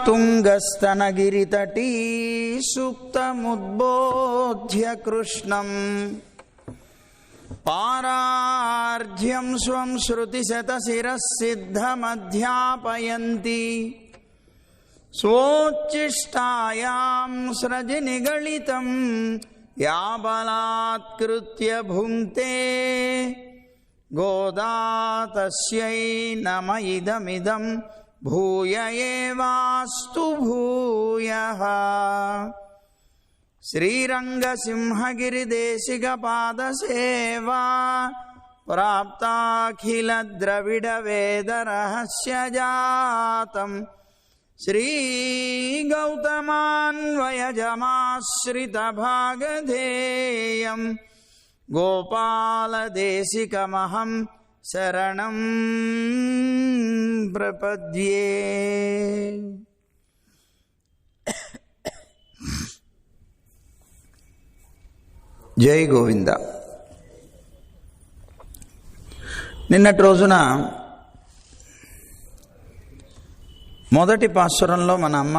తుంగస్తనగిరితటీ సుప్తముద్బోధ్య కృష్ణం పారార్ధ్యం స్వం శృతిశతశిరసిద్ధమధ్యాపయంతి స్వోచ్ఛిష్టాయాం స్రజి నిగళితం యా బలాత్కృత్య భుంక్తే గోదా తస్యై నమ ఇదమిదం భూయ ఏవాస్తు భూయః. శ్రీరంగసింహగిరిదేశిక పాదసేవా ప్రాప్తాఖిల ద్రవిడ వేద రహస్యజాతం శ్రీగౌతమాన్వయజమాశ్రిత భాగధేయం గోపాలదేశికమహం శరణం ప్రపద్యే. జై గోవింద. నిన్నటి రోజున మొదటి పాసురంలో మన అమ్మ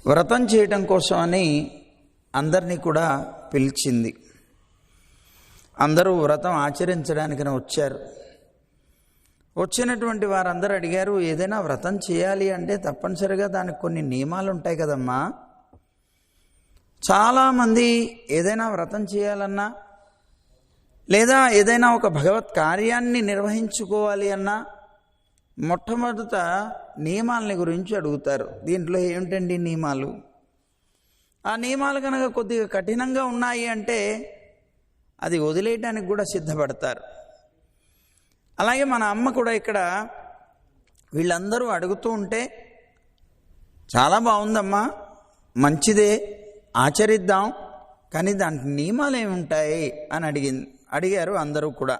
వ్రతం చేయటం కోసమని అందరినీ కూడా పిలిచింది. అందరూ వ్రతం ఆచరించడానికని వచ్చారు. వచ్చినటువంటి వారందరూ అడిగారు, ఏదైనా వ్రతం చేయాలి అంటే తప్పనిసరిగా దానికి కొన్ని నియమాలు ఉంటాయి కదమ్మా. చాలామంది ఏదైనా వ్రతం చేయాలన్నా లేదా ఏదైనా ఒక భగవత్ కార్యాన్ని నిర్వహించుకోవాలి అన్నా మొట్టమొదట నియమాలని గురించి అడుగుతారు. దీంట్లో ఏమిటండి నియమాలు? ఆ నియమాలు కనుక కొద్దిగా కఠినంగా ఉన్నాయి అంటే అది వదిలేయడానికి కూడా సిద్ధపడతారు. అలాగే మన అమ్మ కూడా ఇక్కడ వీళ్ళందరూ అడుగుతూ ఉంటే చాలా బాగుందమ్మా, మంచిదే, ఆచరిద్దాం, కానీ దానికి నియమాలు ఏముంటాయి అని అడిగారు అందరూ కూడా.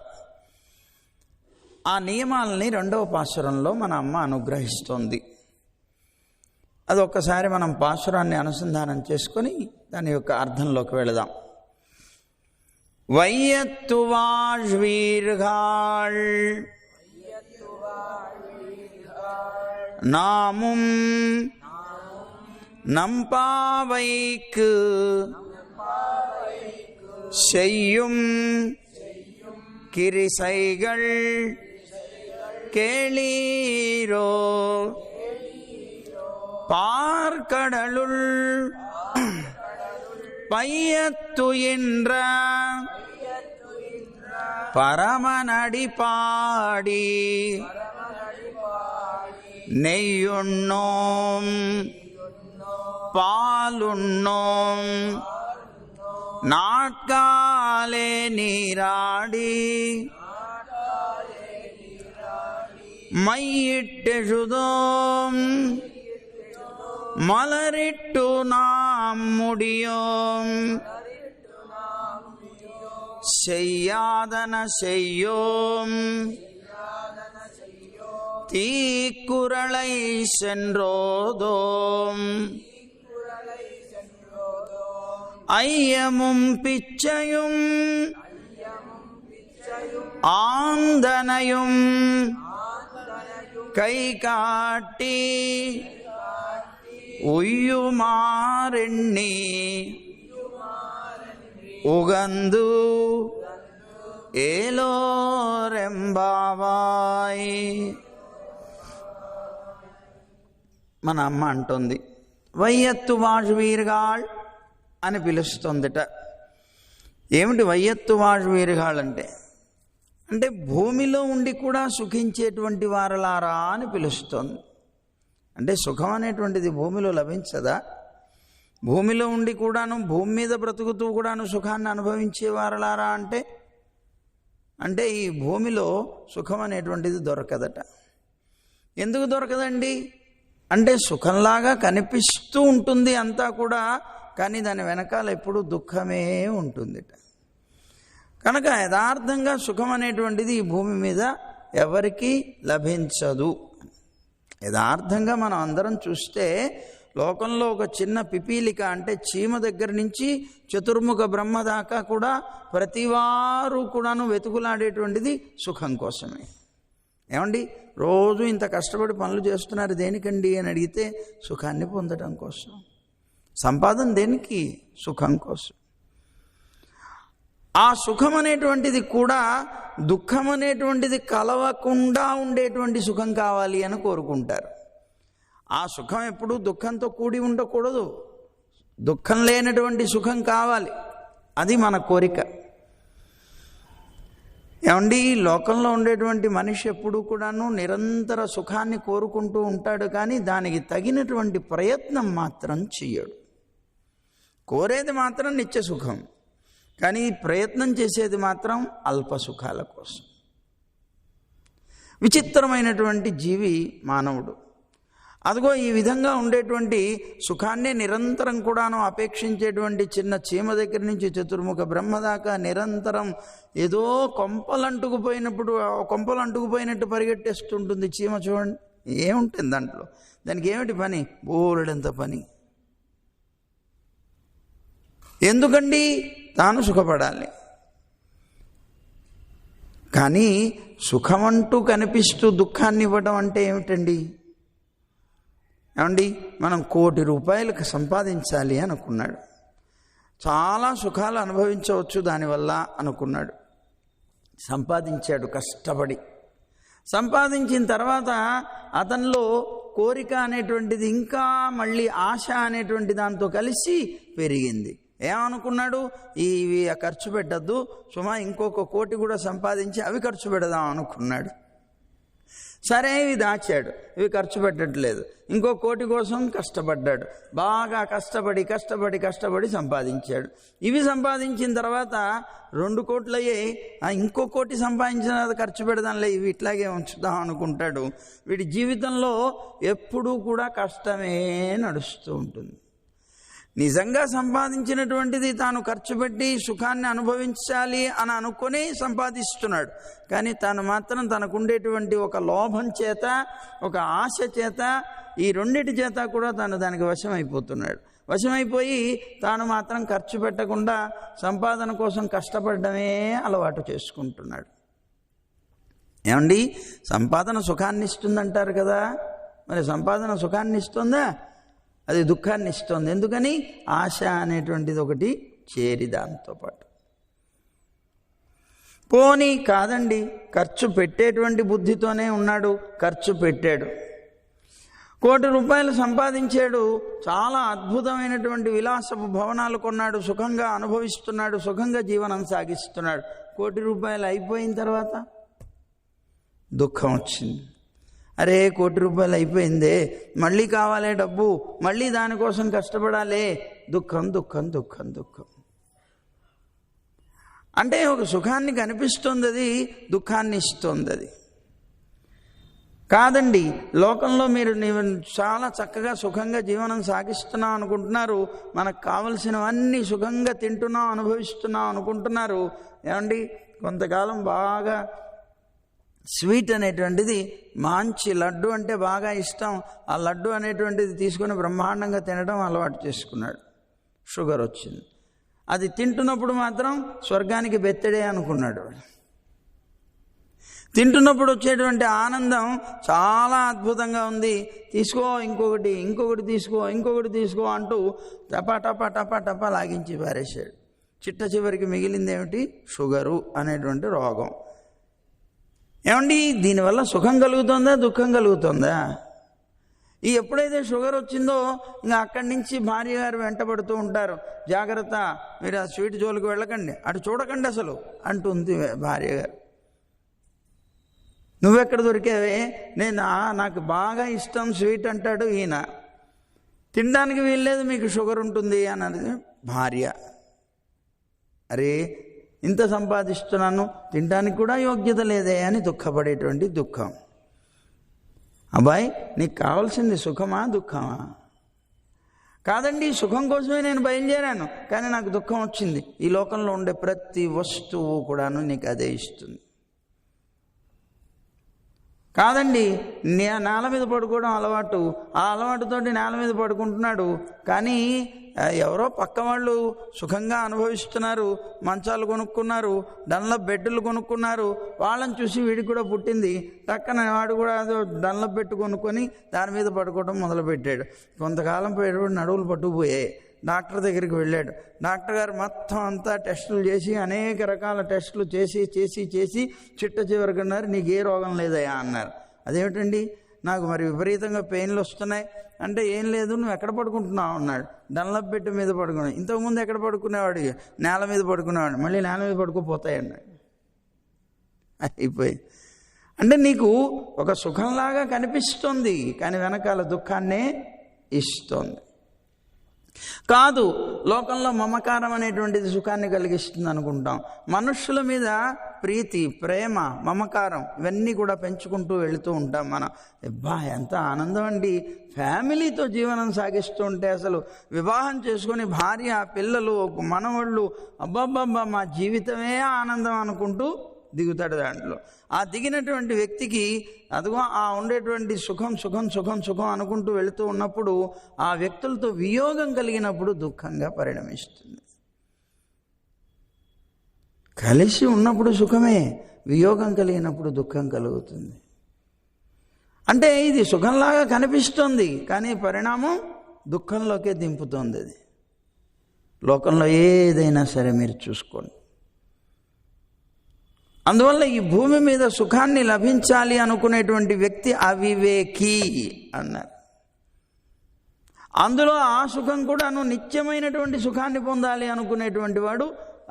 ఆ నియమాలని 2వ పాసురంలో మన అమ్మ అనుగ్రహిస్తోంది. అది ఒక్కసారి మనం పాసురాన్ని అనుసంధానం చేసుకొని దాని యొక్క అర్థంలోకి వెళదాం. వైయత్తు வாழ்வீர்கள் நாமும் நம்பாவைக்கு செய்யும் கிரிசைகள் கேளீரோ பார்க்கடலுள் பையத்து என்ற பரமனடி பாடி நெய்யுண்ணோம் பாலுண்ணோம் நாட்காலே நீராடி மையிட்டெழுதோம் மலரிட்டு நாம் முடியோம் செய்யாதன செய்யோம் தீக்குறளை சென்றோதோம் ஐயமும் பிச்சையும் ஆந்தனையும் கை காட்டி உய்யுமாறெண்ணி ఉగందు ఏలోరెంబావాయ్. మన అమ్మ అంటుంది వయ్యత్తు వాజువీరుగాళ్ అని పిలుస్తుందిట. ఏమిటి వయ్యత్తు వాజువీరుగాళ్ అంటే? అంటే భూమిలో ఉండి కూడా సుఖించేటువంటి వారలారా అని పిలుస్తోంది. అంటే సుఖం అనేటువంటిది భూమిలో లభించదా? భూమిలో ఉండి కూడాను, భూమి మీద బ్రతుకుతూ కూడాను సుఖాన్ని అనుభవించేవారలారా అంటే ఈ భూమిలో సుఖం అనేటువంటిది దొరకదట. ఎందుకు దొరకదండి అంటే సుఖంలాగా కనిపిస్తూ ఉంటుంది అంతా కూడా, కానీ దాని వెనకాల ఎప్పుడూ దుఃఖమే ఉంటుందిట. కనుక యథార్థంగా సుఖం అనేటువంటిది ఈ భూమి మీద ఎవరికీ లభించదు. యథార్థంగా మనం అందరం చూస్తే లోకంలో ఒక చిన్న పిపీలిక అంటే చీమ దగ్గర నుంచి చతుర్ముఖ బ్రహ్మ దాకా కూడా ప్రతివారు కూడాను వెతుకులాడేటువంటిది సుఖం కోసమే. ఏమండి రోజు ఇంత కష్టపడి పనులు చేస్తున్నారు దేనికండి అని అడిగితే సుఖాన్ని పొందడం కోసం. సంపాదన దేనికి? సుఖం కోసం. ఆ సుఖం అనేటువంటిది కూడా దుఃఖం అనేటువంటిది కలవకుండా ఉండేటువంటి సుఖం కావాలి అని కోరుకుంటారు. ఆ సుఖం ఎప్పుడూ దుఃఖంతో కూడి ఉండకూడదు, దుఃఖం లేనటువంటి సుఖం కావాలి, అది మన కోరిక. ఏమండి లోకంలో ఉండేటువంటి మనిషి ఎప్పుడూ కూడాను నిరంతర సుఖాన్ని కోరుకుంటూ ఉంటాడు, కానీ దానికి తగినటువంటి ప్రయత్నం మాత్రం చెయ్యడు. కోరేది మాత్రం నిత్య సుఖం, కానీ ప్రయత్నం చేసేది మాత్రం అల్ప సుఖాల కోసం. విచిత్రమైనటువంటి జీవి మానవుడు. అదిగో ఈ విధంగా ఉండేటువంటి సుఖాన్నే నిరంతరం కూడాను అపేక్షించేటువంటి చిన్న చీమ దగ్గర నుంచి చతుర్ముఖ బ్రహ్మ దాకా నిరంతరం ఏదో కొంపలు అంటుకుపోయినట్టు పరిగెట్టేస్తుంటుంది చీమ. చూడండి ఏముంటుంది దాంట్లో, దానికి ఏమిటి పని? బోలెడంత పని. ఎందుకండి? తాను సుఖపడాలి. కానీ సుఖమంటూ కనిపిస్తూ దుఃఖాన్ని ఇవ్వడం అంటే ఏమిటండి? ఏమండి మనం 1 కోటి రూపాయలకు సంపాదించాలి అనుకున్నాడు, చాలా సుఖాలు అనుభవించవచ్చు దానివల్ల అనుకున్నాడు. సంపాదించాడు కష్టపడి. సంపాదించిన తర్వాత అతనిలో కోరిక అనేటువంటిది ఇంకా మళ్ళీ ఆశ అనేటువంటి దాంతో కలిసి పెరిగింది. ఏమనుకున్నాడు? ఇవి ఖర్చు పెట్టద్దు, సుమా ఇంకొక 1 కోటి కూడా సంపాదించి అవి ఖర్చు పెడదాం అనుకున్నాడు. సరే ఇవి దాచాడు, ఇవి ఖర్చు పెట్టట్లేదు. ఇంకో 1 కోటి కోసం కష్టపడ్డాడు, బాగా కష్టపడి సంపాదించాడు. ఇవి సంపాదించిన తర్వాత 2 కోట్లు అయ్యాయి. ఇంకో 1 కోటి సంపాదించిన తర్వాత ఖర్చు పెడదాంలే, ఇవి ఇట్లాగే ఉంచుదాం అనుకుంటాడు. వీడి జీవితంలో ఎప్పుడూ కూడా కష్టమే నడుస్తూ ఉంటుంది. నిజంగా సంపాదించినటువంటిది తాను ఖర్చు పెట్టి సుఖాన్ని అనుభవించాలి అని అనుకొని సంపాదిస్తున్నాడు, కానీ తాను మాత్రం తనకుండేటువంటి ఒక లోభం చేత, ఒక ఆశ చేత, ఈ రెండిటి చేత కూడా తాను దానికి వశమైపోతున్నాడు. వశమైపోయి తాను మాత్రం ఖర్చు పెట్టకుండా సంపాదన కోసం కష్టపడమే అలవాటు చేసుకుంటున్నాడు. ఏమండి సంపాదన సుఖాన్ని ఇస్తుందంటారు కదా, మరి సంపాదన సుఖాన్ని ఇస్తుందా? అది దుఃఖాన్ని ఇస్తుంది. ఎందుకని? ఆశ అనేటువంటిది ఒకటి చేరి దాంతోపాటు. పోనీ కాదండి, ఖర్చు పెట్టేటువంటి బుద్ధితోనే ఉన్నాడు, ఖర్చు పెట్టాడు, 1 కోటి రూపాయలు సంపాదించాడు, చాలా అద్భుతమైనటువంటి విలాసపు భవనాలు కొన్నాడు, సుఖంగా అనుభవిస్తున్నాడు, సుఖంగా జీవనం సాగిస్తున్నాడు. 1 కోటి రూపాయలు అయిపోయిన తర్వాత దుఃఖం వచ్చింది. అరే 1 కోటి రూపాయలు అయిపోయిందే, మళ్ళీ కావాలే డబ్బు, మళ్ళీ దానికోసం కష్టపడాలే. దుఃఖం. అంటే ఒక సుఖాన్ని కనిపిస్తుంది, అది దుఃఖాన్ని ఇస్తుంది. అది కాదండి. లోకంలో మీరు చాలా చక్కగా సుఖంగా జీవనం సాగిస్తున్నాం అనుకుంటున్నారు, మనకు కావలసినవన్నీ సుఖంగా తింటున్నాం, అనుభవిస్తున్నాం అనుకుంటున్నారు. ఏమండి కొంతకాలం బాగా స్వీట్ అనేటువంటిది, మంచి లడ్డు అంటే బాగా ఇష్టం, ఆ లడ్డు అనేటువంటిది తీసుకొని బ్రహ్మాండంగా తినడం అలవాటు చేసుకున్నాడు. షుగర్ వచ్చింది. అది తింటున్నప్పుడు మాత్రం స్వర్గానికి బెత్తడే అనుకున్నాడు. తింటున్నప్పుడు వచ్చేటువంటి ఆనందం చాలా అద్భుతంగా ఉంది. తీసుకో, ఇంకొకటి తీసుకో అంటూ టపా లాగించి పారేశాడు. చివరికి మిగిలింది ఏమిటి? షుగరు అనేటువంటి రోగం. ఏమండి దీనివల్ల సుఖం కలుగుతుందా, దుఃఖం కలుగుతుందా? ఎప్పుడైతే షుగర్ వచ్చిందో ఇంకా అక్కడి నుంచి భార్య గారు వెంటబడుతూ ఉంటారు, జాగ్రత్త, మీరు ఆ స్వీట్ జోలికి వెళ్ళకండి, అటు చూడకండి అసలు అంటుంది భార్య గారు. నువ్వెక్కడ దొరికావే? నాకు బాగా ఇష్టం స్వీట్ అంటాడు ఈయన, తినడానికి వీల్లేదు, మీకు షుగర్ ఉంటుంది అన్నది భార్య. అరే ఇంత సంపాదిస్తున్నాను, తినడానికి కూడా యోగ్యత లేదే అని దుఃఖపడేటువంటి దుఃఖం. అబ్బాయి నీకు కావాల్సింది సుఖమా దుఃఖమా? కాదండి సుఖం కోసమే నేను బయలుదేరాను, కానీ నాకు దుఃఖం వచ్చింది. ఈ లోకంలో ఉండే ప్రతి వస్తువు కూడాను నీకు అదే ఇస్తుంది. కాదండి, నేల మీద పడుకోవడం అలవాటు, ఆ అలవాటుతోటి నేల మీద పడుకుంటున్నాడు. కానీ ఎవరో పక్క వాళ్ళు సుఖంగా అనుభవిస్తున్నారు, మంచాలు కొనుక్కున్నారు, డన్లప్ బెడ్లు కొనుక్కున్నారు, వాళ్ళని చూసి వీడికి కూడా పుట్టింది. పక్కన వాడు కూడా డన్లప్ బెడ్ కొనుక్కొని దాని మీద పడుకోవడం మొదలుపెట్టాడు. కొంతకాలం పోయాడు, నడువులు పట్టుకుపోయాయి. డాక్టర్ దగ్గరికి వెళ్ళాడు. డాక్టర్ గారు మొత్తం అంతా టెస్టులు చేసి అనేక రకాల టెస్టులు చేసి చేసి చేసి చిట్ట చివరికి అన్నారు, నీకు ఏ రోగం లేదయా అన్నారు. అదేమిటండి, నాకు మరి విపరీతంగా పెయిన్లు వస్తున్నాయి అంటే, ఏం లేదు, నువ్వు ఎక్కడ పడుకుంటున్నావు అన్నాడు. డన్లప్ బెడ్ మీద పడుకున్నాడు. ఇంతకుముందు ఎక్కడ పడుకునేవాడు? నేల మీద పడుకునేవాడు. మళ్ళీ నేల మీద పడుకోపోతాయి అన్నాడు. అయిపోయి అంటే నీకు ఒక సుఖంలాగా కనిపిస్తుంది, కానీ వెనకాల దుఃఖాన్నే ఇస్తోంది. కాదు, లోకంలో మమకారం అనేటువంటిది సుఖాన్ని కలిగిస్తుంది అనుకుంటాం. మనుష్యుల మీద ప్రీతి, ప్రేమ, మమకారం ఇవన్నీ కూడా పెంచుకుంటూ వెళుతూ ఉంటాం మనం. ఎంత ఆనందం అండి, ఫ్యామిలీతో జీవనం సాగిస్తూ ఉంటే, అసలు వివాహం చేసుకొని భార్య, పిల్లలు, మనవళ్ళు, అబ్బాబ్బా మా జీవితమే ఆనందం అనుకుంటూ దిగుతాడు దాంట్లో. ఆ దిగినటువంటి వ్యక్తికి అదిగో ఆ ఉండేటువంటి సుఖం సుఖం సుఖం సుఖం అనుకుంటూ వెళుతూ ఉన్నప్పుడు, ఆ వ్యక్తులతో వియోగం కలిగినప్పుడు దుఃఖంగా పరిణమిస్తుంది. కలిసి ఉన్నప్పుడు సుఖమే, వియోగం కలిగినప్పుడు దుఃఖం కలుగుతుంది. అంటే ఇది సుఖంలాగా కనిపిస్తుంది, కానీ పరిణామం దుఃఖంలోకే దింపుతోంది. అది లోకంలో ఏదైనా సరే మీరు చూసుకోండి. అందువల్ల ఈ భూమి మీద సుఖాన్ని లభించాలి అనుకునేటువంటి వ్యక్తి అవివేకి అన్నారు. అందులో ఆ సుఖం కూడాను నిత్యమైనటువంటి సుఖాన్ని పొందాలి అనుకునేటువంటి వాడు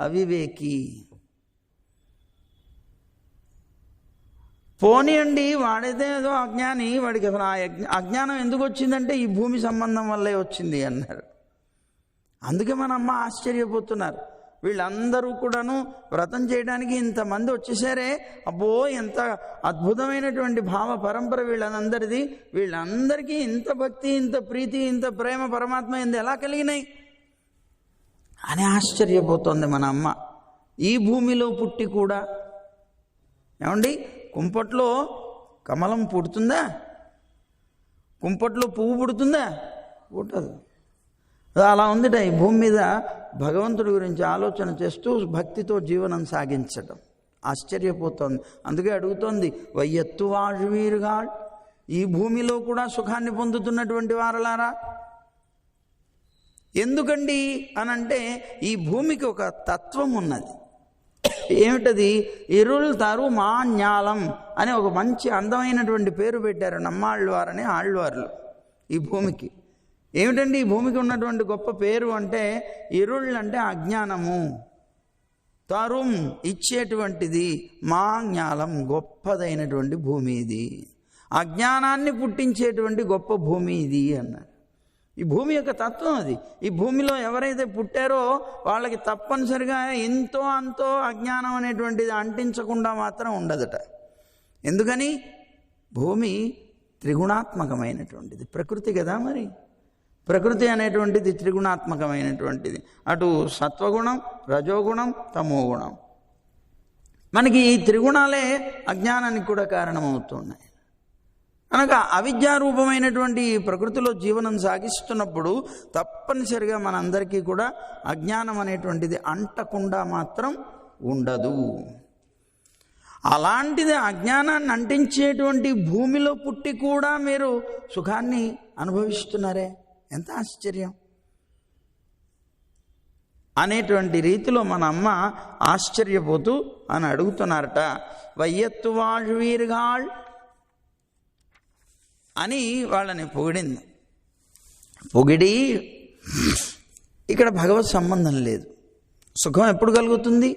అవివేకి. పోనీయండి, వాడైతే ఏదో అజ్ఞాని, వాడికి అసలు ఆ అజ్ఞానం ఎందుకు వచ్చిందంటే ఈ భూమి సంబంధం వల్లే వచ్చింది అన్నారు. అందుకే మన అమ్మ ఆశ్చర్యపోతున్నారు. వీళ్ళందరూ కూడాను వ్రతం చేయడానికి ఇంతమంది వచ్చేసారే, అబ్బో ఎంత అద్భుతమైనటువంటి భావ పరంపర వీళ్ళందరిది, వీళ్ళందరికీ ఇంత భక్తి, ఇంత ప్రీతి, ఇంత ప్రేమ పరమాత్మ ఎందు ఎలా కలిగినాయి అని ఆశ్చర్యపోతోంది మన అమ్మ. ఈ భూమిలో పుట్టి కూడా, ఏమండి, కుంపట్లో కమలం పుడుతుందా? కుంపట్లో పువ్వు పుడుతుందా? పుట్టదు. అలా ఉందిట ఈ భూమి మీద భగవంతుడి గురించి ఆలోచన చేస్తూ భక్తితో జీవనం సాగించడం. ఆశ్చర్యపోతోంది. అందుకే అడుగుతోంది, వయ్యత్తు వాళ్వీరుగాళ్, ఈ భూమిలో కూడా సుఖాన్ని పొందుతున్నటువంటి వారలారా. ఎందుకండి అనంటే, ఈ భూమికి ఒక తత్వం ఉన్నది. ఏమిటది? ఇరుల్ తరు మాన్యాలం అని ఒక మంచి అందమైనటువంటి పేరు పెట్టారు నమ్మాళ్ళవారని ఆళ్వార్లు ఈ భూమికి. ఏమిటండి ఈ భూమికి ఉన్నటువంటి గొప్ప పేరు అంటే, ఇరుళ్ళు అంటే అజ్ఞానము, తరుం ఇచ్చేటువంటిది, మా జ్ఞానం గొప్పదైనటువంటి భూమి ఇది, అజ్ఞానాన్ని పుట్టించేటువంటి గొప్ప భూమి ఇది అన్నారు. ఈ భూమి యొక్క తత్వం అది. ఈ భూమిలో ఎవరైతే పుట్టారో వాళ్ళకి తప్పనిసరిగా ఎంతో అంతో అజ్ఞానం అనేటువంటిది అంటించకుండా మాత్రం ఉండదట. ఎందుకని? భూమి త్రిగుణాత్మకమైనటువంటిది, ప్రకృతి కదా. మరి ప్రకృతి అనేటువంటిది త్రిగుణాత్మకమైనటువంటిది. అటు సత్వగుణం, రజోగుణం, తమోగుణం. మనకి ఈ త్రిగుణాలే అజ్ఞానానికి కూడా కారణమవుతున్నాయి. అనగా అవిద్యారూపమైనటువంటి ఈ ప్రకృతిలో జీవనం సాగిస్తున్నప్పుడు తప్పనిసరిగా మనందరికీ కూడా అజ్ఞానం అనేటువంటిది అంటకుండా మాత్రం ఉండదు. అలాంటిది అజ్ఞానాన్ని అంటించేటువంటి భూమిలో పుట్టి కూడా మీరు సుఖాన్ని అనుభవిస్తున్నారే, ఎంత ఆశ్చర్యం అనేటువంటి రీతిలో మన అమ్మ ఆశ్చర్యపోతూ అని అడుగుతున్నారట. వయ్యత్తు వాళ్వీరుగాళ్ అని వాళ్ళని పొగిడింది. పొగిడి, ఇక్కడ భగవత్ సంబంధం లేదు. సుఖం ఎప్పుడు కలుగుతుంది?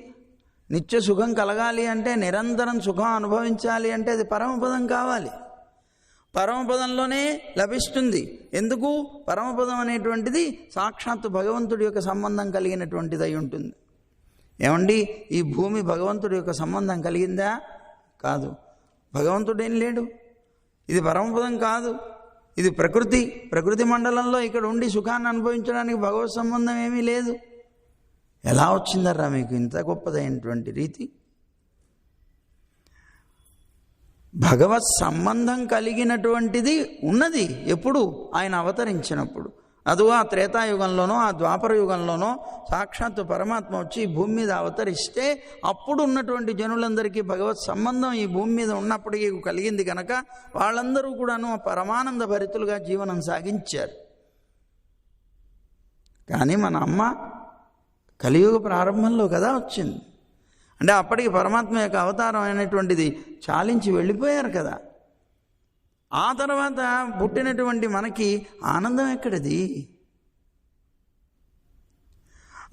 నిత్య సుఖం కలగాలి అంటే, నిరంతరం సుఖం అనుభవించాలి అంటే అది పరమపదం కావాలి. పరమపదంలోనే లభిస్తుంది. ఎందుకు? పరమపదం అనేటువంటిది సాక్షాత్తు భగవంతుడి యొక్క సంబంధం కలిగినటువంటిది అయి ఉంటుంది. ఏమండి, ఈ భూమి భగవంతుడి యొక్క సంబంధం కలిగిందా? కాదు. భగవంతుడేం లేడు. ఇది పరమపదం కాదు, ఇది ప్రకృతి. ప్రకృతి మండలంలో ఇక్కడ ఉండి సుఖాన్ని అనుభవించడానికి భగవత్ సంబంధం ఏమీ లేదు. ఎలా వచ్చిందర్రా మీకు ఇంత గొప్పదైనటువంటి రీతి? భగవత్ సంబంధం కలిగినటువంటిది ఉన్నది ఎప్పుడు ఆయన అవతరించినప్పుడు. అదుగో ఆ త్రేతాయుగంలోనో ఆ ద్వాపర యుగంలోనో సాక్షాత్తు పరమాత్మ వచ్చి ఈ భూమి మీద అవతరిస్తే అప్పుడు ఉన్నటువంటి జనులందరికీ భగవత్ సంబంధం ఈ భూమి మీద ఉన్నప్పటికీ కలిగింది కనుక వాళ్ళందరూ కూడాను పరమానంద భరితులుగా జీవనం సాగించారు. కానీ మన అమ్మ కలియుగ ప్రారంభంలో కదా వచ్చింది. అంటే అప్పటికి పరమాత్మ యొక్క అవతారం అయినటువంటిది చాలించి వెళ్ళిపోయారు కదా. ఆ తర్వాత పుట్టినటువంటి మనకి ఆనందం ఎక్కడిది?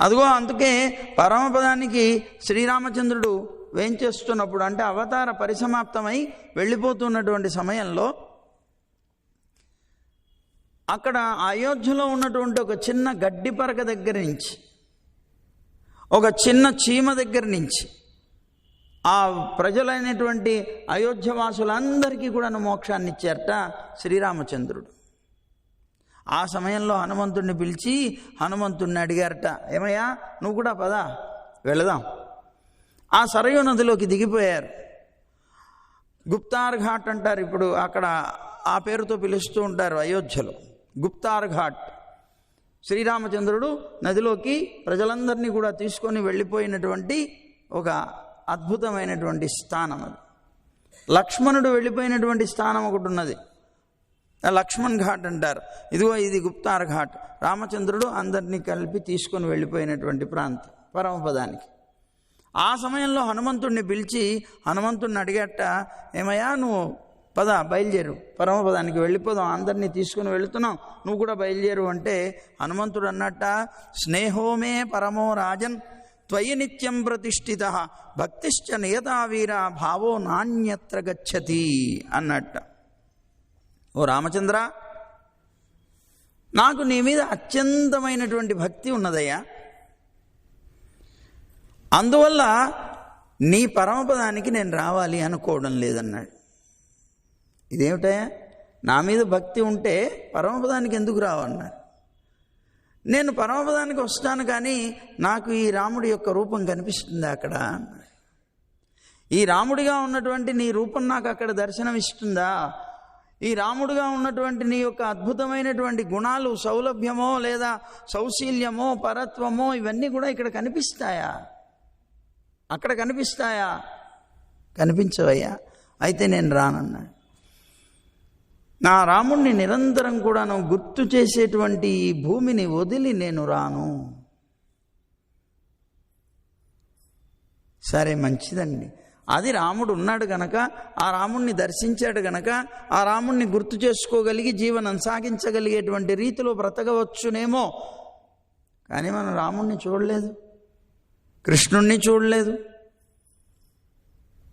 అదిగో అందుకే పరమపదానికి శ్రీరామచంద్రుడు వేంచేస్తున్నప్పుడు, అంటే అవతార పరిసమాప్తమై వెళ్ళిపోతున్నటువంటి సమయంలో అక్కడ అయోధ్యలో ఉన్నటువంటి ఒక చిన్న గడ్డి పరక దగ్గర నుంచి, ఒక చిన్న చీమ దగ్గర నుంచి ఆ ప్రజలైనటువంటి అయోధ్యవాసులందరికీ కూడా మోక్షాన్ని ఇచ్చారట శ్రీరామచంద్రుడు. ఆ సమయంలో హనుమంతుడిని పిలిచి హనుమంతుడిని అడిగారట, ఏమయ్యా నువ్వు కూడా పద వెళదాం. ఆ సరయూ నదిలోకి దిగిపోయారు. గుప్తార్ ఘాట్ అంటారు, ఇప్పుడు అక్కడ ఆ పేరుతో పిలుస్తూ ఉంటారు అయోధ్యలో, గుప్తార్ ఘాట్. శ్రీరామచంద్రుడు నదిలోకి ప్రజలందరినీ కూడా తీసుకొని వెళ్ళిపోయినటువంటి ఒక అద్భుతమైనటువంటి స్థానం అది. లక్ష్మణుడు వెళ్ళిపోయినటువంటి స్థానం ఒకటి ఉన్నది, లక్ష్మణ్ ఘాట్ అంటారు. ఇదిగో ఇది గుప్తార్ ఘాట్. రామచంద్రుడు అందరినీ కలిపి తీసుకొని వెళ్ళిపోయినటువంటి ప్రాంతం పరమపదానికి. ఆ సమయంలో హనుమంతుడిని పిలిచి హనుమంతుడిని అడిగట, ఏమయ్యా నువ్వు పద బయలుదేరు, పరమపదానికి వెళ్ళిపోదాం, అందరినీ తీసుకుని వెళుతున్నాం, నువ్వు కూడా బయలుదేరు అంటే హనుమంతుడు అన్నట్ట, స్నేహోమే పరమో రాజన్ త్వయి నిత్యం ప్రతిష్ఠిత భక్తిశ్చ నియతావీర భావో నాణ్యత్ర గచ్చతి అన్నట్ట. ఓ రామచంద్ర, నాకు నీ మీద అత్యంతమైనటువంటి భక్తి ఉన్నదయ్యా, అందువల్ల నీ పరమపదానికి నేను రావాలి అనుకోవడం లేదన్నాడు. ఇదేమిటయ్యా, నా మీద భక్తి ఉంటే పరమపదానికి ఎందుకు రావన్నాడు. నేను పరమపదానికి వస్తాను, కానీ నాకు ఈ రాముడి యొక్క రూపం కనిపిస్తుంది అక్కడ అన్నాడు. ఈ రాముడిగా ఉన్నటువంటి నీ రూపం నాకు అక్కడ దర్శనమిస్తుందా? ఈ రాముడిగా ఉన్నటువంటి నీ యొక్క అద్భుతమైనటువంటి గుణాలు, సౌలభ్యమో లేదా సౌశీల్యమో పరత్వమో ఇవన్నీ కూడా ఇక్కడ కనిపిస్తాయా? అక్కడ కనిపిస్తాయా? కనిపించవయ్యా, అయితే నేను రానన్నాడు. నా రాముణ్ణి నిరంతరం కూడా గుర్తు చేసేటువంటి ఈ భూమిని వదిలి నేను రాను. సరే మంచిదండి, అది రాముడు ఉన్నాడు గనక, ఆ రాముణ్ణి దర్శించాడు గనక, ఆ రాముణ్ణి గుర్తు చేసుకోగలిగి జీవనం సాగించగలిగేటువంటి రీతిలో బ్రతకవచ్చునేమో. కానీ మనం రాముణ్ణి చూడలేదు, కృష్ణుణ్ణి చూడలేదు.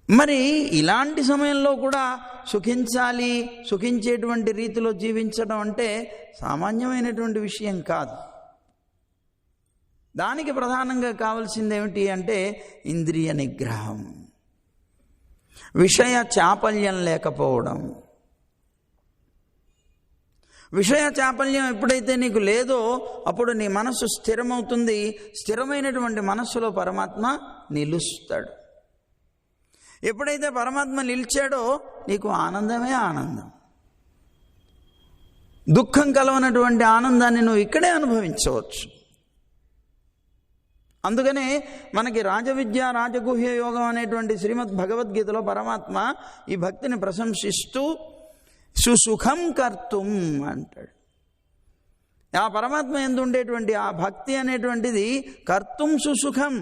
మరి ఇలాంటి సమయంలో కూడా సుఖించాలి, సుఖించేటువంటి రీతిలో జీవించడం అంటే సామాన్యమైనటువంటి విషయం కాదు. దానికి ప్రధానంగా కావాల్సింది ఏమిటి అంటే ఇంద్రియ నిగ్రహం, విషయ చాపల్యం లేకపోవడం. విషయ చాపల్యం ఎప్పుడైతే నీకు లేదో అప్పుడు నీ మనస్సు స్థిరమవుతుంది. స్థిరమైనటువంటి మనస్సులో పరమాత్మ నిలుస్తాడు. ఎప్పుడైతే పరమాత్మ నిలిచాడో నీకు ఆనందమే ఆనందం. దుఃఖం కలవనటువంటి ఆనందాన్ని నువ్వు ఇక్కడే అనుభవించవచ్చు. అందుకనే మనకి రాజవిద్య రాజగుహ్య యోగం అనేటువంటి శ్రీమద్ భగవద్గీతలో పరమాత్మ ఈ భక్తిని ప్రశంసిస్తూ సుసుఖం కర్తుం అంటాడు. ఆ పరమాత్మ యందు ఉండేటువంటి ఆ భక్తి అనేటువంటిది కర్తుం సుసుఖం,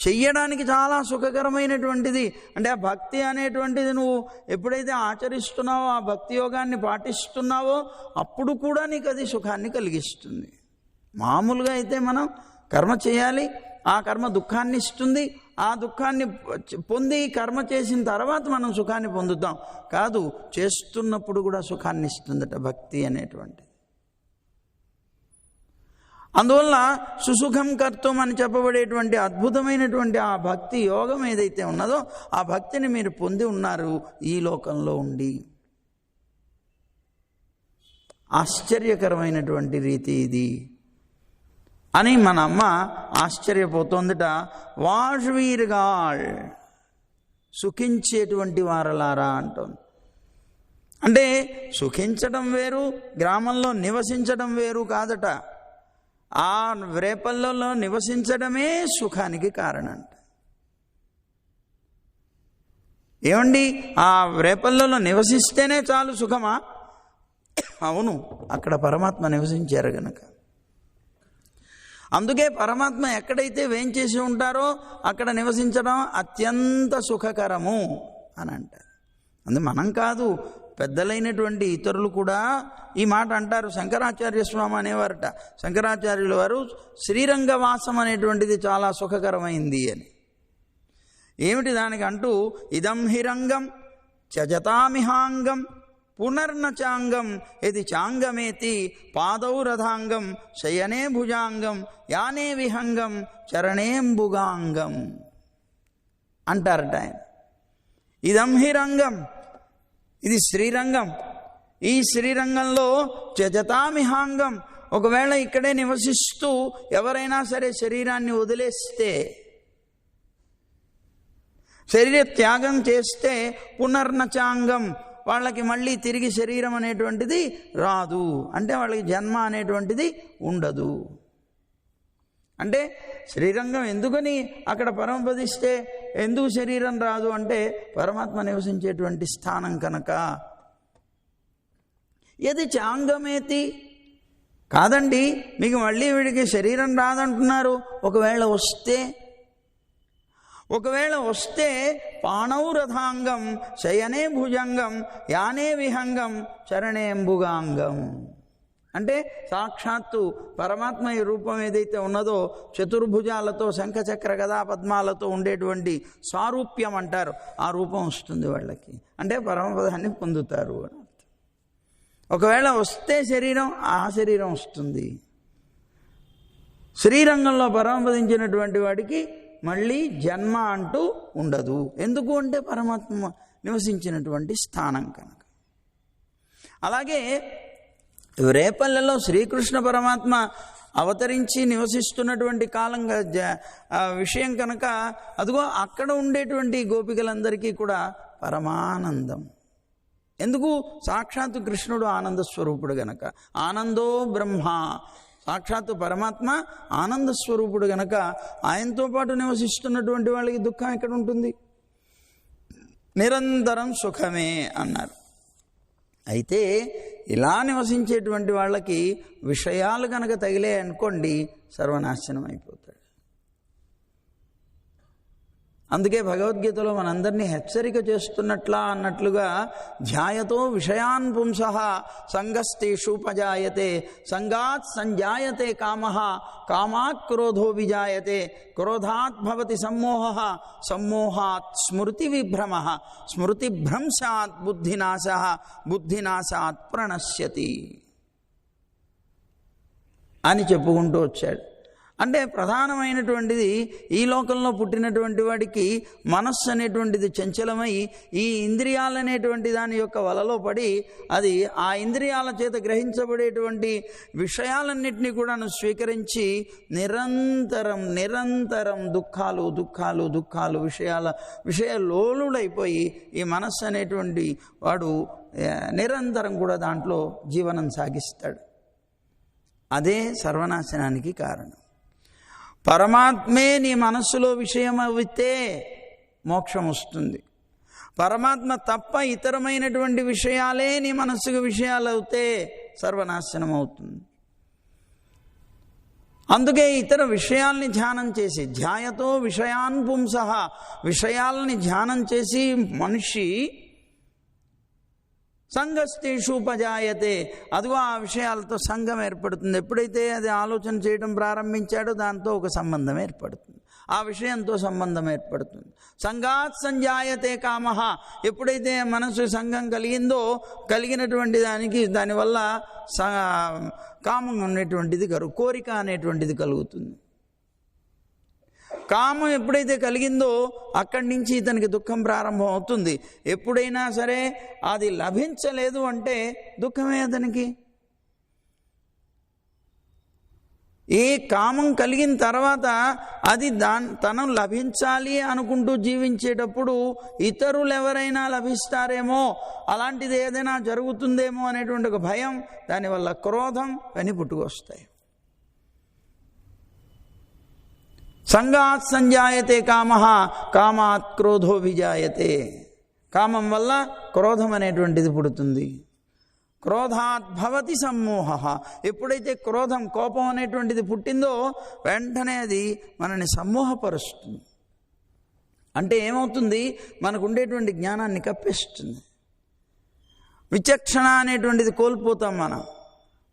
చెయ్యడానికి చాలా సుఖకరమైనటువంటిది. అంటే ఆ భక్తి అనేటువంటిది నువ్వు ఎప్పుడైతే ఆచరిస్తున్నావో, ఆ భక్తి యోగాన్ని పాటిస్తున్నావో అప్పుడు కూడా నీకు అది సుఖాన్ని కలిగిస్తుంది. మామూలుగా అయితే మనం కర్మ చేయాలి, ఆ కర్మ దుఃఖాన్ని ఇస్తుంది, ఆ దుఃఖాన్ని పొంది కర్మ చేసిన తర్వాత మనం సుఖాన్ని పొందుతాం. కాదు, చేస్తున్నప్పుడు కూడా సుఖాన్ని ఇస్తుందట భక్తి అనేటువంటిది. అందువల్ల సుసుఖం కర్తం అని చెప్పబడేటువంటి అద్భుతమైనటువంటి ఆ భక్తి యోగం ఏదైతే ఉన్నదో ఆ భక్తిని మీరు పొంది ఉన్నారు ఈ లోకంలో ఉండి. ఆశ్చర్యకరమైనటువంటి రీతి ఇది అని మన అమ్మ ఆశ్చర్యపోతోందట. వాష్వీరుగాళ్, సుఖించేటువంటి వారలారా అంటోంది. అంటే సుఖించడం వేరు, గ్రామంలో నివసించడం వేరు కాదట. ఆ రేపల్లలో నివసించడమే సుఖానికి కారణం. ఏమండి, ఆ రేపల్లలో నివసిస్తేనే చాలు సుఖమా? అవును, అక్కడ పరమాత్మ నివసించారు గనక. అందుకే పరమాత్మ ఎక్కడైతే వేంచేసి ఉంటారో అక్కడ నివసించడం అత్యంత సుఖకరము అని అంటారు. అందుకే మనం కాదు, పెద్దలైనటువంటి ఇతరులు కూడా ఈ మాట అంటారు. శంకరాచార్య స్వామి అనేవారట, శంకరాచార్యుల వారు శ్రీరంగవాసం అనేటువంటిది చాలా సుఖకరమైంది అని. ఏమిటి దానికి అంటూ, ఇదం హిరంగం త్యజతామిహాంగం పునర్నచాంగం ఇది చాంగమేతి పాదౌ రథాంగం శయనే భుజాంగం యానే విహంగం చరణేంబుగాంగం అంటారట ఆయన. ఇదం హిరంగం, ఇది శ్రీరంగం. ఈ శ్రీరంగంలో త్యజతామిహాంగం, ఒకవేళ ఇక్కడే నివసిస్తూ ఎవరైనా సరే శరీరాన్ని వదిలేస్తే, శరీర త్యాగం చేస్తే పునర్నచాంగం, వాళ్ళకి మళ్ళీ తిరిగి శరీరం అనేటువంటిది రాదు. అంటే వాళ్ళకి జన్మ అనేటువంటిది ఉండదు. అంటే శ్రీరంగం ఎందుకని అక్కడ పరమపదిస్తే ఎందుకు శరీరం రాదు అంటే పరమాత్మ నివసించేటువంటి స్థానం కనుక. ఇది చాంగమేతి కాదండి, మీకు మళ్ళీ వీడికి శరీరం రాదంటున్నారు. ఒకవేళ వస్తే పాణౌ రథాంగం శయనే భుజంగం యానే విహంగం చరణేంబుగాంగం. అంటే సాక్షాత్తు పరమాత్మ ఈ రూపం ఏదైతే ఉన్నదో చతుర్భుజాలతో శంఖచక్ర గదా పద్మాలతో ఉండేటువంటి సారూప్యం అంటారు, ఆ రూపం వస్తుంది వాళ్ళకి. అంటే పరమపదాన్ని పొందుతారు అని. ఒకవేళ వస్తే శరీరం, ఆ శరీరం వస్తుంది. శ్రీరంగంలో పరమపదించినటువంటి వాడికి మళ్ళీ జన్మ అంటూ ఉండదు. ఎందుకు అంటే పరమాత్మ నివసించినటువంటి స్థానం కనుక. అలాగే రేపల్లెలో శ్రీకృష్ణ పరమాత్మ అవతరించి నివసిస్తున్నటువంటి కాలం విషయం కనుక, అదిగో అక్కడ ఉండేటువంటి గోపికలందరికీ కూడా పరమానందం. ఎందుకు? సాక్షాత్తు కృష్ణుడు ఆనంద స్వరూపుడు గనక. ఆనందో బ్రహ్మ, సాక్షాత్తు పరమాత్మ ఆనంద స్వరూపుడు గనక ఆయనతో పాటు నివసిస్తున్నటువంటి వాళ్ళకి దుఃఖం ఎక్కడ ఉంటుంది? నిరంతరం సుఖమే అన్నారు. అయితే ఇలా నివసించేటువంటి వాళ్ళకి విషయాలు కనుక తగిలే అనుకోండి, సర్వనాశనం అయిపోతాడు. అందుకే భగవద్గీతలో మనందరినీ హెచ్చరిక చేస్తున్నట్లా అన్నట్లుగా ధ్యాయతో విషయాన్ పుంసః సంగస్తేషూపజాయతే సంగాత్ సంజాయతే కామః కామాత్ క్రోధో విజాయతే క్రోధాత్ భవతి సమ్మోహః సమ్మోహాత్ స్మృతి విభ్రమః స్మృతిభ్రంశాత్ బుద్ధినాశః బుద్ధినాశాత్ ప్రణశ్యతి అని చెప్పుకుంటూ వచ్చాడు. అంటే ప్రధానమైనటువంటిది, ఈ లోకంలో పుట్టినటువంటి వాడికి మనస్సు అనేటువంటిది చంచలమై ఈ ఇంద్రియాలనేటువంటి దాని యొక్క వలలో పడి అది ఆ ఇంద్రియాల చేత గ్రహించబడేటువంటి విషయాలన్నింటినీ కూడా స్వీకరించి నిరంతరం దుఃఖాలు విషయలోలుడైపోయి ఈ మనస్సు అనేటువంటి వాడు నిరంతరం కూడా దాంట్లో జీవనం సాగిస్తాడు. అదే సర్వనాశనానికి కారణం. పరమాత్మే నీ మనస్సులో విషయం అవితే మోక్షం వస్తుంది. పరమాత్మ తప్ప ఇతరమైనటువంటి విషయాలే నీ మనస్సుకు విషయాలు అవుతే సర్వనాశనం అవుతుంది. అందుకే ఇతర విషయాల్ని ధ్యానం చేసి, ధ్యాయతో విషయాన్ పుంసః, విషయాలని ధ్యానం చేసి మనిషి సంగస్తేషూపజాయతే, అదిగో ఆ విషయాలతో సంఘం ఏర్పడుతుంది. ఎప్పుడైతే అది ఆలోచన చేయడం ప్రారంభించాడో దాంతో ఒక సంబంధం ఏర్పడుతుంది, ఆ విషయంతో సంబంధం ఏర్పడుతుంది. సంగాత్ సంజాయతే కామః, ఎప్పుడైతే మనసు సంఘం కలిగిందో కలిగినటువంటి దానివల్ల కామం అనేటువంటిది కోరిక అనేటువంటిది కలుగుతుంది. కామం ఎప్పుడైతే కలిగిందో అక్కడి నుంచి ఇతనికి దుఃఖం ప్రారంభం అవుతుంది. ఎప్పుడైనా సరే అది లభించలేదు అంటే దుఃఖమే అతనికి. ఏ కామం కలిగిన తర్వాత అది తను లభించాలి అనుకుంటూ జీవించేటప్పుడు ఇతరులు ఎవరైనా లభిస్తారేమో, అలాంటిది ఏదైనా జరుగుతుందేమో అనేటువంటి ఒక భయం, దానివల్ల క్రోధం అని పుట్టుకొస్తాయి. సంగాత్ సంజాయతే కామః కామాత్ క్రోధో విజాయతే. కామం వల్ల క్రోధం అనేటువంటిది పుడుతుంది. క్రోధాత్ భవతి సమ్మోహః. ఎప్పుడైతే క్రోధం, కోపం అనేటువంటిది పుట్టిందో వెంటనే అది మనని సమ్మోహపరుస్తుంది. అంటే ఏమవుతుంది, మనకు ఉండేటువంటి జ్ఞానాన్ని కప్పేస్తుంది. విచక్షణ అనేటువంటిది కోల్పోతాం మనం.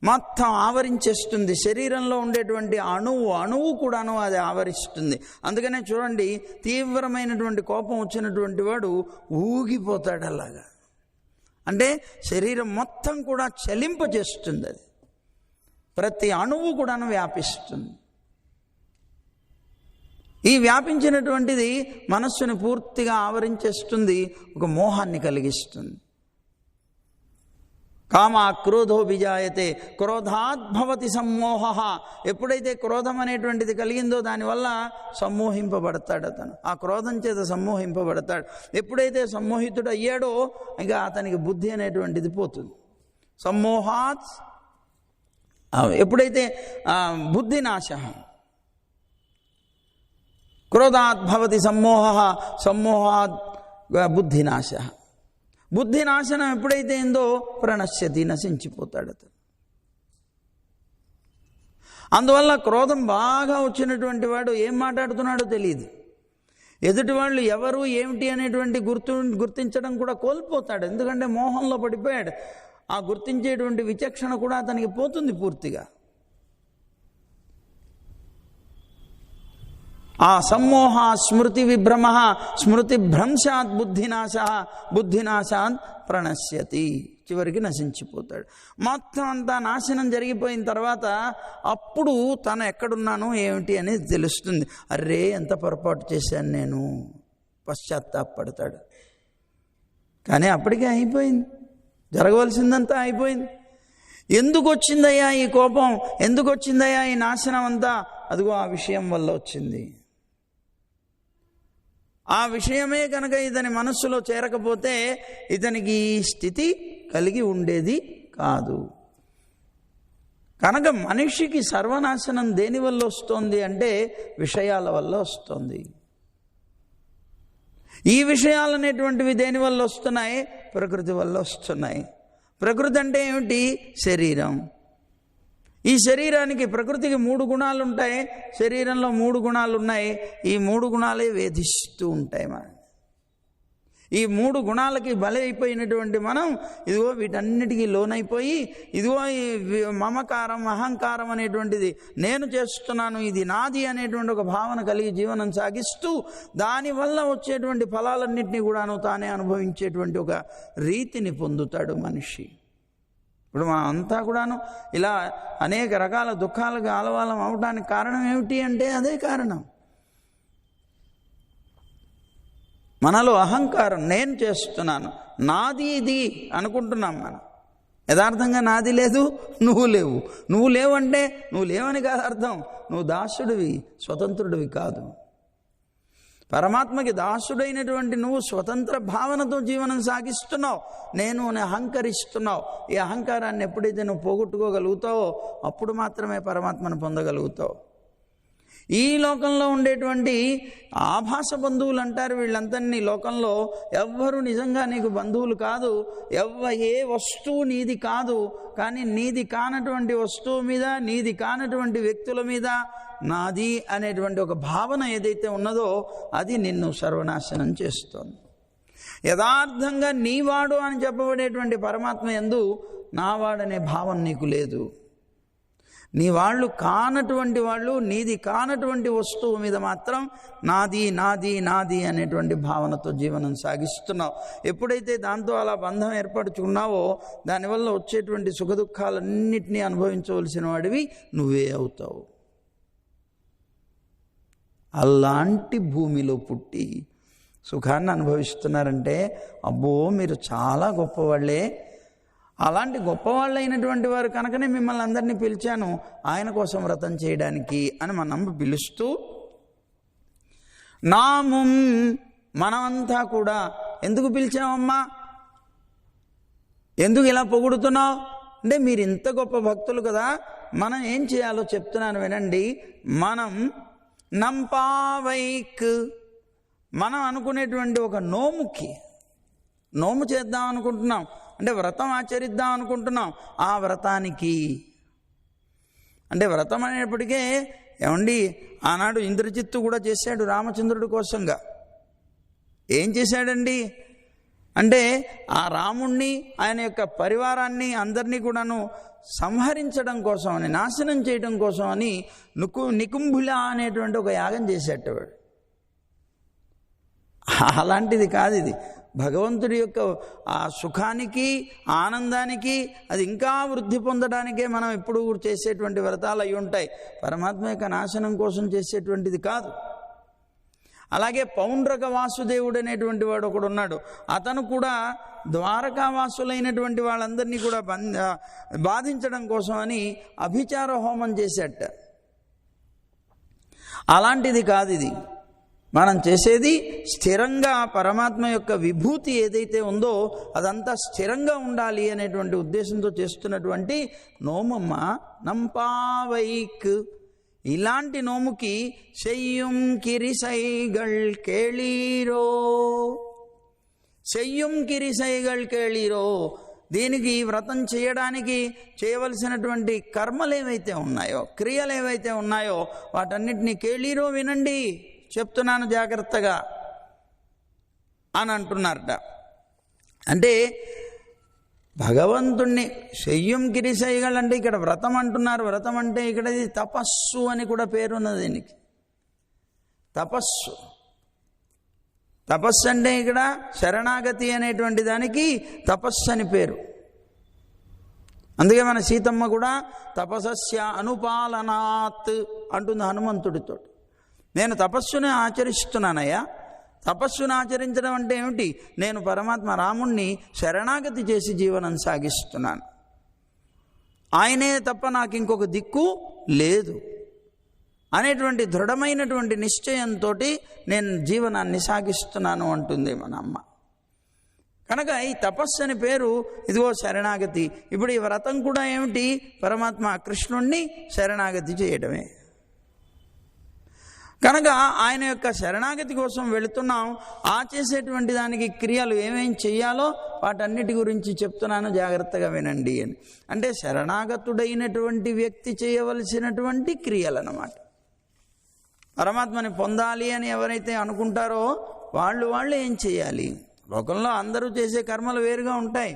మొత్తం ఆవరించేస్తుంది. శరీరంలో ఉండేటువంటి అణువు కూడాను అది ఆవరిస్తుంది. అందుకనే చూడండి, తీవ్రమైనటువంటి కోపం వచ్చినటువంటి వాడు ఊగిపోతాడు. అలాగా అంటే శరీరం మొత్తం కూడా చలింపజేస్తుంది. అది ప్రతి అణువు కూడాను వ్యాపిస్తుంది. ఈ వ్యాపించినటువంటిది మనస్సుని పూర్తిగా ఆవరించేస్తుంది, ఒక మోహాన్ని కలిగిస్తుంది. కామ క్రోధో విజాయతే క్రోధాద్భవతి సమ్మోహః. ఎప్పుడైతే క్రోధం అనేటువంటిది కలిగిందో దానివల్ల సమ్మోహింపబడతాడు అతను. ఆ క్రోధం చేత సమ్మోహింపబడతాడు. ఎప్పుడైతే సమ్మోహితుడు అయ్యాడో ఇక అతనికి బుద్ధి అనేటువంటిది పోతుంది. సమ్మోహాత్ ఎప్పుడైతే బుద్ధినాశ, క్రోధాద్భవతి సమ్మోహః సమ్మోహాత్ బుద్ధినాశ. బుద్ధి నాశనం ఎప్పుడైతే ఏందో ప్రణశ్యతి, నశించిపోతాడు అతను. అందువల్ల క్రోధం బాగా వచ్చినటువంటి వాడు ఏం మాట్లాడుతున్నాడో తెలియదు. ఎదుటి వాళ్ళు ఎవరు ఏమిటి అనేటువంటి గుర్తించడం కూడా కోల్పోతాడు. ఎందుకంటే మోహంలో పడిపోయాడు. ఆ గుర్తించేటువంటి విచక్షణ కూడా అతనికి పోతుంది పూర్తిగా. ఆ సమ్మోహ స్మృతి విభ్రమ స్మృతి భ్రంశాత్ బుద్ధినాశాత్ ప్రణశ్యతి. చివరికి నశించిపోతాడు. మొత్తం అంతా నాశనం జరిగిపోయిన తర్వాత అప్పుడు తను ఎక్కడున్నానో ఏమిటి అనేది తెలుస్తుంది. అర్రే, ఎంత పొరపాటు చేశాను నేను, పశ్చాత్తాపడతాడు. కానీ అప్పటికే అయిపోయింది, జరగవలసిందంతా అయిపోయింది. ఎందుకు వచ్చిందయ్యా ఈ కోపం, ఎందుకు వచ్చిందయ్యా ఈ నాశనం అంతా? అదిగో ఆ విషయం వల్ల వచ్చింది. ఆ విషయమే కనుక ఇతని మనస్సులో చేరకపోతే ఇతనికి ఈ స్థితి కలిగి ఉండేది కాదు. కనుక మనిషికి సర్వనాశనం దేని వల్ల వస్తుంది అంటే విషయాల వల్ల వస్తుంది. ఈ విషయాలు అనేటువంటివి దేని వల్ల వస్తున్నాయి? ప్రకృతి వల్ల వస్తున్నాయి. ప్రకృతి అంటే ఏమిటి? శరీరం. ఈ శరీరానికి, ప్రకృతికి 3 గుణాలు ఉంటాయి. శరీరంలో 3 గుణాలు ఉన్నాయి. ఈ 3 గుణాలే వేధిస్తూ ఉంటాయి మనం. ఈ 3 గుణాలకి బలైపోయినటువంటి మనం ఇదిగో వీటన్నిటికీ లోనైపోయి ఇదిగో ఈ మమకారం, అహంకారం అనేటువంటిది నేను చేస్తున్నాను, ఇది నాది అనేటువంటి ఒక భావన కలిగి జీవనం సాగిస్తూ దానివల్ల వచ్చేటువంటి ఫలాలన్నింటినీ కూడాను తానే అనుభవించేటువంటి ఒక రీతిని పొందుతాడు మనిషి. ఇప్పుడు మనం అంతా కూడాను ఇలా అనేక రకాల దుఃఖాలకు ఆలవాలం అవడానికి కారణం ఏమిటి అంటే అదే కారణం. మనలో అహంకారం, నేను చేస్తున్నాను, నాది ఇది అనుకుంటున్నాం మనం. యథార్థంగా నాది లేదు, నువ్వు లేవు. నువ్వు లేవంటే నువ్వు లేవని కాదు అర్థం, నువ్వు దాసుడివి, స్వతంత్రుడివి కాదు. పరమాత్మకి దాసుడైనటువంటి నువ్వు స్వతంత్ర భావనతో జీవనం సాగిస్తున్నావు. నేను అని అహంకరిస్తున్నావు. ఈ అహంకారాన్ని ఎప్పుడైతే నువ్వు పోగొట్టుకోగలుగుతావో అప్పుడు మాత్రమే పరమాత్మను పొందగలుగుతావు. ఈ లోకంలో ఉండేటువంటి ఆభాస బంధువులు అంటారు వీళ్ళందరినీ. లోకంలో ఎవ్వరూ నిజంగా నీకు బంధువులు కాదు. ఏ వస్తువు నీది కాదు. కానీ నీది కానటువంటి వస్తువు మీద, నీది కానటువంటి వ్యక్తుల మీద నాది అనేటువంటి ఒక భావన ఏదైతే ఉన్నదో అది నిన్ను సర్వనాశనం చేస్తోంది. యథార్థంగా నీవాడు అని చెప్పబడేటువంటి పరమాత్మ యందు నావాడనే భావన నీకు లేదు. నీ వాళ్ళు కానటువంటి వాళ్ళు, నీది కానటువంటి వస్తువు మీద మాత్రం నాది నాది నాది అనేటువంటి భావనతో జీవనం సాగిస్తున్నావు. ఎప్పుడైతే దాంతో అలా బంధం ఏర్పరచుకున్నావో దానివల్ల వచ్చేటువంటి సుఖదుఖాలన్నింటినీ అనుభవించవలసిన వాడివి నువ్వే అవుతావు. అలాంటి భూమిలో పుట్టి సుఖాన్ని అనుభవిస్తున్నారంటే అబ్బో మీరు చాలా గొప్పవాళ్లే అలాంటి గొప్పవాళ్ళైనటువంటి వారు కనుకనే మిమ్మల్ని అందరినీ పిలిచాను ఆయన కోసం వ్రతం చేయడానికి అని మనం పిలుస్తూ, నామం మనమంతా కూడా ఎందుకు పిలిచామమ్మా, ఎందుకు ఇలా పొగుడుతున్నావు అంటే, మీరు ఇంత గొప్ప భక్తులు కదా, మనం ఏం చేయాలో చెప్తున్నాను వినండి. మనం నంపావైక్, మనం అనుకునేటువంటి ఒక నోము చేద్దాం అనుకుంటున్నాం, అంటే వ్రతం ఆచరిద్దాం అనుకుంటున్నాం. ఆ వ్రతానికి అంటే వ్రతం అనేప్పటికే ఏమండి, ఆనాడు ఇంద్రజిత్తు కూడా చేశాడు రామచంద్రుడి కోసంగా. ఏం చేశాడండి అంటే, ఆ రాముణ్ణి ఆయన యొక్క పరివారాన్ని అందరినీ కూడాను సంహరించడం కోసమని, నాశనం చేయడం కోసమని నికుంభుల అనేటువంటి ఒక యాగం చేసేటవాడు. అలాంటిది కాదు ఇది. భగవంతుడి యొక్క ఆ సుఖానికి ఆనందానికి అది ఇంకా వృద్ధి పొందడానికే మనం ఎప్పుడు చేసేటువంటి వ్రతాలు అయి ఉంటాయి. పరమాత్మ యొక్క నాశనం కోసం చేసేటువంటిది కాదు. అలాగే పౌండ్రక వాసుదేవుడు అనేటువంటి వాడు ఒకడు ఉన్నాడు. అతను కూడా ద్వారకావాసులైనటువంటి వాళ్ళందరినీ కూడా బాధించడం కోసం అని అభిచార హోమం చేసేట. అలాంటిది కాదు ఇది. మనం చేసేది స్థిరంగా పరమాత్మ యొక్క విభూతి ఏదైతే ఉందో అదంతా స్థిరంగా ఉండాలి అనేటువంటి ఉద్దేశంతో చేస్తున్నటువంటి నోమమ్మ నంపావైక్. ఇలాంటి నోముకి చెయ్యం కిరిసైగల్ కేళీరో, చెయ్యం కిరిసైగల్ కేళీరో. దీనికి వ్రతం చేయడానికి చేయవలసినటువంటి కర్మలు ఏవైతే ఉన్నాయో, క్రియలు ఏవైతే ఉన్నాయో వాటన్నిటినీ కేళీరో వినండి, చెప్తున్నాను జాగ్రత్తగా అని అంటున్నారట. అంటే భగవంతుణ్ణి శయ్యం గిరిశైగళ్ళు అంటే ఇక్కడ వ్రతం అంటున్నారు. వ్రతం అంటే ఇక్కడ ఇది తపస్సు అని కూడా పేరున్నది దీనికి. తపస్సు అంటే ఇక్కడ శరణాగతి అనేటువంటి దానికి తపస్సు అని పేరు. అందుకే మన సీతమ్మ కూడా తపస్య అనుపాలనాత్ అంటుంది హనుమంతుడితో. నేను తపస్సుని ఆచరిస్తున్నానయ్యా. తపస్సును ఆచరించడం అంటే ఏమిటి? నేను పరమాత్మ రాముణ్ణి శరణాగతి చేసి జీవనం సాగిస్తున్నాను. ఆయనే తప్ప నాకు ఇంకొక దిక్కు లేదు అనేటువంటి దృఢమైనటువంటి నిశ్చయంతో నేను జీవనాన్ని సాగిస్తున్నాను అంటుంది మన అమ్మ. కనుక ఈ తపస్సు అని పేరు ఇదిగో శరణాగతి. ఇప్పుడు ఈ వ్రతం కూడా ఏమిటి? పరమాత్మ కృష్ణుణ్ణి శరణాగతి చేయడమే. కనుక ఆయన యొక్క శరణాగతి కోసం వెళుతున్నాం. ఆ చేసేటువంటి దానికి క్రియలు ఏమేం చెయ్యాలో వాటన్నిటి గురించి చెప్తున్నాను, జాగ్రత్తగా వినండి అని. అంటే శరణాగతుడైనటువంటి వ్యక్తి చేయవలసినటువంటి క్రియలు అన్నమాట. పరమాత్మని పొందాలి అని ఎవరైతే అనుకుంటారో వాళ్ళు ఏం చేయాలి? లోకంలో అందరూ చేసే కర్మలు వేరుగా ఉంటాయి.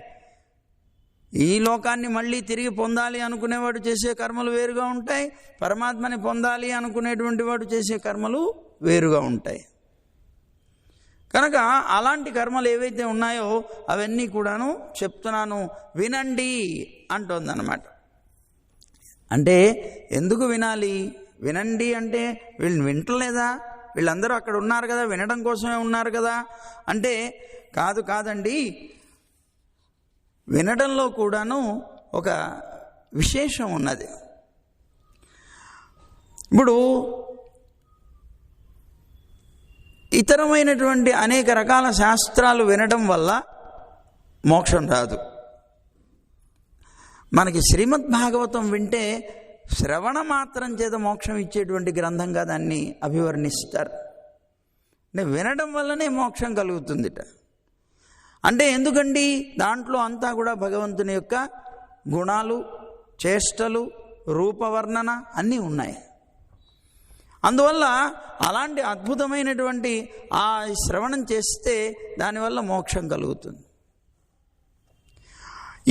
ఈ లోకాన్ని మళ్ళీ తిరిగి పొందాలి అనుకునేవాడు చేసే కర్మలు వేరుగా ఉంటాయి. పరమాత్మని పొందాలి అనుకునేటువంటి వాడు చేసే కర్మలు వేరుగా ఉంటాయి. కనుక అలాంటి కర్మలు ఏవైతే ఉన్నాయో అవన్నీ కూడాను చెప్తున్నాను వినండి అంటోందన్నమాట. అంటే ఎందుకు వినాలి? వినండి అంటే వీళ్ళు వింటలేదా? వీళ్ళందరూ అక్కడ ఉన్నారు కదా, వినడం కోసమే ఉన్నారు కదా అంటే కాదండి. వినడంలో కూడాను ఒక విశేషం ఉన్నది. ఇప్పుడు ఇతరమైనటువంటి అనేక రకాల శాస్త్రాలు వినడం వల్ల మోక్షం రాదు. మనకి శ్రీమద్ భాగవతం వింటే శ్రవణ మాత్రం చేత మోక్షం ఇచ్చేటువంటి గ్రంథంగా దాన్ని అభివర్ణిస్తారు. అంటే వినడం వల్లనే మోక్షం కలుగుతుందిట. అంటే ఎందుకండి? దాంట్లో అంతా కూడా భగవంతుని యొక్క గుణాలు, చేష్టలు, రూపవర్ణన అన్నీ ఉన్నాయి. అందువల్ల అలాంటి అద్భుతమైనటువంటి ఆ శ్రవణం చేస్తే దానివల్ల మోక్షం కలుగుతుంది.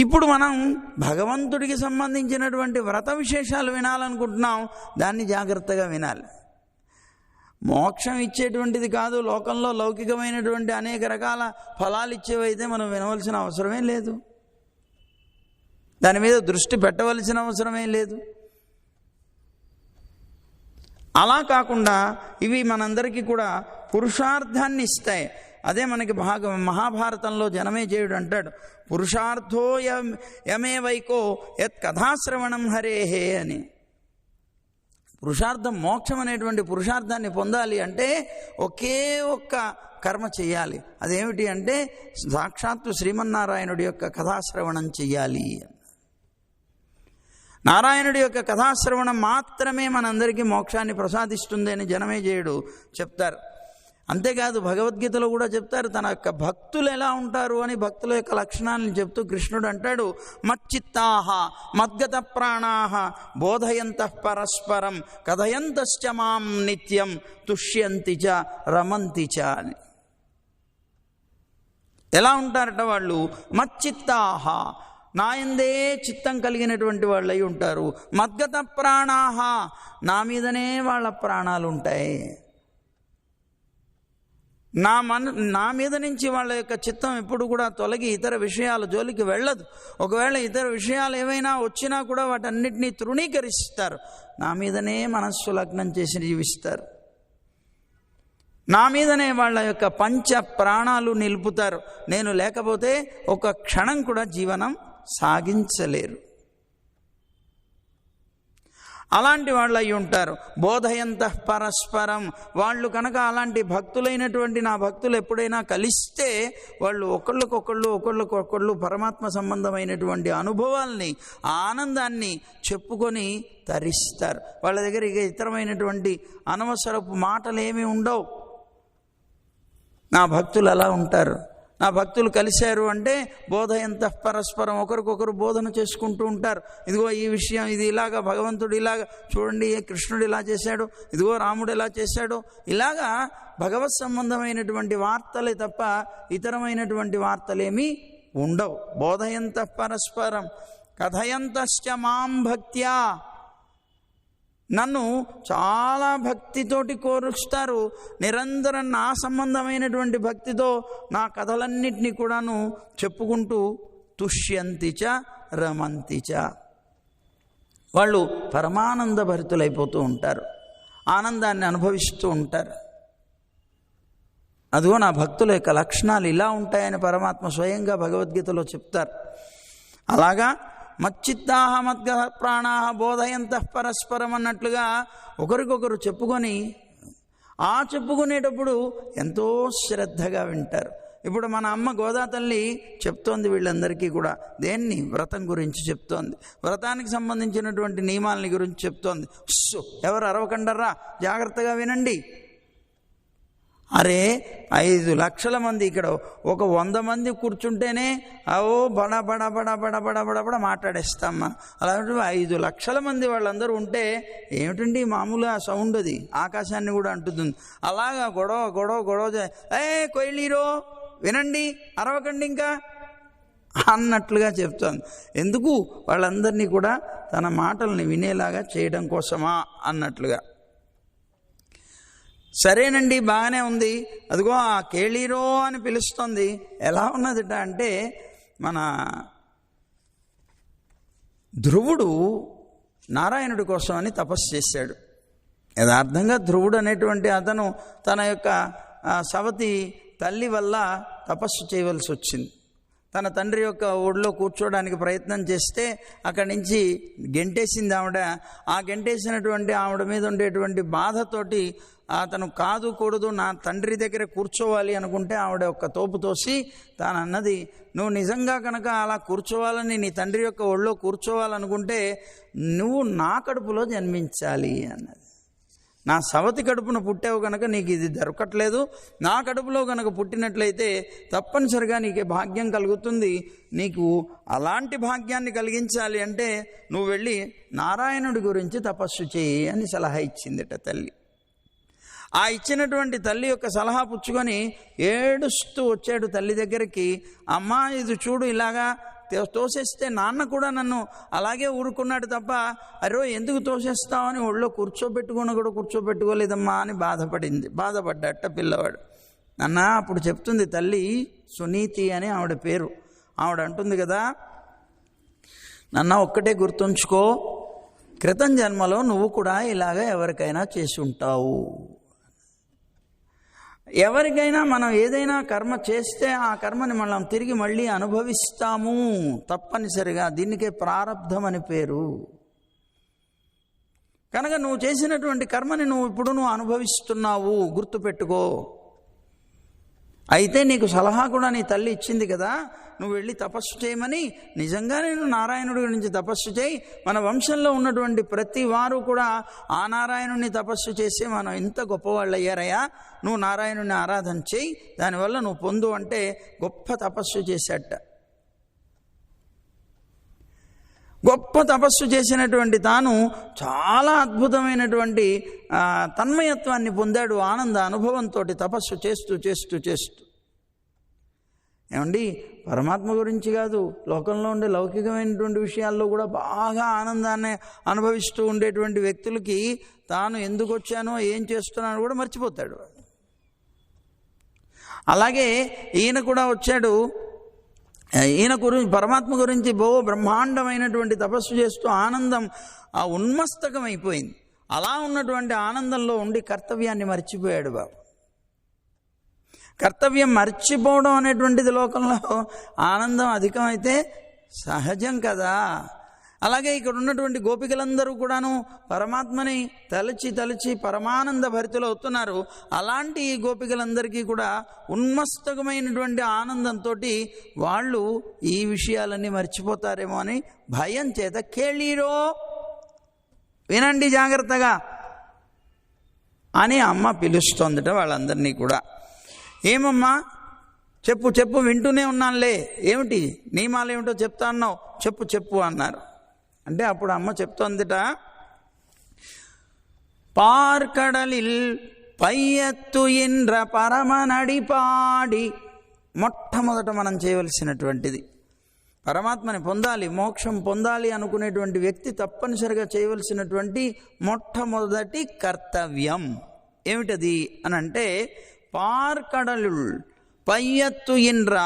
ఇప్పుడు మనం భగవంతుడికి సంబంధించినటువంటి వ్రత విశేషాలు వినాలనుకుంటున్నాం. దాన్ని జాగ్రత్తగా వినాలి. మోక్షం ఇచ్చేటువంటిది కాదు. లోకంలో లౌకికమైనటువంటి అనేక రకాల ఫలాలు ఇచ్చేవైతే మనం వినవలసిన అవసరమే లేదు. దాని మీద దృష్టి పెట్టవలసిన అవసరమే లేదు. అలా కాకుండా ఇవి మనందరికీ కూడా పురుషార్థాన్ని ఇస్తాయి. అదే మనకి మహాభారతంలో జనమేజయుడు అంటాడు, పురుషార్థో యమేవైకో యత్ కథాశ్రవణం హరేహే అని. పురుషార్థం, మోక్షం అనేటువంటి పురుషార్థాన్ని పొందాలి అంటే ఒకే ఒక్క కర్మ చెయ్యాలి. అదేమిటి అంటే సాక్షాత్తు శ్రీమన్నారాయణుడి యొక్క కథాశ్రవణం చెయ్యాలి. నారాయణుడి యొక్క కథాశ్రవణం మాత్రమే మనందరికీ మోక్షాన్ని ప్రసాదిస్తుంది అని జనమేజయుడు చెప్తారు. అంతేకాదు భగవద్గీతలో కూడా చెప్తారు, తన యొక్క భక్తులు ఎలా ఉంటారు అని భక్తుల యొక్క లక్షణాలను చెప్తూ కృష్ణుడు అంటాడు, మచ్చిత్తాహ మద్గత ప్రాణాహ బోధయంతః పరస్పరం కథయంతశ్చ మాం నిత్యం తుష్యంతి చ రమంతి చ అని. ఎలా ఉంటారట వాళ్ళు? మచ్చిత్తాహ, నాయందే చిత్తం కలిగినటువంటి వాళ్ళు అయి ఉంటారు. మద్గత ప్రాణాహ, నా మీదనే వాళ్ళ ప్రాణాలు ఉంటాయి. నా మీద నుంచి వాళ్ళ యొక్క చిత్తం ఎప్పుడు కూడా తొలగి ఇతర విషయాల జోలికి వెళ్ళదు. ఒకవేళ ఇతర విషయాలు ఏవైనా వచ్చినా కూడా వాటన్నిటినీ తృణీకరిస్తారు. నా మీదనే మనస్సు లగ్నం చేసి జీవిస్తారు. నా మీదనే వాళ్ళ యొక్క పంచ ప్రాణాలు నిలుపుతారు. నేను లేకపోతే ఒక క్షణం కూడా జీవనం సాగించలేరు. అలాంటి వాళ్ళు అయి ఉంటారు. బోధయంతః పరస్పరం, వాళ్ళు కనుక అలాంటి భక్తులైనటువంటి నా భక్తులు ఎప్పుడైనా కలిస్తే వాళ్ళు ఒకళ్ళకొకళ్ళు పరమాత్మ సంబంధమైనటువంటి అనుభవాల్ని, ఆనందాన్ని చెప్పుకొని తరిస్తారు. వాళ్ళ దగ్గర ఇక ఇతరమైనటువంటి అనవసరపు మాటలు ఏమీ ఉండవు. నా భక్తులు అలా ఉంటారు. నా భక్తులు కలిశారు అంటే బోధయంతః పరస్పరం, ఒకరికొకరు బోధన చేసుకుంటూ ఉంటారు. ఇదిగో ఈ విషయం, ఇది ఇలాగా, భగవంతుడు ఇలాగా, చూడండి కృష్ణుడు ఇలా చేశాడు, ఇదిగో రాముడు ఇలా చేశాడు, ఇలాగా భగవత్ సంబంధమైనటువంటి వార్తలే తప్ప ఇతరమైనటువంటి వార్తలేమీ ఉండవు. బోధయంతః పరస్పరం కథయంతశ్చ మాం భక్త్యా, నన్ను చాలా భక్తితోటి కోరుస్తారు. నిరంతరం నా సంబంధమైనటువంటి భక్తితో నా కథలన్నింటినీ కూడాను చెప్పుకుంటూ తుష్యంతి చ రమంతి చ, వాళ్ళు పరమానంద భరితులైపోతూ ఉంటారు, ఆనందాన్ని అనుభవిస్తూ ఉంటారు. అదిగో నా భక్తుల యొక్క లక్షణాలు ఇలా ఉంటాయని పరమాత్మ స్వయంగా భగవద్గీతలో చెప్తారు. అలాగా మచ్చిత్తాహ మద్గత ప్రాణాహ బోధయంతః పరస్పరం అన్నట్లుగా ఒకరికొకరు చెప్పుకొని, ఆ చెప్పుకునేటప్పుడు ఎంతో శ్రద్ధగా వింటారు. ఇప్పుడు మన అమ్మ గోదా తల్లి చెప్తోంది వీళ్ళందరికీ కూడా దేన్ని? వ్రతం గురించి చెప్తోంది. వ్రతానికి సంబంధించినటువంటి నియమాలని గురించి చెప్తోంది. ఎవరు అరవకండర్రా, జాగ్రత్తగా వినండి. అరే 5 లక్షల మంది, ఇక్కడ ఒక 100 మంది కూర్చుంటేనే అవో బడ బడ బడ బడ బడ బడ బడ మాట్లాడేస్తాం మనం. అలాంటి 5 లక్షల మంది వాళ్ళందరూ ఉంటే ఏమిటండి మామూలుగా సౌండ్, అది ఆకాశాన్ని కూడా అంటుతుంది. అలాగా గొడవ గొడవ గొడవ, కొయ్యలీరో వినండి, అరవకండి ఇంకా అన్నట్లుగా చెప్తోంది. ఎందుకు? వాళ్ళందరినీ కూడా తన మాటల్ని వినేలాగా చేయడం కోసమా అన్నట్లుగా. సరేనండి, బాగానే ఉంది. అదిగో ఆ కేళీరో అని పిలుస్తుంది. ఎలా ఉన్నదిట అంటే, మన ధ్రువుడు నారాయణుడి కోసం అని తపస్సు చేశాడు. యథార్థంగా ధ్రువుడు అనేటువంటి అతను తన యొక్క సవతి తల్లి వల్ల తపస్సు చేయవలసి వచ్చింది. తన తండ్రి యొక్క ఒడిలో కూర్చోవడానికి ప్రయత్నం చేస్తే అక్కడి నుంచి గెంటేసింది ఆవిడ. ఆ గెంటేసినటువంటి ఆవిడ మీద ఉండేటువంటి బాధతోటి అతను కూడదు, నా తండ్రి దగ్గర కూర్చోవాలి అనుకుంటే ఆవిడ ఒక్క తోపు తోసి తాను అన్నది, నువ్వు నిజంగా కనుక అలా కూర్చోవాలని, నీ తండ్రి యొక్క ఒళ్ళో కూర్చోవాలనుకుంటే నువ్వు నా కడుపులో జన్మించాలి అన్నది. నా సవతి కడుపున పుట్టావు కనుక నీకు ఇది దొరకట్లేదు. నా కడుపులో కనుక పుట్టినట్లయితే తప్పనిసరిగా నీకే భాగ్యం కలుగుతుంది. నీకు అలాంటి భాగ్యాన్ని కలిగించాలి అంటే నువ్వు వెళ్ళి నారాయణుడి గురించి తపస్సు చేయి అని సలహా ఇచ్చిందట తల్లి. ఆ ఇచ్చినటువంటి తల్లి యొక్క సలహా పుచ్చుకొని ఏడుస్తూ వచ్చాడు తల్లి దగ్గరికి. అమ్మా, ఇది చూడు, ఇలాగా తోసేస్తే నాన్న కూడా నన్ను అలాగే ఊరుకున్నాడు తప్ప, అరే ఎందుకు తోసేస్తావని ఒళ్ళో కూర్చోబెట్టుకుని కూడా కూర్చోబెట్టుకోలేదమ్మా అని బాధపడ్డట పిల్లవాడు. నాన్న అప్పుడు చెప్తుంది తల్లి, సునీతి అని ఆవిడ పేరు. ఆవిడ అంటుంది కదా, నాన్న ఒక్కటే గుర్తుంచుకో, క్రితం జన్మలో నువ్వు కూడా ఇలాగా ఎవరికైనా చేసి ఉంటావు. ఎవరికైనా మనం ఏదైనా కర్మ చేస్తే ఆ కర్మని మనం తిరిగి మళ్ళీ అనుభవిస్తాము తప్పనిసరిగా. దీనికే ప్రారబ్ధం అని పేరు. కనుక నువ్వు చేసినటువంటి కర్మని ఇప్పుడు నువ్వు అనుభవిస్తున్నావు, గుర్తుపెట్టుకో. అయితే నీకు సలహా కూడా నీ తల్లి ఇచ్చింది కదా, నువ్వు వెళ్ళి తపస్సు చేయమని. నిజంగానే నువ్వు నారాయణుడి గురించి తపస్సు చేయి. మన వంశంలో ఉన్నటువంటి ప్రతి వారు కూడా ఆ నారాయణుడిని తపస్సు చేసి మనం ఇంత గొప్పవాళ్ళు అయ్యారయ్యా, నువ్వు నారాయణుడిని ఆరాధన చేయి, దానివల్ల నువ్వు పొందు అంటే గొప్ప తపస్సు చేశాట. గొప్ప తపస్సు చేసినటువంటి తాను చాలా అద్భుతమైనటువంటి తన్మయత్వాన్ని పొందాడు ఆనంద అనుభవంతో తపస్సు చేస్తూ చేస్తూ చేస్తూ. ఏమండి, పరమాత్మ గురించి కాదు, లోకంలో ఉండే లౌకికమైనటువంటి విషయాల్లో కూడా బాగా ఆనందాన్ని అనుభవిస్తూ ఉండేటువంటి వ్యక్తులకి తాను ఎందుకు వచ్చానో ఏం చేస్తున్నానో కూడా మర్చిపోతాడు. అలాగే ఈయన కూడా వచ్చాడు. ఈయన గురించి, పరమాత్మ గురించి బ్రహ్మాండమైనటువంటి తపస్సు చేస్తూ ఆనందం ఉన్మస్తకం అయిపోయింది. అలా ఉన్నటువంటి ఆనందంలో ఉండి కర్తవ్యాన్ని మర్చిపోయాడు బాబు. కర్తవ్యం మర్చిపోవడం అనేటువంటిది లోకంలో ఆనందం అధికమైతే సహజం కదా. అలాగే ఇక్కడ ఉన్నటువంటి గోపికలందరూ కూడాను పరమాత్మని తలచి తలచి పరమానంద భరితులు అవుతున్నారు. అలాంటి ఈ గోపికలందరికీ కూడా ఉన్మస్తకమైనటువంటి ఆనందంతో వాళ్ళు ఈ విషయాలన్నీ మర్చిపోతారేమో అని భయం చేత కేళీరో, వినండి జాగ్రత్తగా అని అమ్మ పిలుస్తోందట వాళ్ళందరినీ కూడా. ఏమమ్మా, చెప్పు చెప్పు, వింటూనే ఉన్నానులే, ఏమిటి నియమాలు ఏమిటో చెప్తా అన్నావు, చెప్పు చెప్పు అన్నారు. అంటే అప్పుడు అమ్మ చెప్తోందిట, పార్కడలిల్ పయ్యత్తు ఇంద్ర పరమనడిపాడి. మొట్టమొదట మనం చేయవలసినటువంటిది, పరమాత్మని పొందాలి, మోక్షం పొందాలి అనుకునేటువంటి వ్యక్తి తప్పనిసరిగా చేయవలసినటువంటి మొట్టమొదటి కర్తవ్యం ఏమిటది అని అంటే, పార్కడలుల్ పయ్యత్తు ఇంద్ర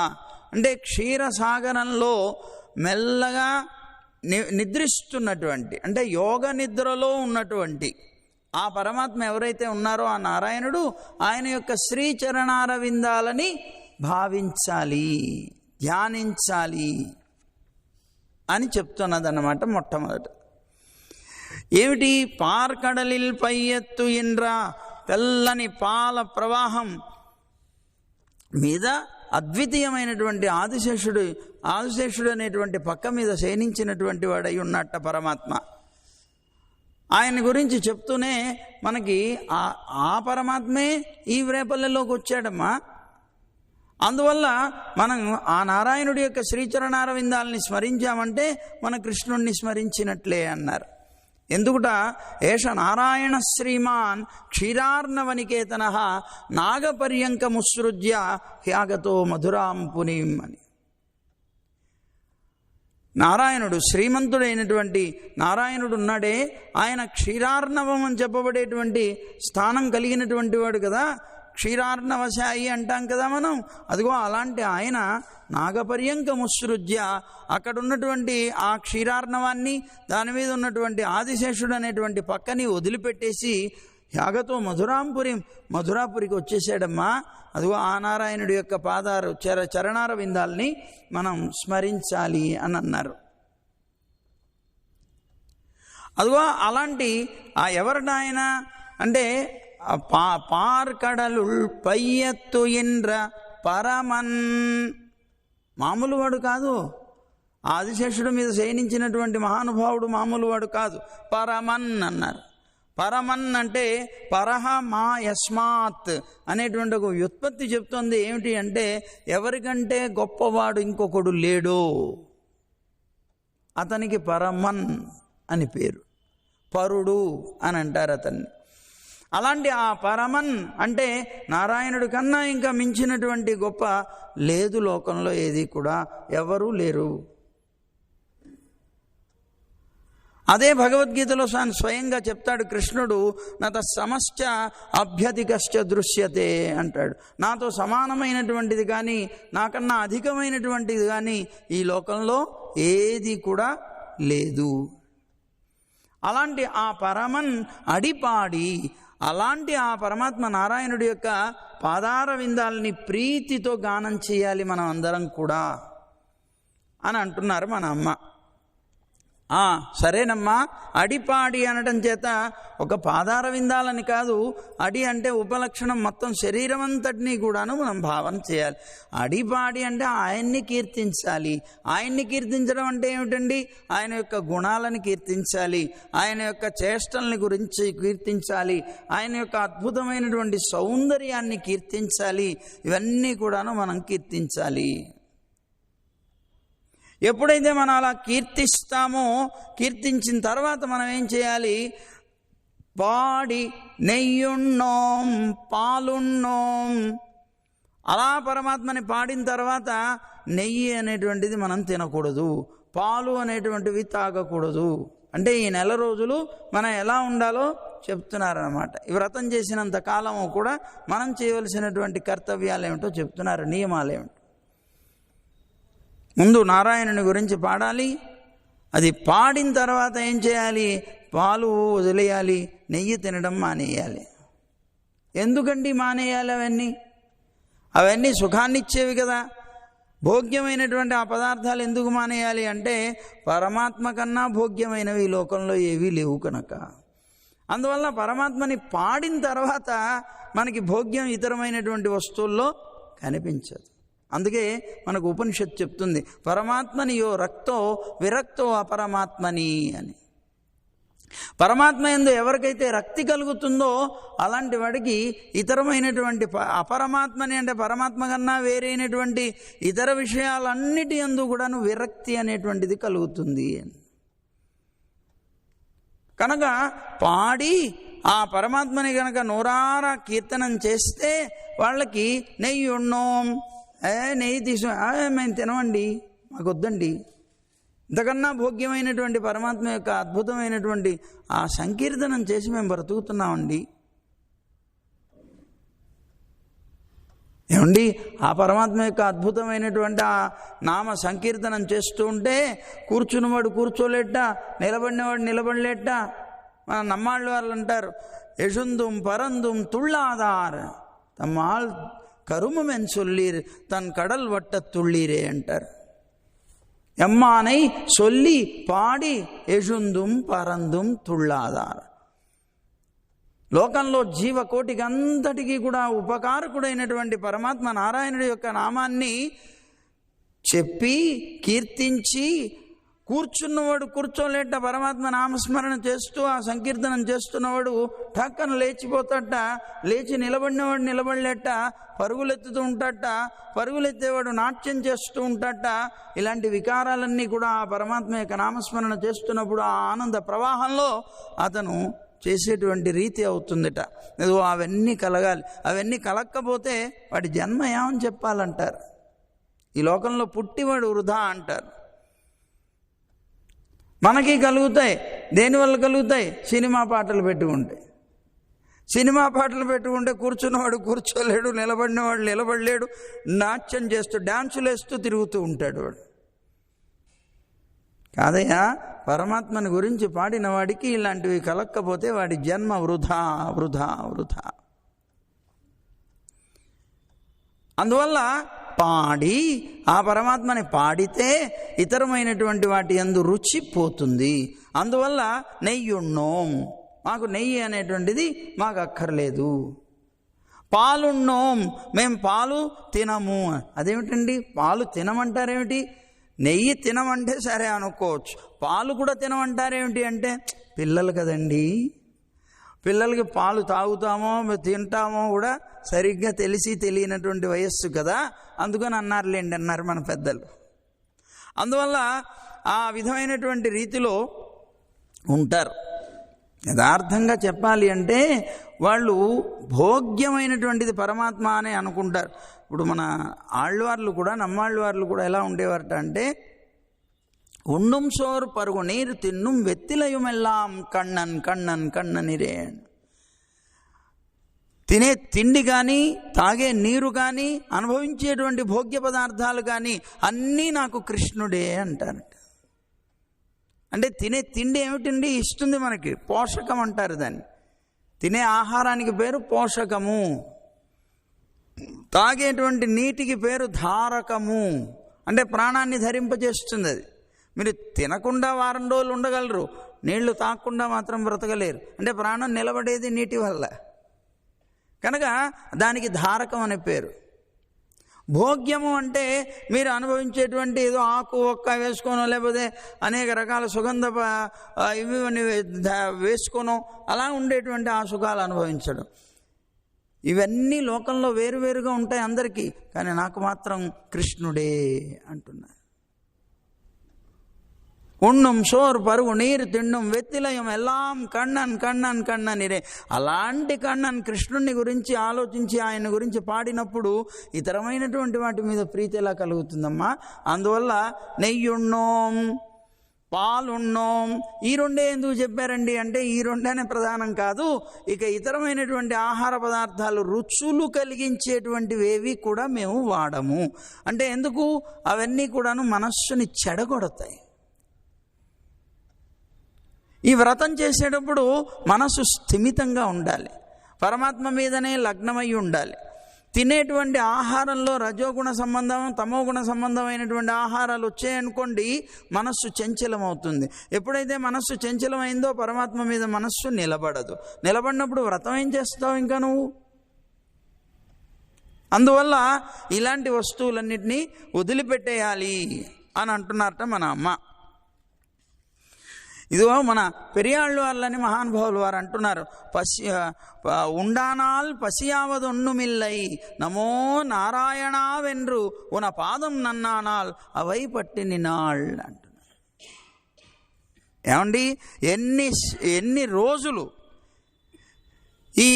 అంటే క్షీరసాగరంలో మెల్లగా నిద్రిస్తున్నటువంటి, అంటే యోగ నిద్రలో ఉన్నటువంటి ఆ పరమాత్మ ఎవరైతే ఉన్నారో ఆ నారాయణుడు, ఆయన యొక్క శ్రీచరణారవిందాలని భావించాలి, ధ్యానించాలి అని చెప్తున్నదన్నమాట. మొట్టమొదట ఏమిటి? పార్కడలిల్ పయ్యత్తు ఇంద్ర, తెల్లని పాల ప్రవాహం మీద అద్వితీయమైనటువంటి ఆదిశేషుడు అనేటువంటి పక్క మీద శయనించినటువంటి వాడై ఉన్నట్ట పరమాత్మ. ఆయన గురించి చెప్తూనే మనకి ఆ పరమాత్మే ఈ రేపల్లెలోకి వచ్చాడమ్మా. అందువల్ల మనం ఆ నారాయణుడి యొక్క శ్రీచరణారవిందాలని స్మరించామంటే మన కృష్ణుణ్ణి స్మరించినట్లే అన్నారు. ఎందుకుట? ఏష నారాయణ శ్రీమాన్ క్షీరార్ణవనికేతన నాగపర్యంకముసృజ్య హ్యాగతో మధురాం పునీం అని. నారాయణుడు, శ్రీమంతుడైనటువంటి నారాయణుడు ఉన్నాడే, ఆయన క్షీరార్ణవం అని చెప్పబడేటువంటి స్థానం కలిగినటువంటి వాడు కదా. క్షీరార్ణవశాయి అంటాం కదా మనం. అదిగో అలాంటి ఆయన నాగపర్యంకముసృజ్య, అక్కడ ఉన్నటువంటి ఆ క్షీరార్ణవాన్ని, దాని మీద ఉన్నటువంటి ఆదిశేషుడు అనేటువంటి పక్కని వదిలిపెట్టేసి యాగతో మధురాంపురి, మధురాపురికి వచ్చేసాడమ్మా. అదిగో ఆ నారాయణుడి యొక్క పాదారు చరణార విందాల్ని మనం స్మరించాలి అని అన్నారు. అదిగో అలాంటి ఆ ఎవరినాయన అంటే పార్కడలుల్ పయ్యత్తు ఇంద్ర పరమన్, మామూలు వాడు కాదు. ఆదిశేషుడి మీద శయనించినటువంటి మహానుభావుడు మామూలు వాడు కాదు. పరమన్ అన్నారు. పరమన్ అంటే పరహ మా యస్మాత్ అనేటువంటి ఒక వ్యుత్పత్తి చెప్తోంది. ఏమిటి అంటే, ఎవరికంటే గొప్పవాడు ఇంకొకడు లేడు, అతనికి పరమన్ అని పేరు. పరుడు అని అంటారు అతన్ని. అలాంటి ఆ పరమన్ అంటే నారాయణుడి కన్నా ఇంకా మించినటువంటి గొప్ప లేదు లోకంలో, ఏది కూడా ఎవరూ లేరు. అదే భగవద్గీతలో స్వయంగా చెప్తాడు కృష్ణుడు, నత సమశ్చ అభ్యధికశ్చ దృశ్యతే అంటాడు. నాతో సమానమైనటువంటిది కానీ నాకన్నా అధికమైనటువంటిది కానీ ఈ లోకంలో ఏది కూడా లేదు. అలాంటి ఆ పరమన్ అడిపాడి, అలాంటి ఆ పరమాత్మ నారాయణుడి యొక్క పాదార విందాలని ప్రీతితో గానం చేయాలి మనం అందరం కూడా అని అంటున్నారు మన అమ్మ. సరేనమ్మా, అడిపాడి అనడం చేత ఒక పాదార విందాలని కాదు, అడి అంటే ఉపలక్షణం మొత్తం శరీరం అంతటినీ కూడాను మనం భావన చేయాలి. అడిపాడి అంటే ఆయన్ని కీర్తించాలి. ఆయన్ని కీర్తించడం అంటే ఏమిటండి? ఆయన యొక్క గుణాలను కీర్తించాలి, ఆయన యొక్క చేష్టల్ని గురించి కీర్తించాలి, ఆయన యొక్క అద్భుతమైనటువంటి సౌందర్యాన్ని కీర్తించాలి. ఇవన్నీ కూడాను మనం కీర్తించాలి. ఎప్పుడైతే మనం అలా కీర్తిస్తామో, కీర్తించిన తర్వాత మనం ఏం చేయాలి? పాడి నెయ్యున్నోం పాలున్నోం. అలా పరమాత్మని పాడిన తర్వాత నెయ్యి అనేటువంటిది మనం తినకూడదు, పాలు అనేటువంటివి తాగకూడదు. అంటే ఈ నెల రోజులు మనం ఎలా ఉండాలో చెప్తున్నారన్నమాట. ఈ వ్రతం చేసినంత కాలము కూడా మనం చేయవలసినటువంటి కర్తవ్యాలు ఏమిటో చెప్తున్నారు, నియమాలు ఏమిటో. ముందు నారాయణుని గురించి పాడాలి. అది పాడిన తర్వాత ఏం చేయాలి? పాలు వదిలేయాలి, నెయ్యి తినడం మానేయాలి. ఎందుకండి మానేయాలి? అవన్నీ సుఖాన్ని ఇచ్చేవి కదా. భోగ్యమైనటువంటి ఆ పదార్థాలు ఎందుకు మానేయాలి అంటే, పరమాత్మ కన్నా భోగ్యమైనవి ఈ లోకంలో ఏవీ లేవు కనుక. అందువల్ల పరమాత్మని పాడిన తర్వాత మనకి భోగ్యం ఇతరమైనటువంటి వస్తువుల్లో కనిపించదు. అందుకే మనకు ఉపనిషత్తు చెప్తుంది, పరమాత్మని యో రక్తో విరక్తో అపరమాత్మని అని. పరమాత్మ యందు ఎవరికైతే రక్తి కలుగుతుందో అలాంటి వాడికి ఇతరమైనటువంటి అపరమాత్మని అంటే పరమాత్మ కన్నా వేరైనటువంటి ఇతర విషయాలన్నిటి యందు కూడాను విరక్తి అనేటువంటిది కలుగుతుంది. కనుక పాడి ఆ పరమాత్మని కనుక నోరారా కీర్తనం చేస్తే వాళ్ళకి నెయ్యి ఉన్నోం, నెయ్యి మేము తినవండి, మాకు వద్దండి, ఇంతకన్నా భోగ్యమైనటువంటి పరమాత్మ యొక్క అద్భుతమైనటువంటి ఆ సంకీర్తనం చేసి మేము బ్రతుకుతున్నామండి. ఏమండి, ఆ పరమాత్మ యొక్క అద్భుతమైనటువంటి ఆ నామ సంకీర్తనం చేస్తూ ఉంటే కూర్చున్నవాడు కూర్చోలేట, నిలబడినవాడు నిలబడలేట. మన నమ్మాళ్ళు వాళ్ళు అంటారు, యశుందుం పరందుం తుళ్ళాదార్ తమ్మాల్ కరుమమెన్ సొల్లీర్ తన్ కడల్ వట్ట తుళ్ళీరే అంటారు. ఎమ్మానై సొల్లి పాడి యశుందుం పరందుం తుళ్ళాదార్. లోకంలో జీవకోటికి అంతటికీ కూడా ఉపకారకుడైనటువంటి పరమాత్మ నారాయణుడి యొక్క నామాన్ని చెప్పి కీర్తించి కూర్చున్నవాడు కూర్చోలేట, పరమాత్మ నామస్మరణ చేస్తూ ఆ సంకీర్తనం చేస్తున్నవాడు ఠక్కన లేచిపోతాట, లేచి నిలబడినవాడు నిలబడలేట, పరుగులెత్తుతూ ఉంటాట, పరుగులెత్తేవాడు నాట్యం చేస్తూ ఉంటాట. ఇలాంటి వికారాలన్నీ కూడా ఆ పరమాత్మ యొక్క నామస్మరణ చేస్తున్నప్పుడు ఆ ఆనంద ప్రవాహంలో అతను చేసేటువంటి రీతి అవుతుందిట. అవన్నీ కలగాలి. అవన్నీ కలగకపోతే వాడి జన్మ ఏమని చెప్పాలంటారు? ఈ లోకంలో పుట్టివాడు వృధా అంటారు. మనకి కలుగుతాయి. దేనివల్ల కలుగుతాయి? సినిమా పాటలు పెట్టుకుంటే. సినిమా పాటలు పెట్టుకుంటే కూర్చున్నవాడు కూర్చోలేడు, నిలబడినవాడు నిలబడలేడు, నాట్యం చేస్తూ డ్యాన్సులు వేస్తూ తిరుగుతూ ఉంటాడు వాడు. కాదయ్యా, పరమాత్మని గురించి పాడిన వాడికి ఇలాంటివి కలక్కపోతే వాడి జన్మ వృధా వృధా వృధా. అందువల్ల పాడి ఆ పరమాత్మని పాడితే ఇతరమైనటువంటి వాటి యందు రుచి పోతుంది. అందువల్ల నెయ్యున్నోం, మాకు నెయ్యి అనేటువంటిది మాకు అక్కర్లేదు. పాలున్నోం, మేము పాలు తినము. అదేమిటండి, పాలు తినమంటారేమిటి? నెయ్యి తినమంటే సరే అనుకోవచ్చు, పాలు కూడా తినమంటారేమిటి అంటే, పిల్లలు కదండి, పిల్లలకి పాలు తాగుతామో తింటామో కూడా సరిగ్గా తెలిసి తెలియనటువంటి వయస్సు కదా, అందుకని అన్నారులేండి అన్నారు మన పెద్దలు. అందువల్ల ఆ విధమైనటువంటి రీతిలో ఉంటారు. యథార్థంగా చెప్పాలి అంటే వాళ్ళు భోగ్యమైనటువంటిది పరమాత్మ అని అనుకుంటారు. ఇప్పుడు మన ఆళ్ళవార్లు కూడా నమ్మాళ్ళవార్లు కూడా ఎలా ఉండేవారట అంటే, ఉண்ணும் சோர் பருகு நீர் தின்னும் வெத்திலையுமெல்லாம் కണ്ണన్ కണ്ണన్ కണ്ണనిరే. తినే తిండి కానీ, తాగే నీరు కానీ, అనుభవించేటువంటి భోగ్య పదార్థాలు కానీ అన్నీ నాకు కృష్ణుడే అంటారట. అంటే తినే తిండి ఏమిటండి? ఇస్తుంది మనకి, పోషకం అంటారు దాన్ని. తినే ఆహారానికి పేరు పోషకము. తాగేటువంటి నీటికి పేరు ధారకము, అంటే ప్రాణాన్ని ధరింపజేస్తుంది. అది మీరు తినకుండా వారం రోజులు ఉండగలరు, నీళ్లు తాగకుండా మాత్రం బ్రతకలేరు. అంటే ప్రాణం నిలబడేది నీటి వల్ల, కనుక దానికి ధారకం అనే పేరు. భోగ్యము అంటే మీరు అనుభవించేటువంటి ఏదో ఆకు ఒక్క వేసుకోనో లేకపోతే అనేక రకాల సుగంధ ఇవి వేసుకోనో అలా ఉండేటువంటి ఆ సుఖాలు అనుభవించడం. ఇవన్నీ లోకంలో వేరువేరుగా ఉంటాయి అందరికీ, కానీ నాకు మాత్రం కృష్ణుడే అంటున్నారు. ఉണ്ണుం సోర్ పరుగు నీరు తిండం వెత్తిలయం ఎల్లాం కണ്ണన్ కണ്ണన్ కണ്ണనిరే. అలాంటి కണ്ണన్ కృష్ణుని గురించి ఆలోచించి ఆయన గురించి పాడినప్పుడు ఇతరమైనటువంటి వాటి మీద ప్రీతి ఎలా కలుగుతుందమ్మా? అందువల్ల నెయ్యున్నోం పాలున్నోం ఈ రెండే ఎందుకు చెప్పారండి అంటే ఈ రెండేనే ప్రధానం కాదు, ఇక ఇతరమైనటువంటి ఆహార పదార్థాలు రుచులు కలిగించేటువంటివి ఏవి కూడా మేము వాడము. అంటే ఎందుకు? అవన్నీ కూడాను మనస్సుని చెడగొడతాయి. ఈ వ్రతం చేసేటప్పుడు మనసు స్థిమితంగా ఉండాలి, పరమాత్మ మీదనే లగ్నమై ఉండాలి. తినేటువంటి ఆహారంలో రజోగుణ సంబంధం తమోగుణ సంబంధమైనటువంటి ఆహారాలు వచ్చాయనుకోండి, మనస్సు చంచలమవుతుంది. ఎప్పుడైతే మనస్సు చంచలమైందో పరమాత్మ మీద మనస్సు నిలబడదు. నిలబడినప్పుడు వ్రతం ఏం చేస్తావు ఇంకా నువ్వు? అందువల్ల ఇలాంటి వస్తువులన్నిటినీ వదిలిపెట్టేయాలి అని అంటున్నారట మన అమ్మ. ఇదిగో మన పెరియాళ్ళు వాళ్ళని మహానుభావులు వారు అంటున్నారు, ఉండానాల్ పసియావదొన్నుమిల్లై నమో నారాయణ వెన్రు ఉన పాదం నన్నానాల్ అవై పట్టిని నాళ్ అంటున్నారు. ఏమండి, ఎన్ని రోజులు ఈ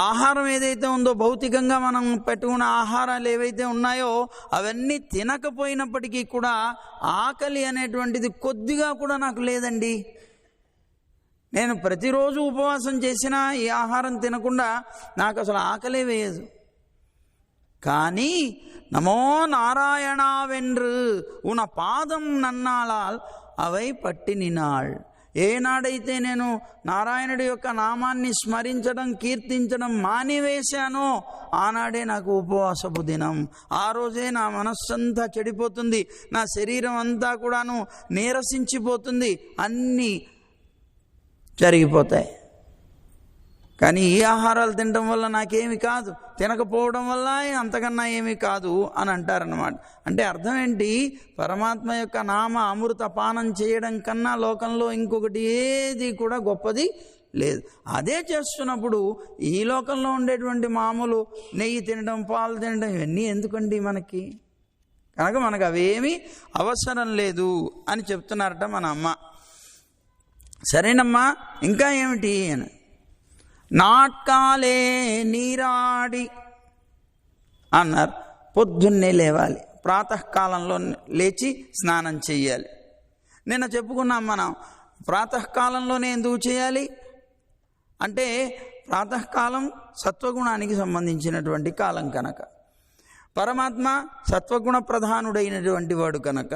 ఆహారం ఏదైతే ఉందో భౌతికంగా మనం పెట్టుకున్న ఆహారాలు ఏవైతే ఉన్నాయో అవన్నీ తినకపోయినప్పటికీ కూడా ఆకలి అనేటువంటిది కొద్దిగా కూడా నాకు లేదండి. నేను ప్రతిరోజు ఉపవాసం చేసినా ఈ ఆహారం తినకుండా నాకు అసలు ఆకలే వేయదు. కానీ నమో నారాయణ వెన్రు ఉన పాదం నన్నాళాల్ అవై పట్టినినాళ్. ఏనాడైతే నేను నారాయణుడి యొక్క నామాన్ని స్మరించడం కీర్తించడం మానివేశానో ఆనాడే నాకు ఉపవాసపు దినం. ఆ రోజే నా మనస్సంతా చెడిపోతుంది, నా శరీరం అంతా కూడాను నీరసించిపోతుంది, అన్నీ జరిగిపోతాయి. కానీ ఈ ఆహారాలు తినడం వల్ల నాకేమి కాదు, తినకపోవడం వల్ల అంతకన్నా ఏమీ కాదు అని అంటారన్నమాట. అంటే అర్థం ఏంటి? పరమాత్మ యొక్క నామ అమృత పానం చేయడం కన్నా లోకంలో ఇంకొకటి ఏది కూడా గొప్పది లేదు. అదే చేస్తున్నప్పుడు ఈ లోకంలో ఉండేటువంటి మామూలు నెయ్యి తినడం పాలు తినడం ఇవన్నీ ఎందుకండి మనకి? కనుక మనకు అవేమీ అవసరం లేదు అని చెప్తున్నారట మన అమ్మ. సరేనమ్మా, ఇంకా ఏమిటి అని, నాట్కాలే నీరాడి అన్నారు. పొద్దున్నే లేవాలి, ప్రాతకాలంలో లేచి స్నానం చెయ్యాలి. నిన్న చెప్పుకున్నాం మనం, ప్రాతకాలంలోనే ఎందుకు చేయాలి అంటే ప్రాతకాలం సత్వగుణానికి సంబంధించినటువంటి కాలం కనుక, పరమాత్మ సత్వగుణ ప్రధానుడైనటువంటి వాడు కనుక,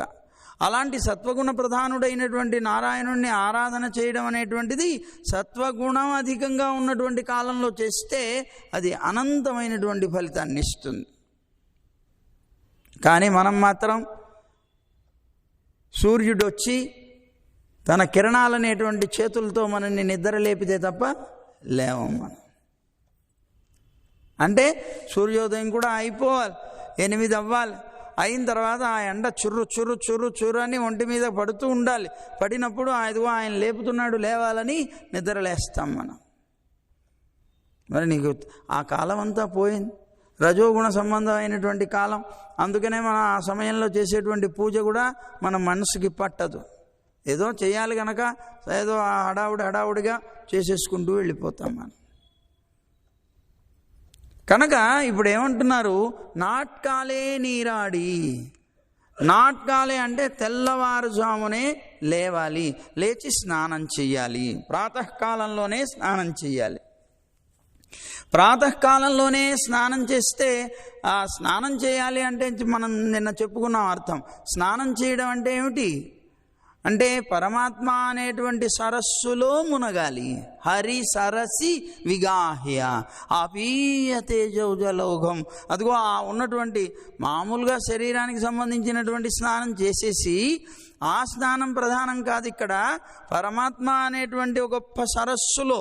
అలాంటి సత్వగుణ ప్రధానుడైనటువంటి నారాయణుడిని ఆరాధన చేయడం అనేటువంటిది సత్వగుణం అధికంగా ఉన్నటువంటి కాలంలో చేస్తే అది అనంతమైనటువంటి ఫలితాన్ని ఇస్తుంది. కానీ మనం మాత్రం సూర్యుడు వచ్చి తన కిరణాలనేటువంటి చేతులతో మనల్ని నిద్ర లేపితే తప్ప లేవం మనం. అంటే సూర్యోదయం కూడా అయిపోవాలి, 8 అవ్వాలి. అయిన తర్వాత ఆ ఎండ చుర్రు చుర్రు చుర్రు చుర్రు అని ఒంటి మీద పడుతూ ఉండాలి. పడినప్పుడు అదిగో ఆయన లేపుతున్నాడు లేవాలని నిద్రలేస్తాం మనం. మరి నీకు ఆ కాలం అంతా పోయింది, రజోగుణ సంబంధమైనటువంటి కాలం. అందుకనే మనం ఆ సమయంలో చేసేటువంటి పూజ కూడా మన మనసుకి పట్టదు. ఏదో చేయాలి కనుక ఏదో హడావుడిగా చేసేసుకుంటూ వెళ్ళిపోతాం మనం. కనుక ఇప్పుడు ఏమంటున్నారు, నాట్కాలే నీరాడి. నాట్కాలే అంటే తెల్లవారుజామునే లేవాలి, లేచి స్నానం చెయ్యాలి, ప్రాతకాలంలోనే స్నానం చెయ్యాలి. ప్రాతకాలంలోనే స్నానం చేస్తే ఆ స్నానం చేయాలి అంటే మనం నిన్న చెప్పుకున్నాం అర్థం. స్నానం చేయడం అంటే ఏమిటి అంటే పరమాత్మ అనేటువంటి సరస్సులో మునగాలి. హరి సరసి విగాహ్య ఆపీయ తేజౌజలోఘం. అదిగో ఆ ఉన్నటువంటి మామూలుగా శరీరానికి సంబంధించినటువంటి స్నానం చేసేసి, ఆ స్నానం ప్రధానం కాదు. ఇక్కడ పరమాత్మ అనేటువంటి ఒక గొప్ప సరస్సులో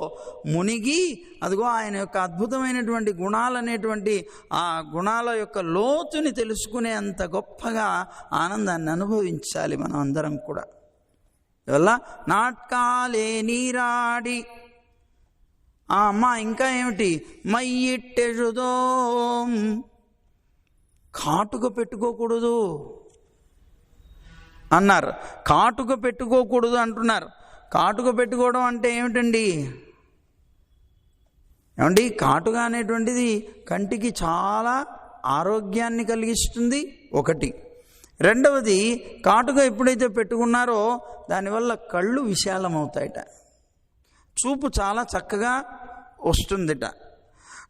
మునిగి అదిగో ఆయన యొక్క అద్భుతమైనటువంటి గుణాలనేటువంటి ఆ గుణాల యొక్క లోతుని తెలుసుకునే అంత గొప్పగా ఆనందాన్ని అనుభవించాలి మనం అందరం కూడా. వల్ల నాట్కాలే నీరాడి అమ్మ ఇంకా ఏమిటి మయ్యిట్టెజుదో, కాటుక పెట్టుకోకూడదు అన్నారు. కాటుక పెట్టుకోకూడదు అంటున్నారు. కాటుక పెట్టుకోవడం అంటే ఏమిటండి? ఏమండి, కాటుక అనేటువంటిది కంటికి చాలా ఆరోగ్యాన్ని కలిగిస్తుంది ఒకటి. రెండవది, కాటుక ఎప్పుడైతే పెట్టుకున్నారో దానివల్ల కళ్ళు విశాలమవుతాయట, చూపు చాలా చక్కగా వస్తుందిట.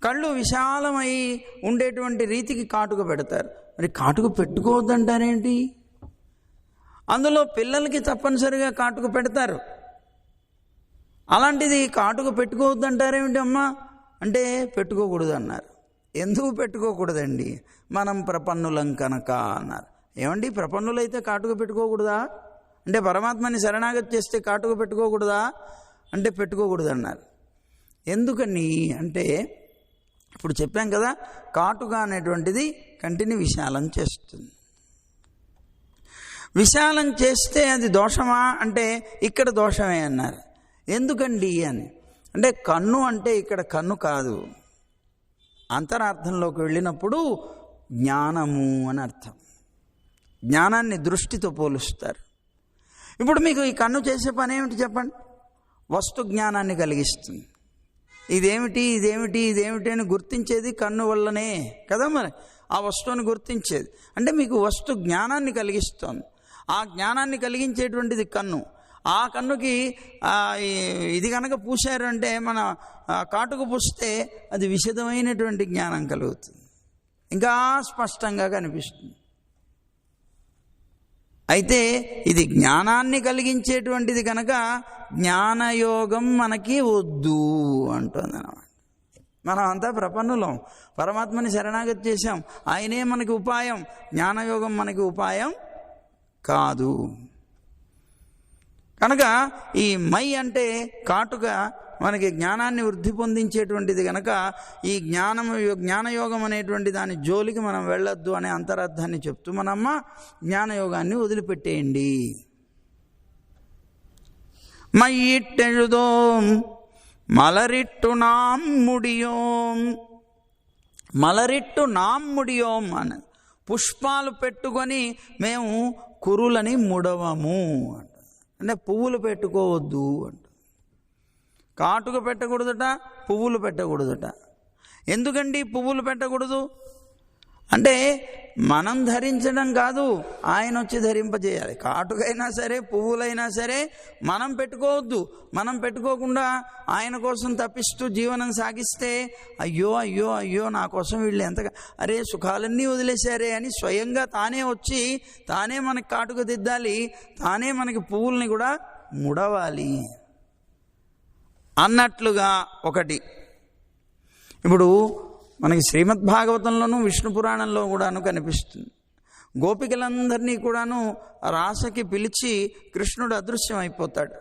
కళ్ళు విశాలమై ఉండేటువంటి రీతికి కాటుక పెడతారు. మరి కాటుక పెట్టుకోవద్దంటారేంటి? అందులో పిల్లలకి తప్పనిసరిగా కాటుక పెడతారు. అలాంటిది కాటుక పెట్టుకోవద్దంటారేమిటి అమ్మా అంటే పెట్టుకోకూడదు అన్నారు. ఎందుకు పెట్టుకోకూడదండి? మనం ప్రపన్నులం కనుక అన్నారు. ఏమండి, ప్రపన్నులైతే కాటుక పెట్టుకోకూడదా? అంటే పరమాత్మని శరణాగతి చేస్తే కాటుక పెట్టుకోకూడదా అంటే పెట్టుకోకూడదు అన్నారు. ఎందుకని అంటే ఇప్పుడు చెప్పాం కదా, కాటుక అనేటువంటిది కంటిని విశాలం చేస్తుంది. విశాలం చేస్తే అది దోషమా అంటే ఇక్కడ దోషమే అన్నారు. ఎందుకండి అని అంటే కన్ను అంటే ఇక్కడ కన్ను కాదు, అంతరార్థంలోకి వెళ్ళినప్పుడు జ్ఞానము అని అర్థం. జ్ఞానాన్ని దృష్టితో పోలుస్తారు. ఇప్పుడు మీకు ఈ కన్ను చేసే పని ఏమిటి చెప్పండి? వస్తు జ్ఞానాన్ని కలిగిస్తుంది. ఇదేమిటి ఇదేమిటి ఇదేమిటి అని గుర్తించేది కన్ను వల్లనే కదా. మరి ఆ వస్తువుని గుర్తించేది అంటే మీకు వస్తు జ్ఞానాన్ని కలిగిస్తోంది. ఆ జ్ఞానాన్ని కలిగించేటువంటిది కన్ను. ఆ కన్నుకి ఇది కనుక పూశారు అంటే మన కాటుకు పూస్తే అది విశదమైనటువంటి జ్ఞానం కలుగుతుంది, ఇంకా స్పష్టంగా కనిపిస్తుంది. అయితే ఇది జ్ఞానాన్ని కలిగించేటువంటిది కనుక జ్ఞానయోగం మనకి వద్దు అంటుంది అన్నమాట. మనం అంతా ప్రపన్నులం, పరమాత్మని శరణాగతి చేశాం, ఆయనే మనకి ఉపాయం. జ్ఞానయోగం మనకి ఉపాయం కాదు. కనుక ఈ మై అంటే కాటుక మనకి జ్ఞానాన్ని వృద్ధి పొందించేటువంటిది కనుక ఈ జ్ఞానయోగం అనేటువంటి దాని జోలికి మనం వెళ్ళొద్దు అనే అంతరార్థాన్ని చెప్తూ మనమ్మ జ్ఞానయోగాన్ని వదిలిపెట్టేయండి. మైయిట్టెഴുதோம் మలరిట్టు నాం ముడియోం. మలరిట్టు నాం ముడియోం అని పుష్పాలు పెట్టుకొని మేము కురులని ముడవము అంటే పువ్వులు పెట్టుకోవద్దు అంట. కాటుక పెట్టకూడదట, పువ్వులు పెట్టకూడదట. ఎందుకండి పువ్వులు పెట్టకూడదు అంటే మనం ధరించడం కాదు, ఆయన వచ్చి ధరింపజేయాలి. కాటుకైనా సరే పువ్వులైనా సరే మనం పెట్టుకోవద్దు. మనం పెట్టుకోకుండా ఆయన కోసం తప్పిస్తూ జీవనం సాగిస్తే అయ్యో అయ్యో అయ్యో నా కోసం వీళ్ళు ఎంతగా అరే సుఖాలన్నీ వదిలేశారే అని స్వయంగా తానే వచ్చి తానే మనకి కాటుక దిద్దాలి, తానే మనకి పువ్వుల్ని కూడా ముడవాలి అన్నట్లుగా ఒకటి. ఇప్పుడు మనకి శ్రీమద్భాగవతంలోనూ విష్ణు పురాణంలో కూడాను కనిపిస్తుంది. గోపికలందరినీ కూడాను రాసకి పిలిచి కృష్ణుడు అదృశ్యం అయిపోతాడు.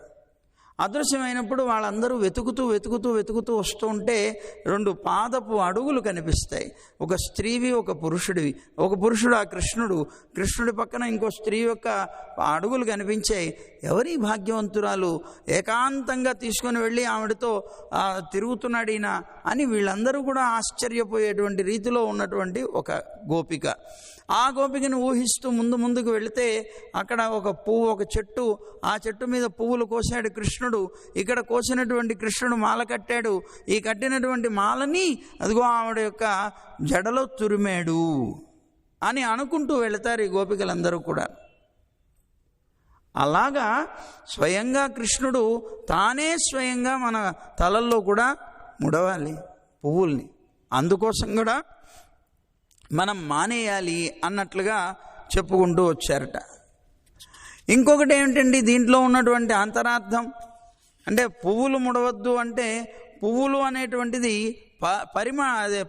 అదృశ్యమైనప్పుడు వాళ్ళందరూ వెతుకుతూ వెతుకుతూ వెతుకుతూ వస్తూ ఉంటే 2 పాదపు అడుగులు కనిపిస్తాయి. ఒక స్త్రీవి ఒక పురుషుడివి. ఒక పురుషుడు ఆ కృష్ణుడు, కృష్ణుడి పక్కన ఇంకో స్త్రీ యొక్క అడుగులు కనిపించాయి. ఎవరి భాగ్యవంతురాలు ఏకాంతంగా తీసుకొని వెళ్ళి ఆవిడతో తిరుగుతున్నాడు ఈయన అని వీళ్ళందరూ కూడా ఆశ్చర్యపోయేటువంటి రీతిలో ఉన్నటువంటి ఒక గోపిక. ఆ గోపికను ఊహిస్తూ ముందుకు వెళితే అక్కడ ఒక పువ్వు, ఒక చెట్టు, ఆ చెట్టు మీద పువ్వులు కోసాడు కృష్ణుడు. ఇక్కడ కోసినటువంటి కృష్ణుడు మాల కట్టాడు. ఈ కట్టినటువంటి మాలని అదిగో ఆవిడ యొక్క జడలో తురిమాడు అని అనుకుంటూ వెళతారు ఈ గోపికలందరూ కూడా. అలాగా స్వయంగా కృష్ణుడు తానే స్వయంగా మన తలల్లో కూడా ముడవాలి పువ్వుల్ని. అందుకోసం కూడా మనం మానేయాలి అన్నట్లుగా చెప్పుకుంటూ వచ్చారట. ఇంకొకటి ఏమిటండి దీంట్లో ఉన్నటువంటి అంతరార్థం అంటే పువ్వులు ముడవద్దు అంటే పువ్వులు అనేటువంటిది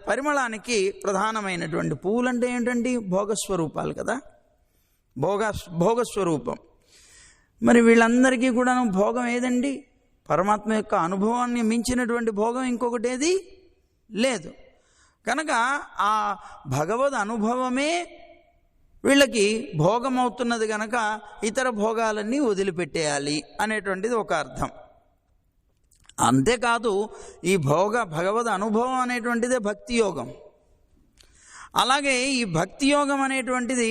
పరిమళానికి ప్రధానమైనటువంటి పువ్వులు అంటే ఏంటండి భోగస్వరూపాలు కదా, భోగస్వరూపం. మరి వీళ్ళందరికీ కూడా భోగం ఏదండి? పరమాత్మ యొక్క అనుభవాన్ని మించినటువంటి భోగం ఇంకొకటి ఏది లేదు. కనుక ఆ భగవద్ అనుభవమే వీళ్ళకి భోగం అవుతున్నది కనుక ఇతర భోగాలన్నీ వదిలిపెట్టేయాలి అనేటువంటిది ఒక అర్థం. అంతేకాదు ఈ భగవద్ అనుభవం అనేటువంటిదే భక్తి యోగం. అలాగే ఈ భక్తి యోగం అనేటువంటిది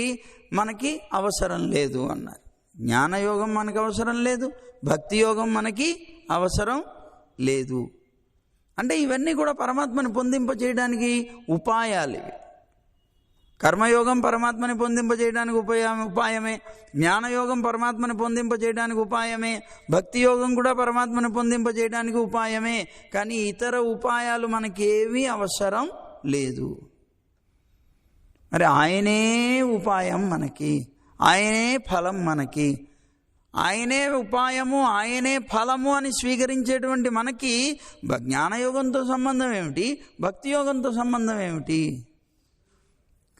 మనకి అవసరం లేదు అన్నారు. జ్ఞానయోగం మనకు అవసరం లేదు, భక్తి యోగం మనకి అవసరం లేదు. అంటే ఇవన్నీ కూడా పరమాత్మని పొందింపజేయడానికి ఉపాయాలు ఇవి. కర్మయోగం పరమాత్మని పొందింపజేయడానికి ఉపాయమే, జ్ఞానయోగం పరమాత్మని పొందింపజేయడానికి ఉపాయమే, భక్తి యోగం కూడా పరమాత్మని పొందింపజేయడానికి ఉపాయమే. కానీ ఇతర ఉపాయాలు మనకేమీ అవసరం లేదు. మరి ఆయనే ఉపాయం మనకి, ఆయనే ఫలం మనకి, ఆయనే ఉపాయము ఆయనే ఫలము అని స్వీకరించేటువంటి మనకి జ్ఞానయోగంతో సంబంధం ఏమిటి, భక్తి యోగంతో సంబంధం ఏమిటి?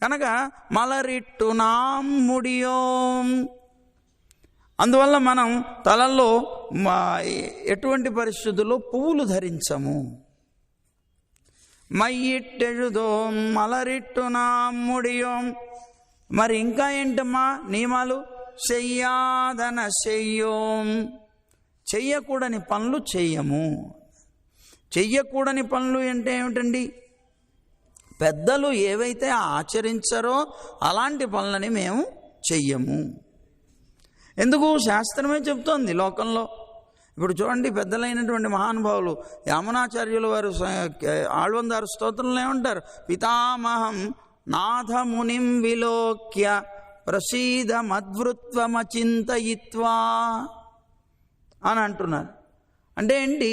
కనుక మలరిట్టు నాం ముడియోం, అందువల్ల మనం తలల్లో ఎటువంటి పరిస్థితుల్లో పువ్వులు ధరించము. మయ్యిట్టెഴുదోం మలరిట్టు నాం ముడియోం. మరి ఇంకా ఏంటమ్మా నియమాలు? చెయ్యాదన చెయ్యోం, చెయ్యకూడని పనులు చెయ్యము. చెయ్యకూడని పనులు అంటే ఏమిటండి? పెద్దలు ఏవైతే ఆచరించారో అలాంటి పనులని మేము చెయ్యము. ఎందుకు? శాస్త్రమే చెప్తోంది లోకంలో. ఇప్పుడు చూడండి, పెద్దలైనటువంటి మహానుభావులు యామునాచార్యుల వారు ఆళ్వందారు స్తోత్రంలో ఏమంటారు? పితామహం నాథమునిం విలోక్య ప్రసీద మద్వృత్వమచింతయిత్వా అని అంటున్నారు. అంటే ఏంటి?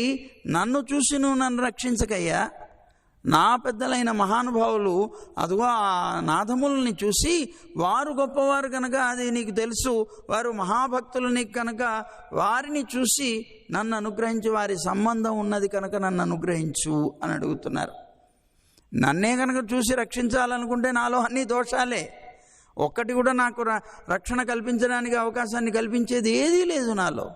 నన్ను చూసి నువ్వు నన్ను రక్షించకయ్యా, నా పెద్దలైన మహానుభావులు అదిగో ఆ నాథములని చూసి వారు గొప్పవారు కనుక అది నీకు తెలుసు, వారు మహాభక్తులు నీకు కనుక వారిని చూసి నన్ను అనుగ్రహించి, వారి సంబంధం ఉన్నది కనుక నన్ను అనుగ్రహించు అని అడుగుతున్నారు. నన్నే కనుక చూసి రక్షించాలనుకుంటే నాలో అన్ని దోషాలే, ఒక్కటి కూడా నాకు రక్షణ కల్పించడానికి అవకాశాన్ని కల్పించేది ఏదీ లేదు నాలో.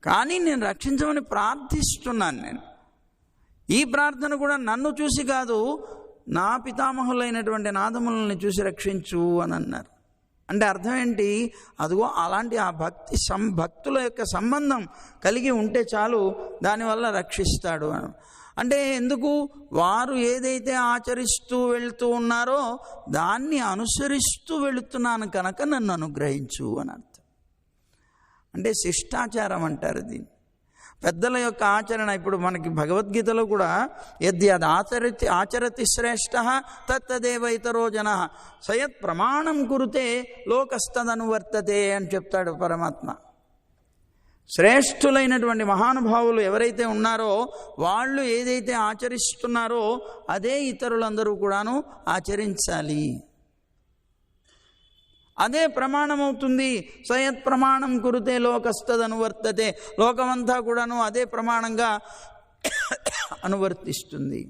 కానీ నేను రక్షించమని ప్రార్థిస్తున్నాను. నేను ఈ ప్రార్థన కూడా నన్ను చూసి కాదు, నా పితామహులైనటువంటి నాదములని చూసి రక్షించు అని అన్నారు. అంటే అర్థం ఏంటి? అదిగో అలాంటి ఆ భక్తుల యొక్క సంబంధం కలిగి ఉంటే చాలు, దానివల్ల రక్షిస్తాడు అని. అంటే ఎందుకు? వారు ఏదైతే ఆచరిస్తూ వెళుతూ ఉన్నారో దాన్ని అనుసరిస్తూ వెళుతున్నాను కనుక నన్ను అనుగ్రహించు అని అర్థం. అంటే శిష్టాచారం అంటారు దీన్ని, పెద్దల యొక్క ఆచరణ. ఇప్పుడు మనకి భగవద్గీతలో కూడా యద్యద్ ఆచరతి శ్రేష్ఠ తత్తదేవ ఇతరో జనః సయత్ ప్రమాణం కురుతే లోకస్తదనువర్తతే అని చెప్తాడు పరమాత్మ. శ్రేష్ఠులైనటువంటి మహానుభావులు ఎవరైతే ఉన్నారో వాళ్ళు ఏదైతే ఆచరిస్తున్నారో అదే ఇతరులందరూ కూడాను ఆచరించాలి. అదే ప్రమాణమవుతుంది. సయత్ ప్రమాణం కురుతే లోకస్తదనువర్తతే, లోకమంతా కూడాను అదే ప్రమాణంగా అనువర్తిస్తుంది.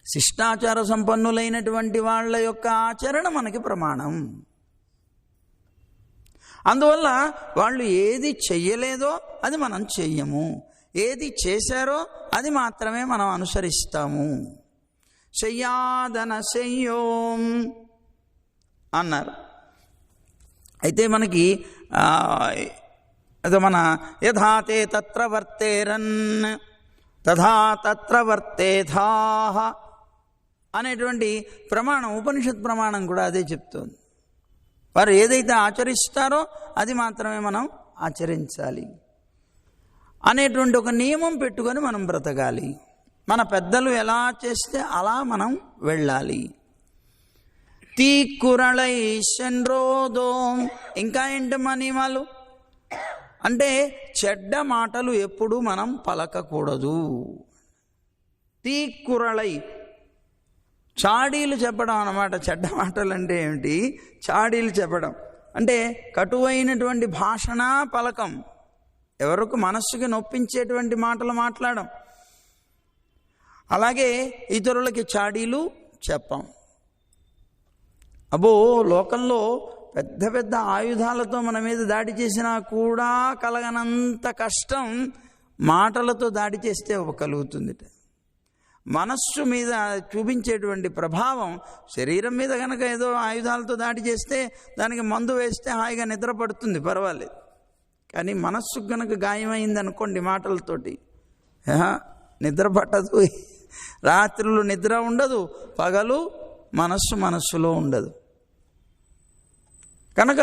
శిష్టాచార సంపన్నులైనటువంటి వాళ్ళ యొక్క ఆచరణ మనకి ప్రమాణం. అందువల్ల వాళ్ళు ఏది చెయ్యలేదో అది మనం చెయ్యము, ఏది చేశారో అది మాత్రమే మనం అనుసరిస్తాము. చెయ్యాదన చెయ్యోం అన్నారు. అయితే మనకి అది మన యథాతే తత్ర వర్తేరన్ తథా తత్ర వర్తేథాః అనేటువంటి ప్రమాణం, ఉపనిషత్ ప్రమాణం కూడా అదే చెప్తోంది. వారు ఏదైతే ఆచరిస్తారో అది మాత్రమే మనం ఆచరించాలి అనేటువంటి ఒక నియమం పెట్టుకొని మనం బ్రతకాలి. మన పెద్దలు ఎలా చేస్తే అలా మనం వెళ్ళాలి. తీక్కురళై శండ్రోదోం. ఇంకా ఏంటమ్మా నియమాలు అంటే చెడ్డ మాటలు ఎప్పుడు మనం పలకకూడదు. తీక్కురళై చాడీలు చెప్పడం అన్నమాట. చెడ్డ మాటలు అంటే ఏమిటి? చాడీలు చెప్పడం. అంటే కటువైనటువంటి భాషణ పలకం, ఎవరికి మనస్సుకి నొప్పించేటువంటి మాటలు మాట్లాడడం, అలాగే ఇతరులకి చాడీలు చెప్పం. అబ్బో, లోకంలో పెద్ద పెద్ద ఆయుధాలతో మన మీద దాడి చేసినా కూడా కలగనంత కష్టం మాటలతో దాడి చేస్తే కలుగుతుంది. మనస్సు మీద చూపించేటువంటి ప్రభావం, శరీరం మీద కనుక ఏదో ఆయుధాలతో దాడి చేస్తే దానికి మందు వేస్తే హాయిగా నిద్ర పడుతుంది, పర్వాలేదు. కానీ మనస్సుకు కనుక గాయమైంది అనుకోండి మాటలతోటి, నిద్ర పట్టదు, రాత్రులు నిద్ర ఉండదు, పగలు మనస్సులో ఉండదు. కనుక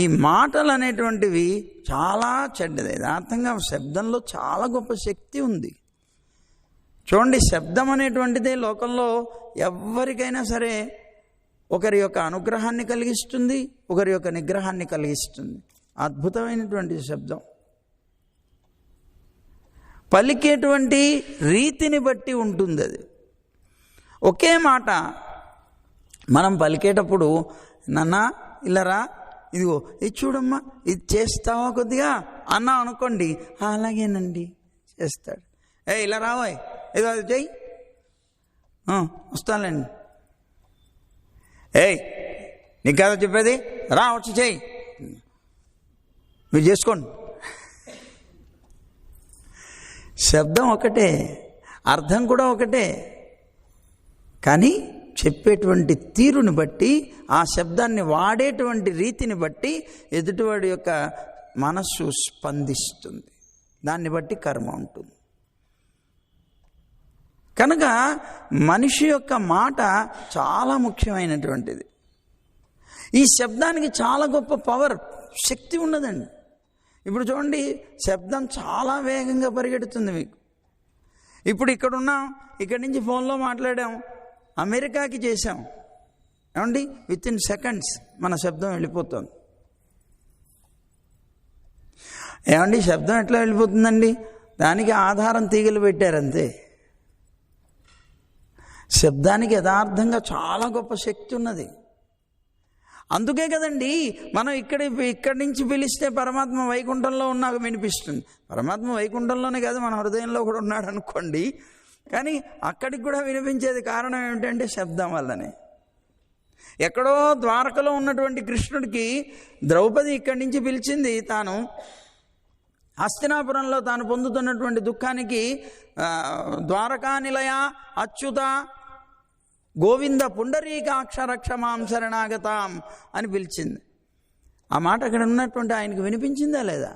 ఈ మాటలు అనేటువంటివి చాలా చెడ్డది. యథార్థంగా శబ్దంలో చాలా గొప్ప శక్తి ఉంది. చూడండి, శబ్దం అనేటువంటిదే లోకంలో ఎవరికైనా సరే ఒకరి యొక్క అనుగ్రహాన్ని కలిగిస్తుంది, ఒకరి యొక్క నిగ్రహాన్ని కలిగిస్తుంది. అద్భుతమైనటువంటి శబ్దం. పలికేటువంటి రీతిని బట్టి ఉంటుంది అది. ఒకే మాట మనం పలికేటప్పుడు, నాన్న ఇలారా, ఇదిగో ఇది చూడమ్మా, ఇది చేస్తావా కొద్దిగా అన్నా అనుకోండి, అలాగేనండి చేస్తాడు. ఇలా రావోయ్, ఏదో అది చెయ్యి, వస్తానులేండి. నీకు కదా చెప్పేది, రా వచ్చి చెయ్యి, మీరు చేసుకోండి. శబ్దం ఒకటే, అర్థం కూడా ఒకటే, కానీ చెప్పేటువంటి తీరుని బట్టి, ఆ శబ్దాన్ని వాడేటువంటి రీతిని బట్టి ఎదుటివాడి యొక్క మనస్సు స్పందిస్తుంది. దాన్ని బట్టి కర్మ ఉంటుంది. కనుక మనిషి యొక్క మాట చాలా ముఖ్యమైనటువంటిది. ఈ శబ్దానికి చాలా గొప్ప పవర్, శక్తి ఉన్నదండి. ఇప్పుడు చూడండి, శబ్దం చాలా వేగంగా పరిగెడుతుంది మీకు. ఇప్పుడు ఇక్కడున్నాం, ఇక్కడి నుంచి ఫోన్లో మాట్లాడాం, అమెరికాకి చేసాం, ఏమండి, విత్ ఇన్ సెకండ్స్ మన శబ్దం వెళ్ళిపోతుంది. ఏమండి, శబ్దం ఎట్లా వెళ్ళిపోతుందండి? దానికి ఆధారం తీగలు పెట్టారంతే. శబ్దానికి యథార్థంగా చాలా గొప్ప శక్తి ఉన్నది. అందుకే కదండి మనం ఇక్కడి నుంచి పిలిస్తే పరమాత్మ వైకుంఠంలో ఉన్నాక వినిపిస్తుంది. పరమాత్మ వైకుంఠంలోనే కాదు, మన హృదయంలో కూడా ఉన్నాడు అనుకోండి. కానీ అక్కడికి కూడా వినిపించేది కారణం ఏమిటంటే శబ్దం వల్లనే. ఎక్కడో ద్వారకలో ఉన్నటువంటి కృష్ణుడికి ద్రౌపది ఇక్కడి నుంచి పిలిచింది, తాను హస్తినాపురంలో తాను పొందుతున్నటువంటి దుఃఖానికి ద్వారకా నిలయ అచ్యుత గోవింద పుండరీకాక్షరక్షమాం శరణాగతాం అని పిలిచింది. ఆ మాట అక్కడ ఉన్నటువంటి ఆయనకు వినిపించిందా లేదా?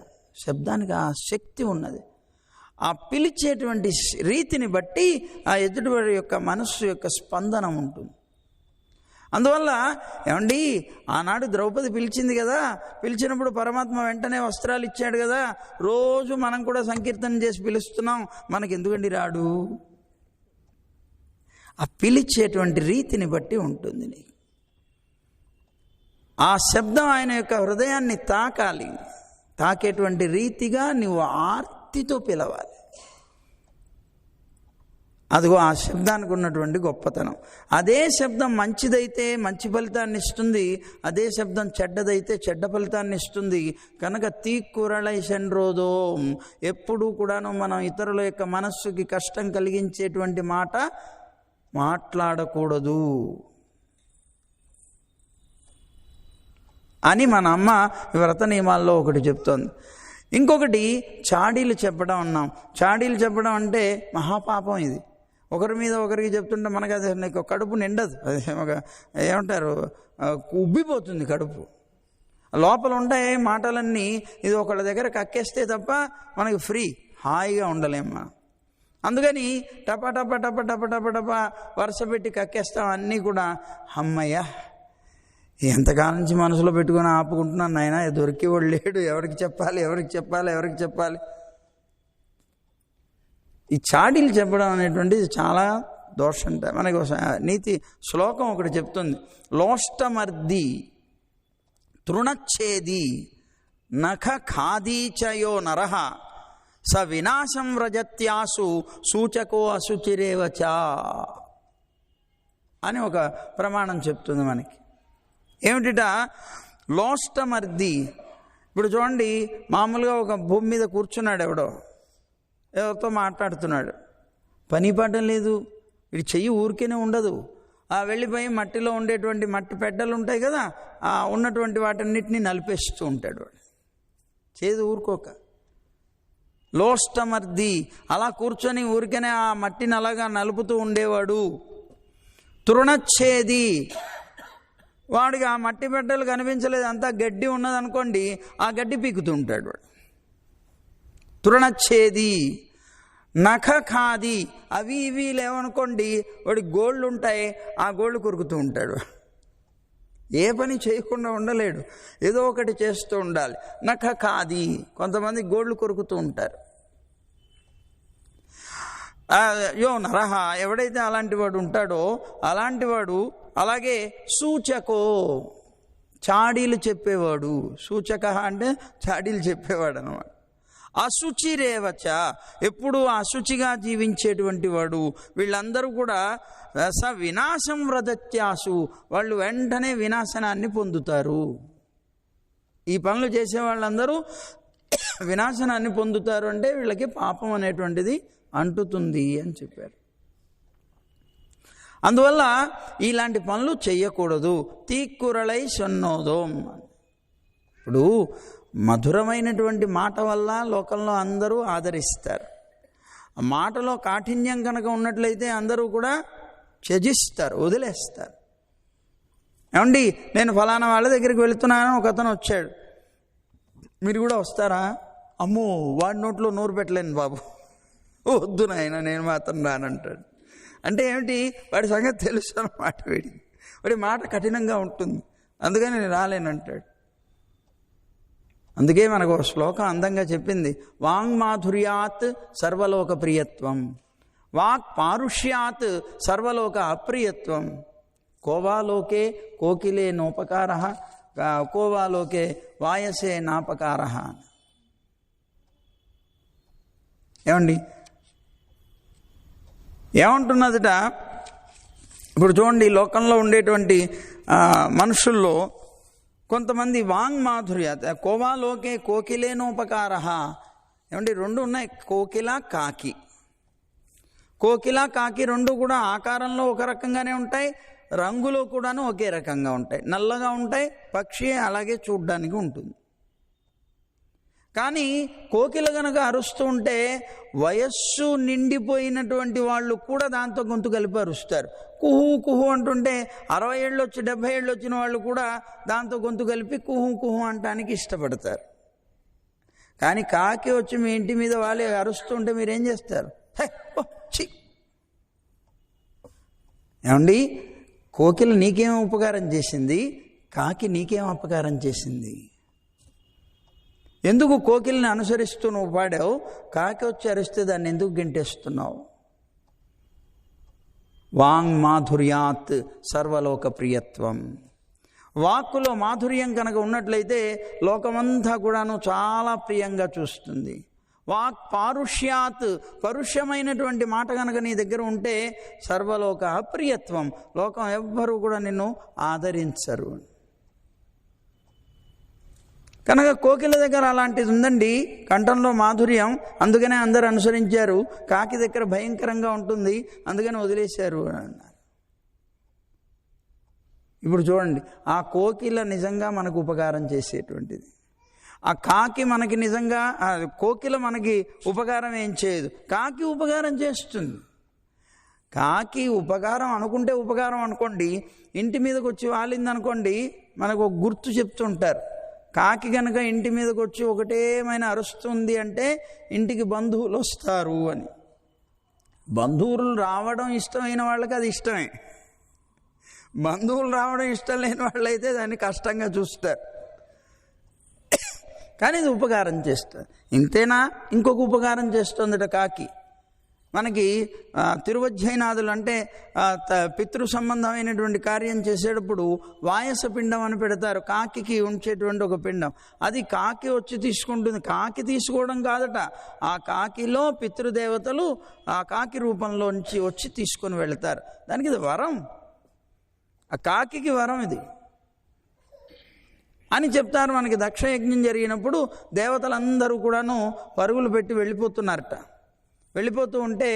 శబ్దానికి ఆ శక్తి ఉన్నది. ఆ పిలిచేటువంటి రీతిని బట్టి ఆ ఎదుటివాడి యొక్క మనస్సు యొక్క స్పందన ఉంటుంది. అందువల్ల ఏమండి, ఆనాడు ద్రౌపది పిలిచింది కదా, పిలిచినప్పుడు పరమాత్మ వెంటనే వస్త్రాలు ఇచ్చాడు కదా, రోజు మనం కూడా సంకీర్తన చేసి పిలుస్తున్నాం, మనకి ఎందుకండి రాడు? ఆ పిలిచేటువంటి రీతిని బట్టి ఉంటుంది నీకు. ఆ శబ్దం ఆయన యొక్క హృదయాన్ని తాకాలి, తాకేటువంటి రీతిగా నువ్వు ఆర్తితో పిలవాలి. అదిగో ఆ శబ్దానికి ఉన్నటువంటి గొప్పతనం. అదే శబ్దం మంచిదైతే మంచి ఫలితాన్ని ఇస్తుంది, అదే శబ్దం చెడ్డదైతే చెడ్డ ఫలితాన్ని ఇస్తుంది. కనుక తీక్కురళై సెండ్రోదో, ఎప్పుడూ కూడాను మనం ఇతరుల యొక్క మనస్సుకి కష్టం కలిగించేటువంటి మాట మాట్లాడకూడదు అని మన అమ్మ వ్రత నియమాల్లో ఒకటి చెప్తోంది. ఇంకొకటి చాడీలు చెప్పడం అన్నాం. చాడీలు చెప్పడం అంటే మహాపాపం. ఇది ఒకరి మీద ఒకరికి చెప్తుంటే మనకు అది నీకు కడుపు నిండదు, అది ఏమంటారు, ఉబ్బిపోతుంది కడుపు. లోపల ఉంటాయి మాటలన్నీ, ఇది ఒకళ్ళ దగ్గర కక్కేస్తే తప్ప మనకి ఫ్రీ హాయిగా ఉండలేం మనం. అందుకని టప టప టప టప టప టప వరుస పెట్టి కక్కేస్తాం అన్నీ కూడా. అమ్మయ్య, ఎంతకాలం నుంచి మనసులో పెట్టుకొని ఆపుకుంటున్నాను నాయన, దొరికేవాడు లేడు, ఎవరికి చెప్పాలి ఎవరికి చెప్పాలి ఎవరికి చెప్పాలి. ఈ చాడీలు చెప్పడం అనేటువంటిది చాలా దోషం. మనకి నీతి శ్లోకం ఒకటి చెప్తుంది, లోష్టమర్ది తృణచ్ఛేది నఖ ఖాదీచయో నరహ స వినాశం వ్రజత్యాసు సూచకో అశుచిరేవచ అని ఒక ప్రమాణం చెప్తుంది మనకి. ఏమిటిట, లోష్టమర్ది. ఇప్పుడు చూడండి, మామూలుగా ఒక భూమి మీద కూర్చున్నాడు, ఎవరితో మాట్లాడుతున్నాడు, పని పాట లేదు, వీడి చెయ్యి ఊరికేనే ఉండదు. వెళ్ళిపోయి మట్టిలో ఉండేటువంటి మట్టి పెడ్డలు ఉంటాయి కదా, ఉన్నటువంటి వాటన్నిటినీ నలిపేస్తూ ఉంటాడు వాడు, చేదు ఊరుకోక. లోష్టమర్ది, అలా కూర్చొని ఊరికనే ఆ మట్టిని అలాగా నలుపుతూ ఉండేవాడు. తృణచ్ఛేది, వాడికి ఆ మట్టి పెట్టెలు కనిపించలేదు, అంతా గడ్డి ఉన్నదనుకోండి, ఆ గడ్డి పీకుతూ ఉంటాడు వాడు. తృణచ్ఛేది. నఖఖాది, అవి ఇవి లేవనుకోండి, వాడి గోళ్ళు ఉంటాయి, ఆ గోళ్ళు కొరుకుతూ ఉంటాడు. ఏ పని చేయకుండా ఉండలేడు, ఏదో ఒకటి చేస్తూ ఉండాలి. నఖఖాది, కొంతమంది గోళ్ళు కొరుకుతూ ఉంటారు. నరహ, ఎవడైతే అలాంటి వాడు ఉంటాడో అలాంటి వాడు. అలాగే సూచకో, చాడీలు చెప్పేవాడు. సూచక అంటే చాడీలు చెప్పేవాడు అన్నమాట. అశుచిరేవచ, ఎప్పుడు అశుచిగా జీవించేటువంటి వాడు. వీళ్ళందరూ కూడా వినాశం వ్రదత్యాసు, వాళ్ళు వెంటనే వినాశనాన్ని పొందుతారు. ఈ పనులు చేసే వాళ్ళందరూ వినాశనాన్ని పొందుతారు. అంటే వీళ్ళకి పాపం అనేటువంటిది అంటుతుంది అని చెప్పారు. అందువల్ల ఇలాంటి పనులు చెయ్యకూడదు. తీక్కురలై సొన్నోదోం. ఇప్పుడు మధురమైనటువంటి మాట వల్ల లోకంలో అందరూ ఆదరిస్తారు. ఆ మాటలో కాఠిన్యం కనుక ఉన్నట్లయితే అందరూ కూడా త్యజిస్తారు, వదిలేస్తారు. ఏమండి, నేను ఫలానా వాళ్ళ దగ్గరికి వెళుతున్నాను, ఒక అతను వచ్చాడు, మీరు కూడా వస్తారా? అమ్మో, వాడి నోట్లో నోరు పెట్టలేను బాబు, వద్దు నాయన, నేను మాత్రం రానంటాడు. అంటే ఏమిటి, వాడి సంగతి తెలుసు అన్నమాట. వాడి మాట కఠినంగా ఉంటుంది, అందుకని నేను రాలేనంటాడు. అందుకే మనకు ఒక శ్లోకం అందంగా చెప్పింది, వాంగ్మాధుర్యాత్ సర్వలోక ప్రియత్వం, వాక్ పారుష్యాత్ సర్వలోక అప్రియత్వం, కోవాలోకే కోకిలే నోపకార, కోవాలోకే వాయసే నాపకార. ఏమండి, ఏమంటున్నదట? ఇప్పుడు చూడండి, లోకంలో ఉండేటువంటి మనుషుల్లో కొంతమంది వాంగ్మాధుర్య, కోవాలోకే కోకిలేనోపకార. ఏమండి, రెండు ఉన్నాయి, కోకిల కాకి. కోకిల కాకి రెండు కూడా ఆకారంలో ఒక రకంగానే ఉంటాయి, రంగులో కూడాను ఒకే రకంగా ఉంటాయి, నల్లగా ఉంటాయి. పక్షి అలాగే చూడ్డానికి ఉంటుంది. కానీ కోకిల గనక అరుస్తూ ఉంటే వయస్సు నిండిపోయినటువంటి వాళ్ళు కూడా దాంతో గొంతు కలిపి అరుస్తారు. కుహు కుహు అంటుంటే 60 ఏళ్ళు వచ్చి 70 ఏళ్ళు వచ్చిన వాళ్ళు కూడా దాంతో గొంతు కలిపి కుహు కుహు అంటానికి ఇష్టపడతారు. కానీ కాకి వచ్చి మీ ఇంటి మీద వాళ్ళే అరుస్తుంటే మీరేం చేస్తారు? ఏమండి, కోకిల నీకేం ఉపకారం చేసింది, కాకి నీకేం అపకారం చేసింది? ఎందుకు కోకిల్ని అనుసరిస్తూ నువ్వు పాడావు, కాకి వచ్చి అరిస్తే దాన్ని ఎందుకు గెంటేస్తున్నావు? వాంగ్మాధుర్యాత్ సర్వలోక ప్రియత్వం. వాక్కులో మాధుర్యం కనుక ఉన్నట్లయితే లోకమంతా కూడాను చాలా ప్రియంగా చూస్తుంది. వాక్ పారుష్యాత్, పరుష్యమైనటువంటి మాట కనుక నీ దగ్గర ఉంటే సర్వలోక అప్రియత్వం, లోకం ఎవ్వరూ కూడా నిన్ను ఆదరించరు. కనుక కోకిల దగ్గర అలాంటిది ఉందండి, కంఠంలో మాధుర్యం, అందుకనే అందరు అనుసరించారు. కాకి దగ్గర భయంకరంగా ఉంటుంది, అందుకని వదిలేశారు అని అన్నారు. ఇప్పుడు చూడండి, ఆ కోకిల నిజంగా మనకు ఉపకారం చేసేటువంటిది. ఆ కాకి మనకి నిజంగా, కోకిల మనకి ఉపకారం ఏం చేయదు, కాకి ఉపకారం చేస్తుంది. కాకి ఉపకారం అనుకుంటే ఉపకారం అనుకోండి, ఇంటి మీదకి వచ్చి వాలిందనుకోండి, మనకు ఒక గుర్తు చెప్తుంటారు. కాకి కనుక ఇంటి మీదకి వచ్చి ఒకటేమైనా అరుస్తుంది అంటే ఇంటికి బంధువులు వస్తారు అని. బంధువులు రావడం ఇష్టమైన వాళ్ళకి అది ఇష్టమే, బంధువులు రావడం ఇష్టం లేని వాళ్ళైతే దాన్ని కష్టంగా చూస్తారు. కానీ ఇది ఉపకారం చేస్తుంది. ఇంతేనా, ఇంకొక ఉపకారం చేస్తుందట కాకి. మనకి తిరువజ్జయనాథులు అంటే పితృ సంబంధమైనటువంటి కార్యం చేసేటప్పుడు వాయస పిండం అని పెడతారు. కాకి ఉంచేటువంటి ఒక పిండం, అది కాకి వచ్చి తీసుకుంటుంది. కాకి తీసుకోవడం కాదట, ఆ కాకిలో పితృదేవతలు ఆ కాకి రూపంలోంచి వచ్చి తీసుకొని వెళతారు. దానికి ఇది వరం, ఆ కాకి వరం ఇది. అని చెప్తారు. మనకి దక్షయజ్ఞం జరిగినప్పుడు దేవతలందరూ కూడాను పరుగులు పెట్టి వెళ్ళిపోతున్నారట. వెళ్ళిపోతూ ఉంటే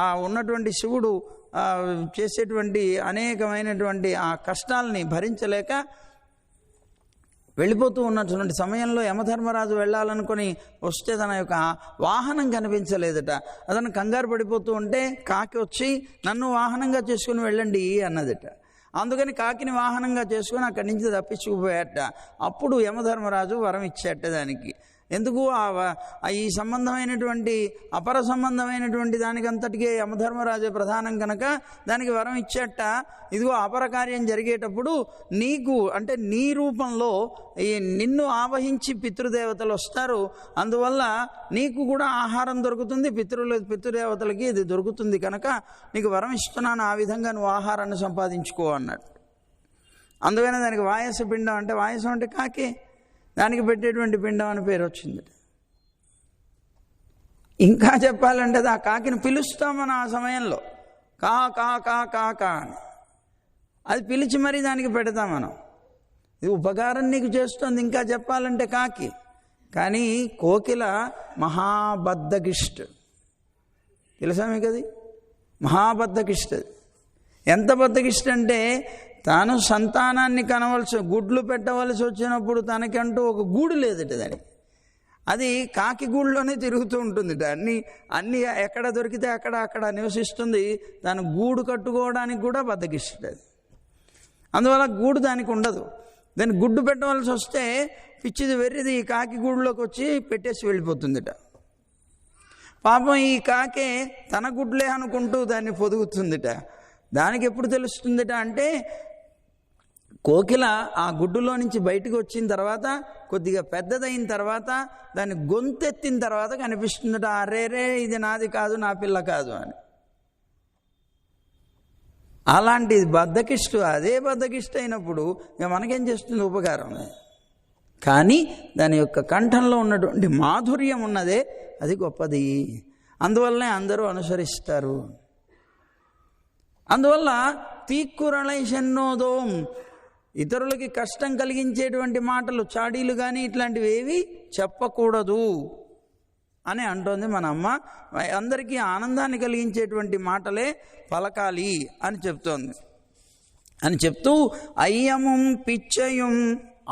ఆ ఉన్నటువంటి శివుడు చేసేటువంటి అనేకమైనటువంటి ఆ కష్టాలని భరించలేక వెళ్ళిపోతూ ఉన్నటువంటి సమయంలో యమధర్మరాజు వెళ్ళాలనుకొని వస్తే తన యొక్క వాహనం కనిపించలేదట. అతను కంగారు పడిపోతూ ఉంటే కాకి వచ్చి నన్ను వాహనంగా చేసుకుని వెళ్ళండి అన్నదట. అందుకని కాకిని వాహనంగా చేసుకుని అక్కడి నుంచి తప్పించుకుపోయాట. అప్పుడు యమధర్మరాజు వరం ఇచ్చేట దానికి. ఎందుకు ఈ సంబంధమైనటువంటి అపర సంబంధమైనటువంటి దానికంతటికే యమధర్మరాజే ప్రధానం కనుక దానికి వరం ఇచ్చేట. ఇదిగో అపర కార్యం జరిగేటప్పుడు నీకు అంటే నీ రూపంలో నిన్ను ఆవహించి పితృదేవతలు వస్తారు, అందువల్ల నీకు కూడా ఆహారం దొరుకుతుంది, పితృదేవతలకి ఇది దొరుకుతుంది కనుక నీకు వరం ఇస్తున్నాను, ఆ విధంగా నువ్వు ఆహారాన్ని సంపాదించుకో అన్నాడు. అందుకనే దానికి వాయస పిండం అంటే వాయసం అంటే కాకే, దానికి పెట్టేటువంటి పిండం అని పేరు వచ్చింది. ఇంకా చెప్పాలంటే ఆ కాకిని పిలుస్తాం మనం ఆ సమయంలో, కా కా కా కా కా అని అది పిలిచి మరీ దానికి పెడతాం మనం. ఇది ఉపకారం నీకు చేస్తుంది. ఇంకా చెప్పాలంటే కాకి. కానీ కోకిల మహాబద్ధకిష్ట, తెలుసా మీకు అది? మహాబద్ధకిష్ట. ఎంత బద్ధకిష్ట అంటే తాను సంతానాన్ని గుడ్లు పెట్టవలసి వచ్చినప్పుడు తనకంటూ ఒక గూడు లేదట దానికి. అది కాకి గూడులోనే తిరుగుతూ ఉంటుందిట. అన్ని ఎక్కడ దొరికితే అక్కడ నివసిస్తుంది. దాని గూడు కట్టుకోవడానికి కూడా బద్ధకిస్తుంది. అందువల్ల గూడు దానికి ఉండదు. దాన్ని గుడ్డు పెట్టవలసి వస్తే పిచ్చిది వెర్రిది ఈ కాకి గూడులోకి వచ్చి పెట్టేసి వెళ్ళిపోతుందిట. పాపం ఈ కాకే తన గుడ్లే అనుకుంటూ దాన్ని పొదుగుతుందిట. దానికి ఎప్పుడు తెలుస్తుందిట అంటే కోకిల ఆ గుడ్డులో నుంచి బయటకు వచ్చిన తర్వాత కొద్దిగా పెద్దదైన తర్వాత దాన్ని గొంతెత్తిన తర్వాత కనిపిస్తుందట, అరేరే ఇది నాది కాదు, నా పిల్ల కాదు అని. అలాంటి బద్ధకిష్టు అదే బద్ధకిష్ట అయినప్పుడు ఇక మనకేం చేస్తుంది? ఉపకారం. కానీ దాని యొక్క కంఠంలో ఉన్నటువంటి మాధుర్యం ఉన్నదే అది గొప్పది. అందువల్లనే అందరూ అనుసరిస్తారు. అందువల్ల తీక్కురళై షన్నోదోం, ఇతరులకి కష్టం కలిగించేటువంటి మాటలు, చాడీలు కానీ ఇట్లాంటివి ఏవి చెప్పకూడదు అని అంటోంది మన అమ్మ. అందరికీ ఆనందాన్ని కలిగించేటువంటి మాటలే పలకాలి అని చెప్తోంది. అని చెప్తూ అయ్యముం పిచ్చయుం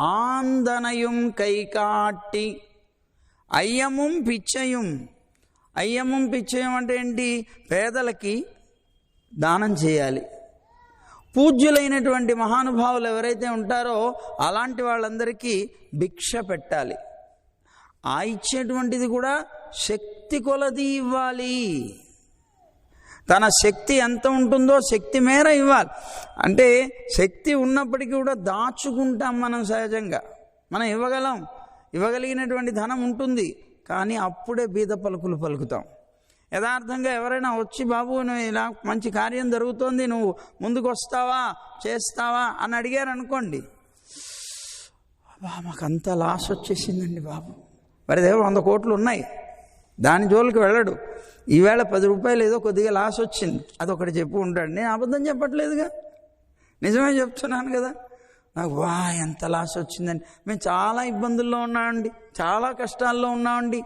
ఆందనయుం కైకాట్టి. అయ్యముం పిచ్చయుం, అయ్యముం పిచ్చయం అంటే ఏంటి? పేదలకి దానం చేయాలి. పూజ్యులైనటువంటి మహానుభావులు ఎవరైతే ఉంటారో అలాంటి వాళ్ళందరికీ భిక్ష పెట్టాలి. ఆ ఇచ్చేటువంటిది కూడా శక్తి కొలది ఇవ్వాలి. తన శక్తి ఎంత ఉంటుందో శక్తి మేర ఇవ్వాలి. అంటే శక్తి ఉన్నప్పటికీ కూడా దాచుకుంటాం మనం. సహజంగా మనం ఇవ్వగలిగినటువంటి ధనం ఉంటుంది, కానీ అప్పుడే బీద పలుకులు పలుకుతాం. యథార్థంగా ఎవరైనా వచ్చి బాబు నువ్వు ఇలా మంచి కార్యం జరుగుతోంది, నువ్వు ముందుకు వస్తావా, చేస్తావా అని అడిగారు అనుకోండి, మాకు అంత లాస్ వచ్చేసిందండి బాబు, మరి దగ్గర 100 కోట్లు ఉన్నాయి, దాని జోలికి వెళ్ళడు. ఈవేళ 10 రూపాయలు ఏదో కొద్దిగా లాస్ వచ్చింది, అదొకటి చెప్పు ఉంటాడు. నేను అబద్ధం చెప్పట్లేదుగా, నిజమే చెప్తున్నాను కదా. నాకు ఎంత లాస్ వచ్చిందండి, మేము చాలా ఇబ్బందుల్లో ఉన్నామండి, చాలా కష్టాల్లో ఉన్నామండి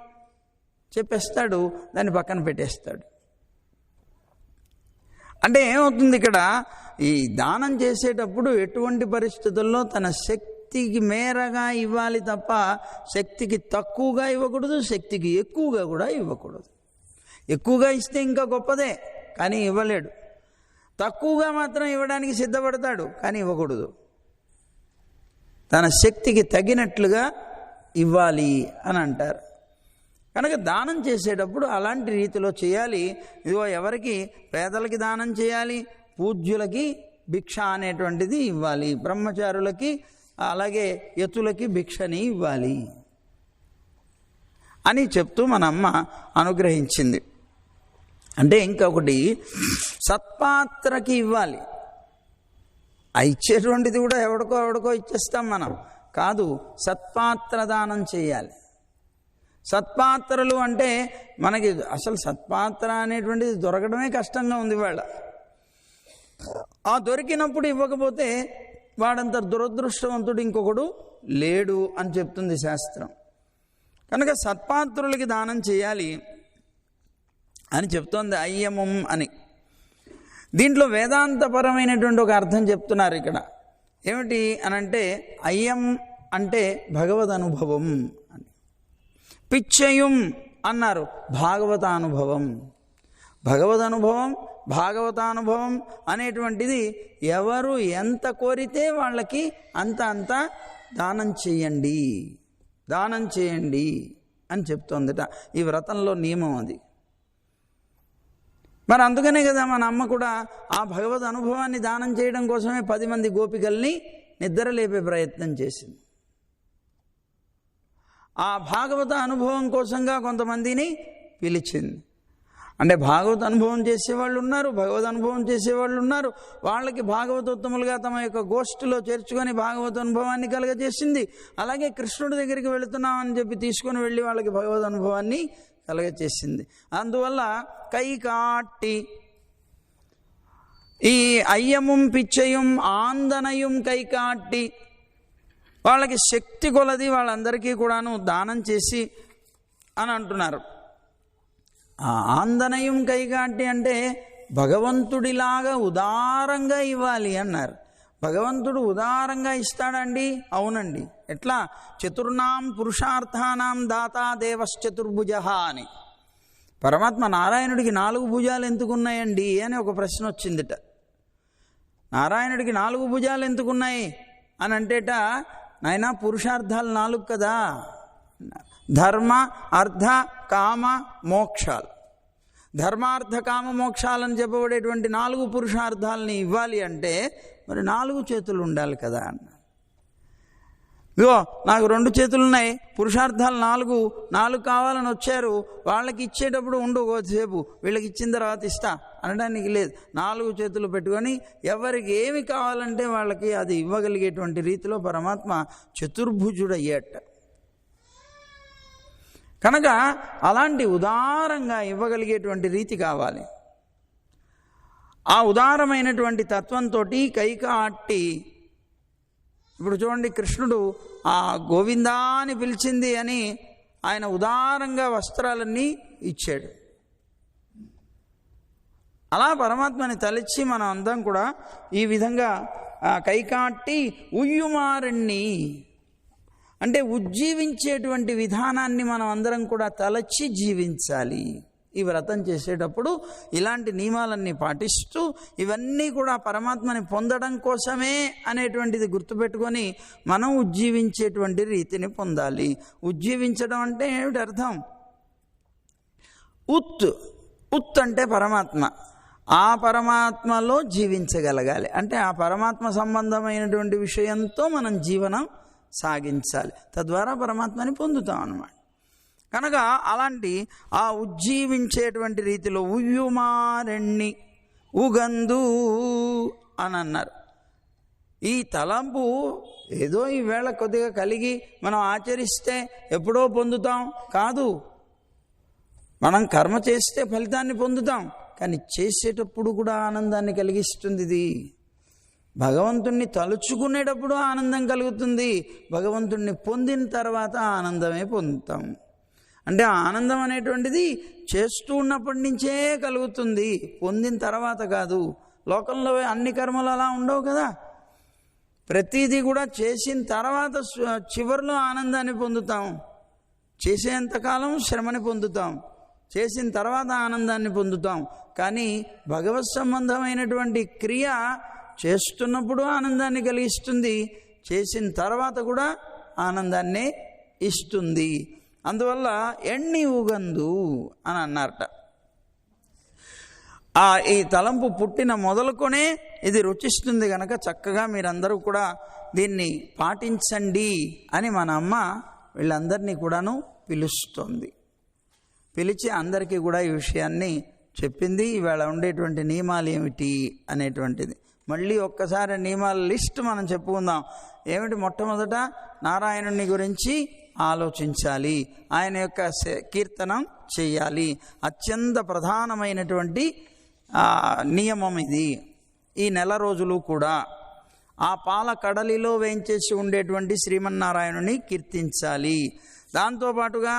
చెప్పేస్తాడు, దాన్ని పక్కన పెట్టేస్తాడు. అంటే ఏమవుతుంది ఇక్కడ? ఈ దానం చేసేటప్పుడు ఎటువంటి పరిస్థితుల్లో తన శక్తికి మేరగా ఇవ్వాలి తప్ప శక్తికి తక్కువగా ఇవ్వకూడదు, శక్తికి ఎక్కువగా కూడా ఇవ్వకూడదు. ఎక్కువగా ఇస్తే ఇంకా గొప్పదే, కానీ ఇవ్వలేడు. తక్కువగా మాత్రం ఇవ్వడానికి సిద్ధపడతాడు, కానీ ఇవ్వకూడదు. తన శక్తికి తగినట్లుగా ఇవ్వాలి అని అంటారు. కనుక దానం చేసేటప్పుడు అలాంటి రీతిలో చేయాలి. ఇదిగో ఎవరికి? పేదలకి దానం చేయాలి, పూజ్యులకి భిక్ష అనేటువంటిది ఇవ్వాలి, బ్రహ్మచారులకి అలాగే యతులకి భిక్షని ఇవ్వాలి అని చెప్తూ మన అమ్మ అనుగ్రహించింది. అంటే ఇంకొకటి, సత్పాత్రకి ఇవ్వాలి. ఇచ్చేటువంటిది కూడా ఎవడికో ఇచ్చేస్తాం మనం, కాదు, సత్పాత్ర దానం చేయాలి. సత్పాత్రలు అంటే మనకి అసలు సత్పాత్ర అనేటువంటిది దొరకడమే కష్టంగా ఉంది ఇవాళ. ఆ దొరికినప్పుడు ఇవ్వకపోతే వాడంత దురదృష్టవంతుడు ఇంకొకడు లేడు అని చెప్తుంది శాస్త్రం. కనుక సత్పాత్రులకి దానం చేయాలి అని చెప్తోంది అయ్యమం అని. దీంట్లో వేదాంతపరమైనటువంటి ఒక అర్థం చెప్తున్నారు ఇక్కడ. ఏమిటి అనంటే, అయ్యం అంటే భగవద్ అనుభవం అని, పిచ్చయం అన్నారు భాగవతానుభవం. భగవదనుభవం, భాగవతానుభవం అనేటువంటిది ఎవరు ఎంత కోరితే వాళ్ళకి అంత దానం చేయండి, దానం చేయండి అని చెప్తోందట. ఈ వ్రతంలో నియమం అది. మరి అందుకనే కదా మన అమ్మ కూడా ఆ భగవద్ అనుభవాన్ని దానం చేయడం కోసమే 10 మంది గోపికల్ని నిద్ర లేపే ప్రయత్నం చేసింది. ఆ భాగవత అనుభవం కోసంగా కొంతమందిని పిలిచింది. అంటే భాగవత అనుభవం చేసేవాళ్ళు ఉన్నారు, భగవద్ అనుభవం చేసేవాళ్ళు ఉన్నారు. వాళ్ళకి భాగవతోత్తములుగా తమ యొక్క గోష్ఠిలో చేర్చుకొని భాగవత అనుభవాన్ని కలగజేసింది. అలాగే కృష్ణుడి దగ్గరికి వెళుతున్నామని చెప్పి తీసుకొని వెళ్ళి వాళ్ళకి భగవద్ అనుభవాన్ని కలగచేసింది. అందువల్ల కైకాట్టి ఈ అయ్యముం పిచ్చయం ఆందనయం కైకాట్టి వాళ్ళకి శక్తి కొలది వాళ్ళందరికీ కూడాను దానం చేసి అని అంటున్నారు. ఆందనయం కైకాట్టి అంటే భగవంతుడిలాగా ఉదారంగా ఇవ్వాలి అన్నారు. భగవంతుడు ఉదారంగా ఇస్తాడండి? అవునండి. ఎట్లా? చతుర్నాం పురుషార్థానాం దాతా దేవశ్చతుర్భుజ అని. పరమాత్మ నారాయణుడికి 4 భుజాలు ఎందుకున్నాయండి అని ఒక ప్రశ్న వచ్చిందిట. నారాయణుడికి 4 భుజాలు ఎందుకున్నాయి అని అంటేట, నాయనా పురుషార్థాలు 4 కదా, ధర్మ అర్థ కామ మోక్షాలు. ధర్మార్థ కామ మోక్షాలని చెప్పబడేటువంటి 4 పురుషార్థాలని ఇవ్వాలి అంటే మరి 4 చేతులు ఉండాలి కదా అన్న. ఇగో నాకు 2 చేతులు ఉన్నాయి, పురుషార్థాలు 4 కావాలని వచ్చారు, వాళ్ళకి ఇచ్చేటప్పుడు ఉండు కొద్దిసేపు, వీళ్ళకి ఇచ్చిన తర్వాత ఇస్తా అనడానికి లేదు. 4 చేతులు పెట్టుకొని ఎవరికి ఏమి కావాలంటే వాళ్ళకి అది ఇవ్వగలిగేటువంటి రీతిలో పరమాత్మ చతుర్భుజుడయ్యేట. కనుక అలాంటి ఉదారంగా ఇవ్వగలిగేటువంటి రీతి కావాలి. ఆ ఉదారమైనటువంటి తత్వంతో కైకాట్టి, ఇప్పుడు చూడండి, కృష్ణుడు ఆ గోవిందా అని పిలిచింది అని ఆయన ఉదారంగా వస్త్రాలన్నీ ఇచ్చాడు. అలా పరమాత్మని తలచి మనం అందరం కూడా ఈ విధంగా కైకాట్టి ఉయ్యుమారణ్ణి అంటే ఉజ్జీవించేటువంటి విధానాన్ని మనం అందరం కూడా తలచి జీవించాలి. ఈ వ్రతం చేసేటప్పుడు ఇలాంటి నియమాలన్నీ పాటిస్తూ ఇవన్నీ కూడా పరమాత్మని పొందడం కోసమే అనేటువంటిది గుర్తుపెట్టుకొని మనం ఉజ్జీవించేటువంటి రీతిని పొందాలి. ఉజ్జీవించడం అంటే ఏమిటి అర్థం? ఉత్ అంటే పరమాత్మ. ఆ పరమాత్మలో జీవించగలగాలి. అంటే ఆ పరమాత్మ సంబంధమైనటువంటి విషయంతో మనం జీవనం సాగించాలి. తద్వారా పరమాత్మని పొందుతాం అన్నమాట. కనుక అలాంటి ఆ ఉజ్జీవించేటువంటి రీతిలో ఉయ్యుమారెణ్ణి ఉగందు అని అన్నారు. ఈ తలంపు ఏదో ఈవేళ కొద్దిగా కలిగి మనం ఆచరిస్తే ఎప్పుడో పొందుతాం కాదు. మనం కర్మ చేస్తే ఫలితాన్ని పొందుతాం, కానీ చేసేటప్పుడు కూడా ఆనందాన్ని కలిగిస్తుంది. ఇది భగవంతుణ్ణి తలుచుకునేటప్పుడు ఆనందం కలుగుతుంది, భగవంతుణ్ణి పొందిన తర్వాత ఆనందమే పొందుతాం. అంటే ఆనందం అనేటువంటిది చేస్తూ ఉన్నప్పటి నుంచే కలుగుతుంది, పొందిన తర్వాత కాదు. లోకంలో అన్ని కర్మలు అలా ఉండవు కదా. ప్రతిదీ కూడా చేసిన తర్వాత చివరిలో ఆనందాన్ని పొందుతాం. చేసేంతకాలం శ్రమని పొందుతాం, చేసిన తర్వాత ఆనందాన్ని పొందుతాం. కానీ భగవత్ సంబంధమైనటువంటి క్రియ చేస్తున్నప్పుడు ఆనందాన్ని కలిగిస్తుంది, చేసిన తర్వాత కూడా ఆనందాన్నే ఇస్తుంది. అందువల్ల ఎన్ని ఉగందు అని అన్నారట. ఈ తలంపు పుట్టిన మొదలుకొనే ఇది రుచిస్తుంది కనుక చక్కగా మీరందరూ కూడా దీన్ని పాటించండి అని మన అమ్మ వీళ్ళందరినీ కూడాను పిలుస్తోంది. పిలిచి అందరికీ కూడా ఈ విషయాన్ని చెప్పింది. ఇవాళ ఉండేటువంటి నియమాలు ఏమిటి అనేటువంటిది మళ్ళీ ఒక్కసారి నియమాల లిస్ట్ మనం చెప్పుకుందాం. ఏమిటి? మొట్టమొదట నారాయణుని గురించి ఆలోచించాలి, ఆయన యొక్క కీర్తనం చేయాలి. అత్యంత ప్రధానమైనటువంటి నియమం ఇది, ఈ నెల రోజులు కూడా. ఆ పాల కడలిలో వేయించేసి ఉండేటువంటి శ్రీమన్నారాయణుని కీర్తించాలి. దాంతోపాటుగా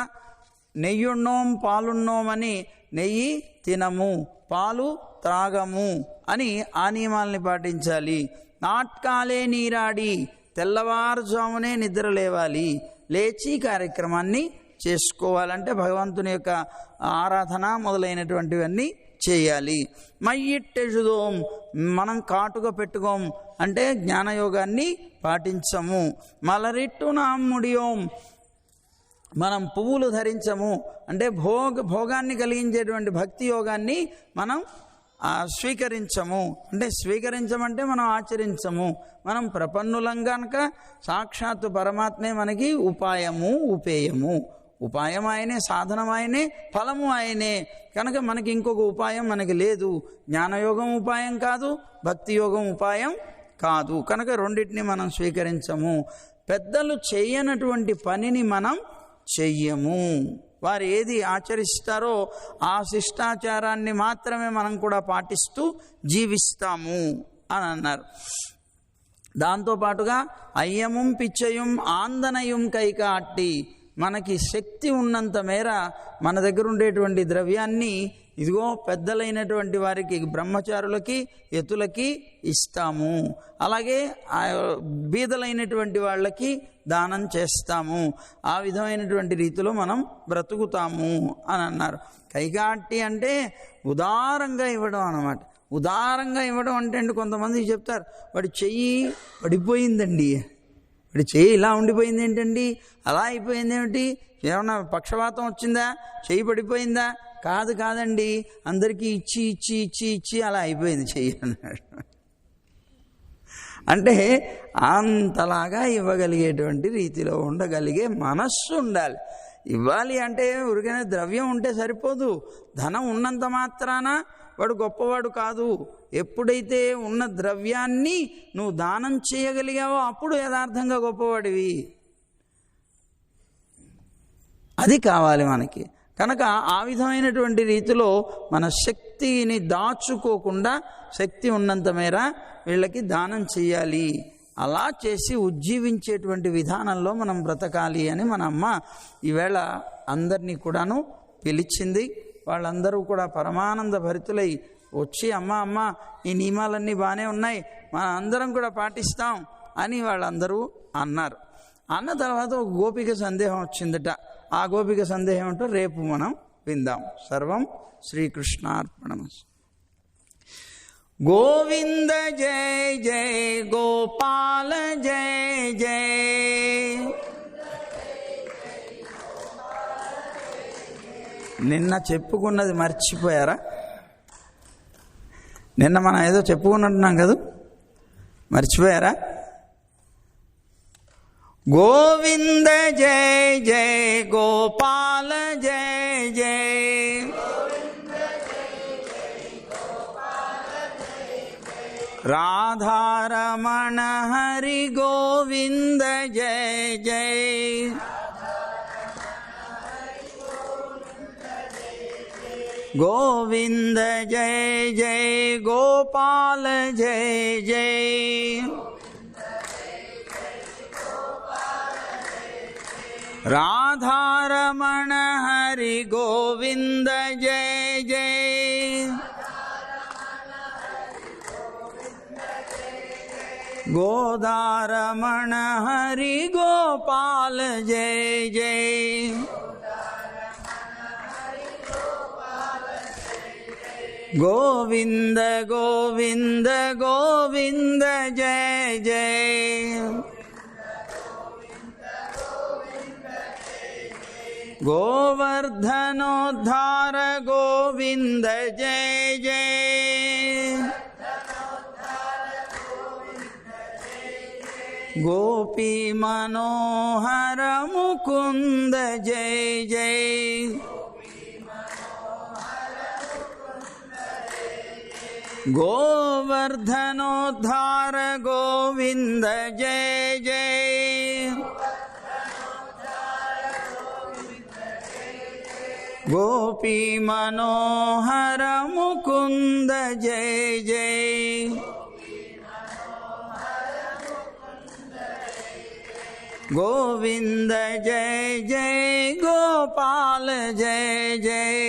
నెయ్యున్నోం పాలున్నోమని నెయ్యి తినము, పాలు త్రాగము అని ఆ నియమాలని పాటించాలి. నాట్కాలే నీరాడి, తెల్లవారుజామునే నిద్ర లేవాలి, లేచి కార్యక్రమాన్ని చేసుకోవాలంటే భగవంతుని యొక్క ఆరాధన మొదలైనటువంటివన్నీ చేయాలి. మయ్యిట్టెజుదోం, మనం కాటుగా పెట్టుకోం అంటే జ్ఞానయోగాన్ని పాటించము. మలరిట్టు నామ్ముడియోం, మనం పువ్వులు ధరించము అంటే భోగాన్ని కలిగించేటువంటి భక్తి యోగాన్ని మనం స్వీకరించము. అంటే స్వీకరించమంటే మనం ఆచరించము. మనం ప్రపన్నులం కనుక సాక్షాత్తు పరమాత్మే మనకి ఉపాయము ఉపేయము. ఉపాయం ఆయనే, సాధనం ఆయనే, ఫలము ఆయనే కనుక మనకి ఇంకొక ఉపాయం మనకి లేదు. జ్ఞానయోగం ఉపాయం కాదు, భక్తి యోగం ఉపాయం కాదు. కనుక రెండింటిని మనం స్వీకరించము. పెద్దలు చేయనటువంటి పనిని మనం చెయ్యము. వారు ఏది ఆచరిస్తారో ఆ శిష్టాచారాన్ని మాత్రమే మనం కూడా పాటిస్తూ జీవిస్తాము అని అన్నారు. దాంతోపాటుగా అయ్యముం పిచ్చయం ఆందనయం కైకాట్టి, మనకి శక్తి ఉన్నంత మేర మన దగ్గర ఉండేటువంటి ద్రవ్యాన్ని ఇదిగో పెద్దలైనటువంటి వారికి, బ్రహ్మచారులకి, యతులకి ఇస్తాము. అలాగే బీదలైనటువంటి వాళ్ళకి దానం చేస్తాము. ఆ విధమైనటువంటి రీతిలో మనం బ్రతుకుతాము అని అన్నారు. కైకాట్టి అంటే ఉదారంగా ఇవ్వడం అన్నమాట. ఉదారంగా ఇవ్వడం అంటే కొంతమంది చెప్తారు, వాడి చెయ్యి పడిపోయిందండి, వాడి చెయ్యి ఇలా ఉండిపోయింది ఏంటండి, అలా అయిపోయింది ఏమిటి, ఏమన్నా పక్షవాతం వచ్చిందా, చెయ్యి పడిపోయిందా? కాదండి, అందరికీ ఇచ్చి ఇచ్చి ఇచ్చి ఇచ్చి అలా అయిపోయింది చెయ్యి అన్నాడు. అంటే అంతలాగా ఇవ్వగలిగేటువంటి రీతిలో ఉండగలిగే మనస్సు ఉండాలి. ఇవ్వాలి అంటే ఊరికనే ద్రవ్యం ఉంటే సరిపోదు. ధనం ఉన్నంత మాత్రాన వాడు గొప్పవాడు కాదు. ఎప్పుడైతే ఉన్న ద్రవ్యాన్ని నువ్వు దానం చేయగలిగావో అప్పుడు యథార్థంగా గొప్పవాడివి. అది కావాలి మనకి. కనుక ఆ విధమైనటువంటి రీతిలో మన శక్తిని దాచుకోకుండా శక్తి ఉన్నంత మేర వీళ్ళకి దానం చేయాలి. అలా చేసి ఉజ్జీవించేటువంటి విధానంలో మనం బ్రతకాలి అని మన అమ్మ ఈవేళ అందరినీ కూడాను పిలిచింది. వాళ్ళందరూ కూడా పరమానంద భరితులై వచ్చి అమ్మ ఈ నియమాలన్నీ బాగానే ఉన్నాయి, మన అందరం కూడా పాటిస్తాం అని వాళ్ళందరూ అన్నారు. అన్న తర్వాత ఒక గోపిక సందేహం వచ్చిందట. ఆ గోపిక సందేహం ఏంటో రేపు మనం విందాం. సర్వం శ్రీకృష్ణార్పణమస్తు. గోవింద జయ జయ గోపాల జయ జయ. నిన్న చెప్పుకున్నది మర్చిపోయారా? నిన్న మనం ఏదో చెప్పుకున్నట్టున్నాం కదా, మర్చిపోయారా? గోవింద జయ జయ గోపాల జయ జయ. రాధారమణ హరి గోవింద జయ జయ. గోవింద జయ జయ గోపాల జయ జయ. రాధారమణ హరి గోవింద జయ జయ. గోదారమణ హరి గోపాల జయ జయ. గోవింద గోవింద గోవింద జయ జయ. గోవర్ధనోద్ధార గోవింద జయ జయ. గోపీ మనోహర ముకుంద జయ జయ. గోవర్ధనోద్ధార గోవింద జయ జయ. గోపీ మనోహర ముకుంద జయ జయ. గోవింద జయ జయ గోపాల జయ జయ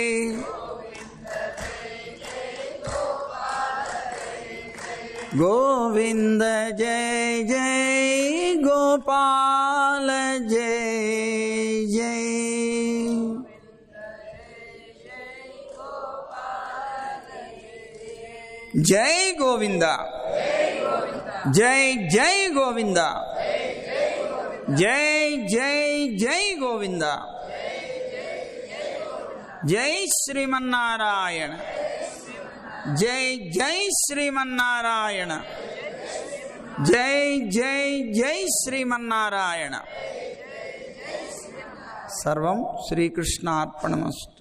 గోవింద జయ జయ గోపాల జయ జయ జై గోవింద జై జై గోవింద జై జై జై గోవింద జై శ్రీమన్నారాయణ జై జై శ్రీమన్నారాయణ జై జై జై శ్రీమన్నారాయణ. సర్వం శ్రీకృష్ణార్పణమస్తు.